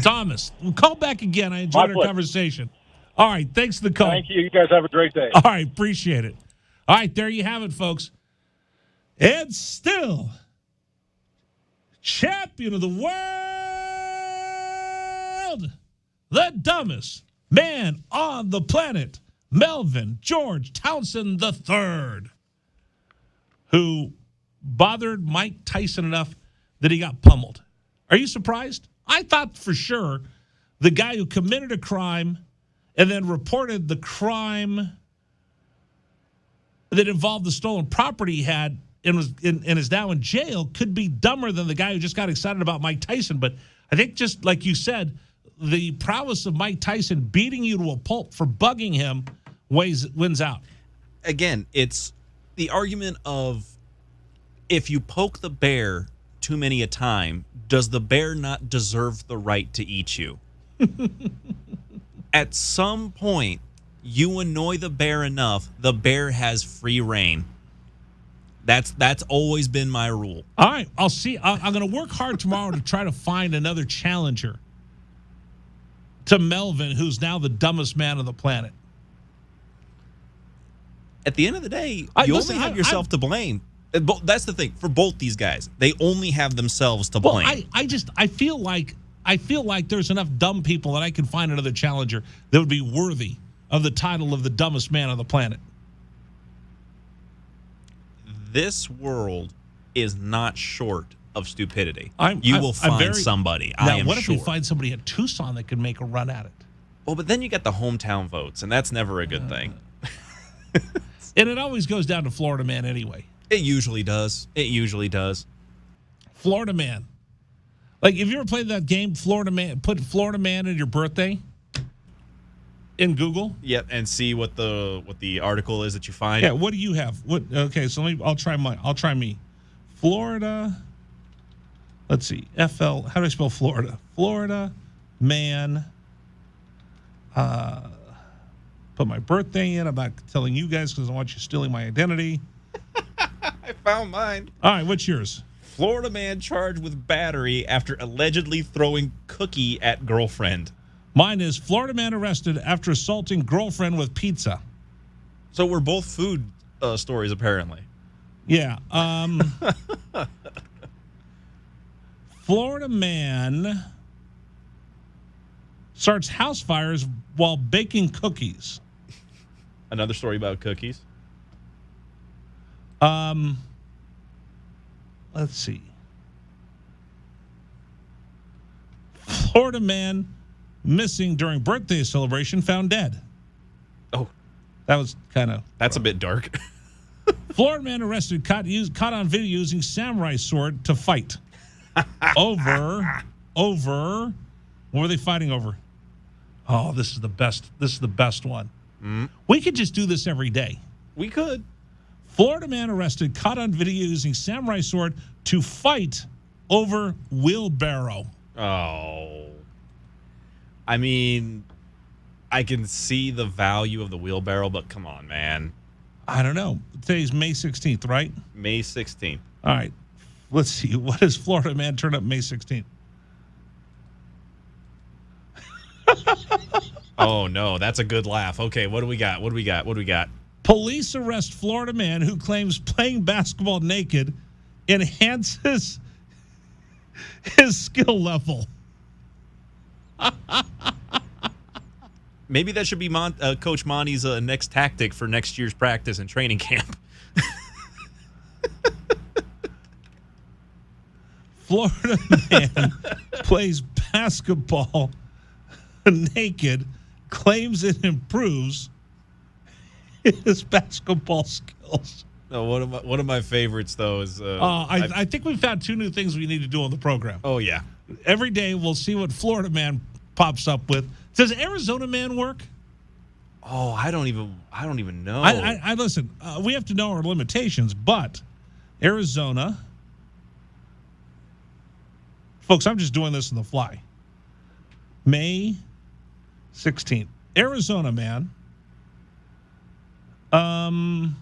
Thomas, we'll call back again. I enjoyed our conversation. All right, thanks for the call. Thank you. You guys have a great day. All right, appreciate it. All right, there you have it, folks. And still, champion of the world, the dumbest man on the planet, Melvin George Townsend III, who bothered Mike Tyson enough that he got pummeled. Are you surprised? I thought for sure the guy who committed a crime and then reported the crime that involved the stolen property he had and is now in jail could be dumber than the guy who just got excited about Mike Tyson. But I think just like you said, the prowess of Mike Tyson beating you to a pulp for bugging him wins out. Again, it's the argument of if you poke the bear too many a time, does the bear not deserve the right to eat you? At some point, you annoy the bear enough, the bear has free reign. That's always been my rule. All right, I'll see. I'm going to work hard tomorrow to try to find another challenger to Melvin, who's now the dumbest man on the planet. At the end of the day, you only have yourself to blame. That's the thing for both these guys. They only have themselves to blame. I feel like there's enough dumb people that I can find another challenger that would be worthy of the title of the dumbest man on the planet. This world is not short of stupidity. You will find somebody. Now, what if we find somebody at Tucson that could make a run at it? Well, but then you got the hometown votes, and that's never a good thing. And it always goes down to Florida man anyway. It usually does. Florida man. Like, if you ever played that game, Florida man, put Florida man in your birthday in Google. Yep, and see what the article is that you find. Yeah, what do you have? Okay, so I'll try me. Florida. Let's see. FL. How do I spell Florida? Florida man. Put my birthday in. I'm not telling you guys because I want you stealing my identity. I found mine. All right, what's yours? Florida man charged with battery after allegedly throwing cookie at girlfriend. Mine is Florida man arrested after assaulting girlfriend with pizza. So we're both food stories, apparently. Yeah. Florida man starts house fires while baking cookies. Another story about cookies. Let's see. Florida man missing during birthday celebration found dead. Oh, that was kind of. That's a bit dark. Florida man arrested caught on video using samurai sword to fight. over. What were they fighting over? Oh, this is the best. This is the best one. We could just do this every day. We could. Florida man arrested, caught on video using samurai sword to fight over wheelbarrow. Oh. I mean, I can see the value of the wheelbarrow, but come on, man. I don't know. Today's May 16th, right? May 16th. All right. Let's see. What does Florida man turn up May 16th? Oh, no. That's a good laugh. Okay, what do we got? Police arrest Florida man who claims playing basketball naked enhances his skill level. Maybe that should be Coach Monty's next tactic for next year's practice and training camp. Florida man plays basketball naked, claims it improves his basketball skills. No, one of my favorites though is I think we found two new things we need to do on the program. Oh yeah. Every day we'll see what Florida man pops up with. Does Arizona man work? Oh, I don't even know. I listen. We have to know our limitations, but Arizona, folks. I'm just doing this on the fly. May 16th, Arizona man. No,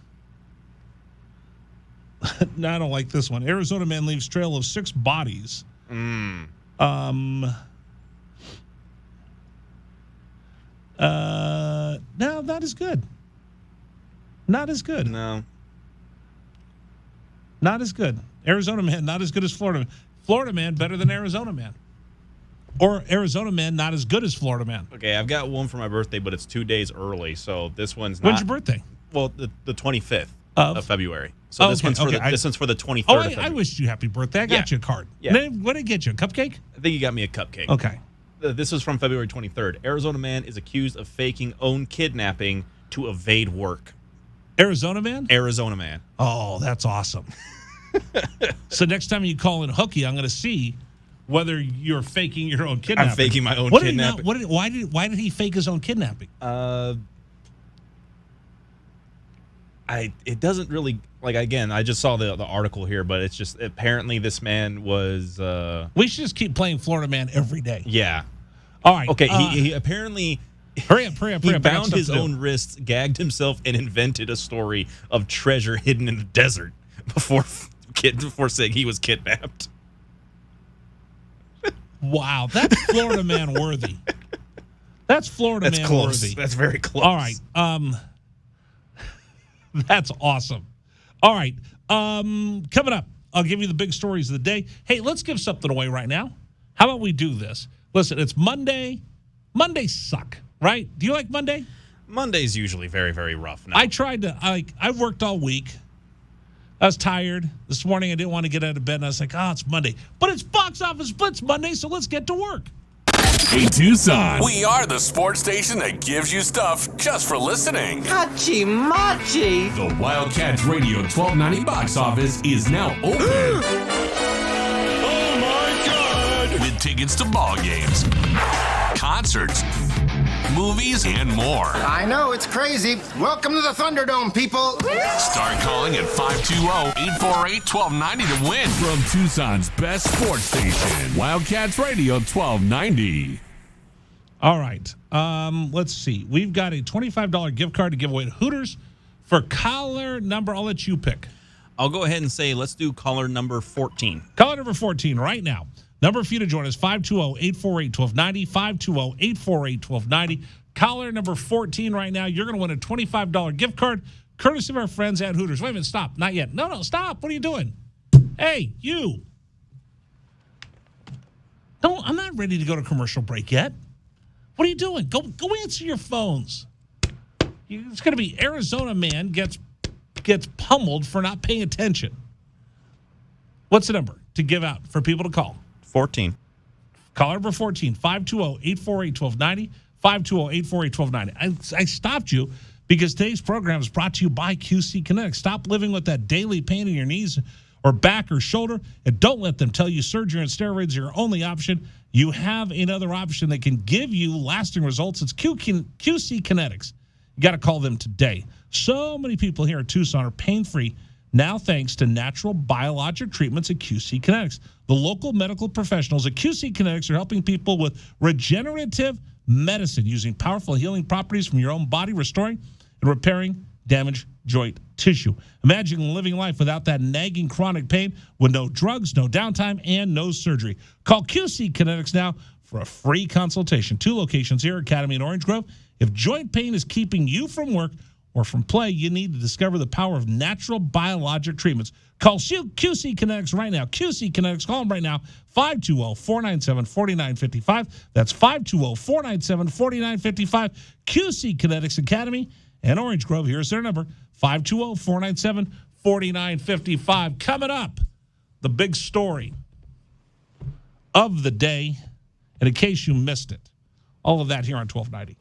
I don't like this one. Arizona man leaves trail of 6 bodies. No, not as good. Not as good. No. Not as good. Arizona man, not as good as Florida man. Florida man, better than Arizona man. Or Arizona man, not as good as Florida man. Okay, I've got one for my birthday, but it's 2 days early, so this one's not. When's your birthday? Well, the 25th of February. So this one's for the 23rd of February. I wished you happy birthday. I got you a card. Yeah. What did I get you? A cupcake? I think you got me a cupcake. Okay. This was from February 23rd. Arizona man is accused of faking own kidnapping to evade work. Arizona man? Arizona man. Oh, that's awesome. So next time you call in hooky, I'm going to see whether you're faking your own kidnapping. I'm faking my own kidnapping. Why did he fake his own kidnapping? It doesn't really, like, again, I just saw the article here, but it's just apparently this man was we should just keep playing Florida man every day. Yeah. All right. Okay, he apparently hurry up. He bound his own wrists, gagged himself, and invented a story of treasure hidden in the desert before saying he was kidnapped. Wow, that's Florida man worthy. That's Florida man close. worthy. That's very close. All right. That's awesome. All right. Coming up, I'll give you the big stories of the day. Hey, let's give something away right now. How about we do this? Listen, it's Monday. Mondays suck, right? Do you like Monday? Monday's usually very, very rough. No. I tried to, I worked all week. I was tired. This morning I didn't want to get out of bed, and I was like, it's Monday. But it's Box Office Blitz Monday, so let's get to work. Hey, Tucson. We are the sports station that gives you stuff just for listening. Hachi Machi. The Wildcats Radio 1290 box office is now open. Oh, my God. With tickets to ball games, concerts, movies, and more. I know, it's crazy. Welcome to the Thunderdome, people. Start calling at 520-848-1290 to win. From Tucson's best sports station, Wildcats Radio 1290. All right. Let's see. We've got a $25 gift card to give away to Hooters for caller number. I'll let you pick. I'll go ahead and say let's do caller number 14. Caller number 14 right now. Number for you to join us, 520-848-1290, 520-848-1290. Caller number 14 right now. You're going to win a $25 gift card, courtesy of our friends at Hooters. Wait a minute, stop. Not yet. No, stop. What are you doing? Hey, you. No, I'm not ready to go to commercial break yet. What are you doing? Go answer your phones. It's going to be Arizona man gets pummeled for not paying attention. What's the number to give out for people to call? 14. Caller number 14, 520-848-1290, 520-848-1290. I stopped you because today's program is brought to you by QC Kinetics. Stop living with that daily pain in your knees or back or shoulder, and don't let them tell you surgery and steroids are your only option. You have another option that can give you lasting results. It's QC Kinetics. You got to call them today. So many people here at Tucson are pain-free now thanks to natural biologic treatments at QC Kinetics. The local medical professionals at QC Kinetics are helping people with regenerative medicine using powerful healing properties from your own body, restoring and repairing damaged joint tissue. Imagine living life without that nagging chronic pain with no drugs, no downtime, and no surgery. Call QC Kinetics now for a free consultation. 2 locations here, Academy and Orange Grove. If joint pain is keeping you from work or from play, you need to discover the power of natural biologic treatments. Call QC Kinetics right now. QC Kinetics, call them right now, 520-497-4955. That's 520-497-4955. QC Kinetics Academy and Orange Grove. Here's their number, 520-497-4955. Coming up, the big story of the day. And in case you missed it, all of that here on 1290.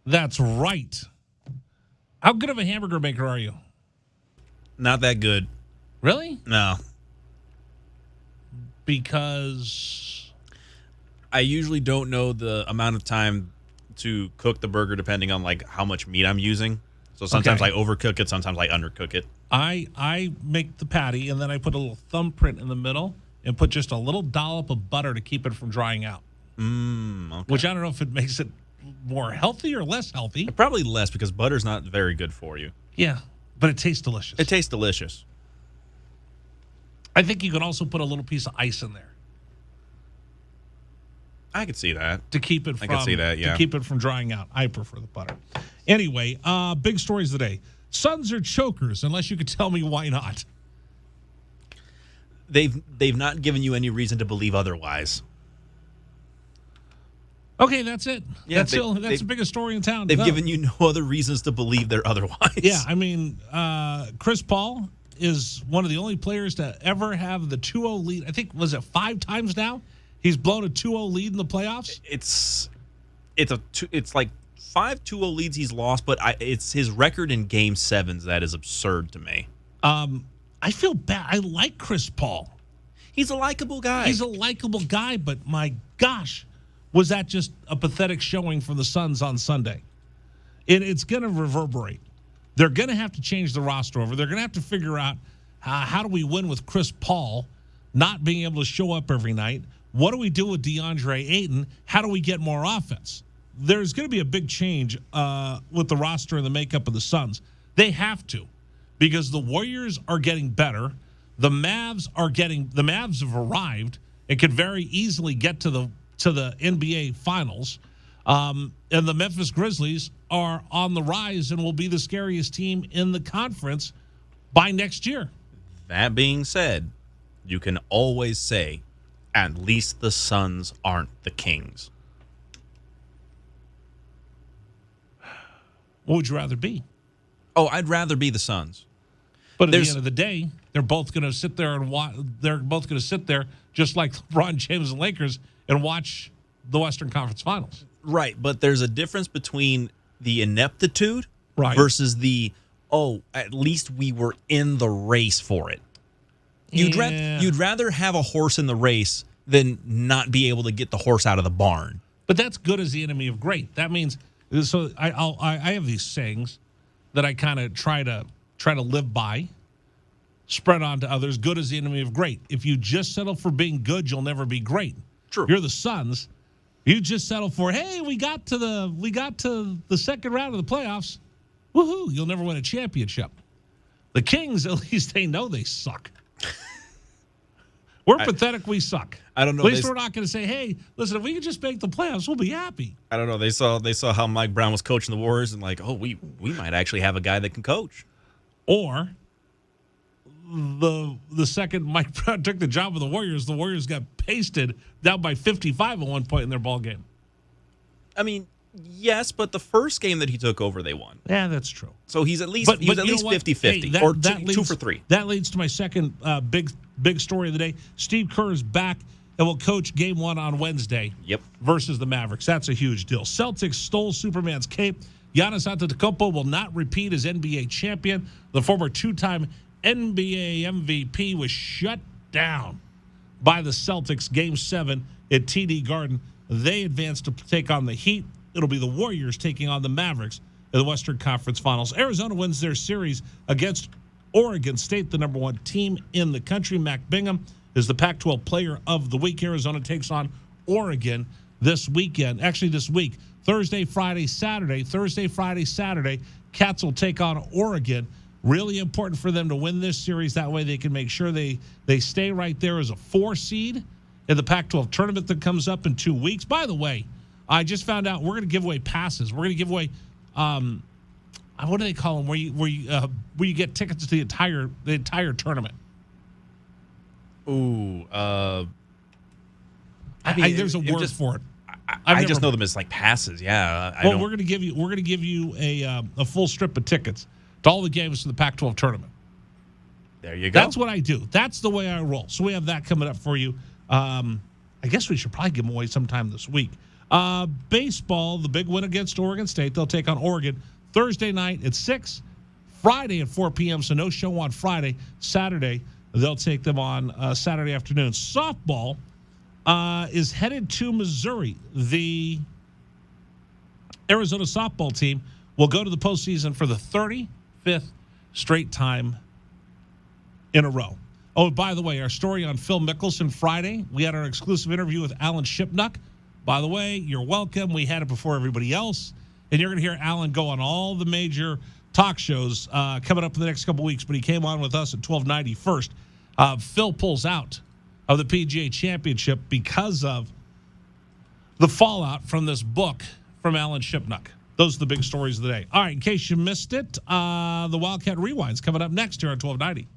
That's right. How good of a hamburger maker are you? Not that good. Really? No. Because I usually don't know the amount of time to cook the burger depending on like how much meat I'm using. So sometimes I overcook it, sometimes I undercook it. I make the patty and then I put a little thumbprint in the middle and put just a little dollop of butter to keep it from drying out. Okay. Which I don't know if it makes it more healthy or less healthy. Probably less because butter's not very good for you. Yeah, but it tastes delicious. It tastes delicious. I think you can also put a little piece of ice in there. I could see that. To keep it from, I can see that, yeah. To keep it from drying out. I prefer the butter. Anyway, big stories today. Suns are chokers, unless you could tell me why not. They've not given you any reason to believe otherwise. Okay, that's it. Yeah, that's the biggest story in town. They've given you no other reasons to believe they're otherwise. Yeah, I mean, Chris Paul is one of the only players to ever have the 2-0 lead. I think, was it 5 times now? He's blown a 2-0 lead in the playoffs? It's like 5 2-0 leads he's lost, but it's his record in Game 7s that is absurd to me. I feel bad. I like Chris Paul. He's a likable guy. He's a likable guy, but my gosh, was that just a pathetic showing for the Suns on Sunday? It's going to reverberate. They're going to have to change the roster over. They're going to have to figure out how do we win with Chris Paul not being able to show up every night. What do we do with DeAndre Ayton? How do we get more offense? There's going to be a big change with the roster and the makeup of the Suns. They have to, because the Warriors are getting better. The Mavs have arrived and could very easily get to the NBA Finals. And the Memphis Grizzlies are on the rise and will be the scariest team in the conference by next year. That being said, you can always say, at least the Suns aren't the Kings. What would you rather be? Oh, I'd rather be the Suns. But at the end of the day, they're both going to sit there and they're both going to sit there just like LeBron James and Lakers and watch the Western Conference Finals. Right, but there's a difference between the ineptitude versus at least we were in the race for it. You'd rather have a horse in the race than not be able to get the horse out of the barn. But that's good as the enemy of great. That means, so I have these sayings that I kind of try to live by, spread on to others. Good is the enemy of great. If you just settle for being good, you'll never be great. True. You're the Suns. You just settle for, hey, we got to the second round of the playoffs. Woohoo! You'll never win a championship. The Kings, at least they know they suck. We're pathetic. We suck. I don't know. At least we're not going to say, hey, listen, if we can just make the playoffs, we'll be happy. I don't know. They saw how Mike Brown was coaching the Warriors and like, oh, we might actually have a guy that can coach. Or the second Mike Brown took the job of the Warriors got pasted down by 55 at one point in their ball game. I mean, yes, but the first game that he took over, they won. Yeah, that's true. So he's at least 50-50 or two for three. That leads to my second big story of the day. Steve Kerr is back and will coach Game 1 on Wednesday. Yep. Versus the Mavericks. That's a huge deal. Celtics stole Superman's cape. Giannis Antetokounmpo will not repeat as NBA champion. The former two-time NBA MVP was shut down by the Celtics Game 7 at TD Garden. They advanced to take on the Heat. It'll be the Warriors taking on the Mavericks in the Western Conference Finals. Arizona wins their series against Oregon State, the number 1 team in the country. Mac Bingham is the Pac-12 Player of the Week. Arizona takes on Oregon this weekend. Actually, this week. Thursday, Friday, Saturday. Thursday, Friday, Saturday. Cats will take on Oregon. Really important for them to win this series. That way they can make sure they stay right there as a 4 seed in the Pac-12 tournament that comes up in 2 weeks. By the way, I just found out we're going to give away passes. We're going to give away, what do they call them? Where you get tickets to the entire tournament. Ooh, there's a word for it. I just know them as like passes. Yeah. We're going to give you a full strip of tickets to all the games for the Pac-12 tournament. There you go. That's what I do. That's the way I roll. So we have that coming up for you. I guess we should probably give them away sometime this week. Baseball, the big win against Oregon State. They'll take on Oregon Thursday night at 6, Friday at 4 p.m., so no show on Friday. Saturday, they'll take them on Saturday afternoon. Softball is headed to Missouri. The Arizona softball team will go to the postseason for the 35th straight time in a row. Oh, by the way, our story on Phil Mickelson Friday, we had our exclusive interview with Alan Shipnuck. By the way, you're welcome. We had it before everybody else. And you're going to hear Alan go on all the major talk shows coming up in the next couple weeks. But he came on with us at 1290 first. Phil pulls out of the PGA Championship because of the fallout from this book from Alan Shipnuck. Those are the big stories of the day. All right, in case you missed it, the Wildcat Rewind's coming up next here on 1290.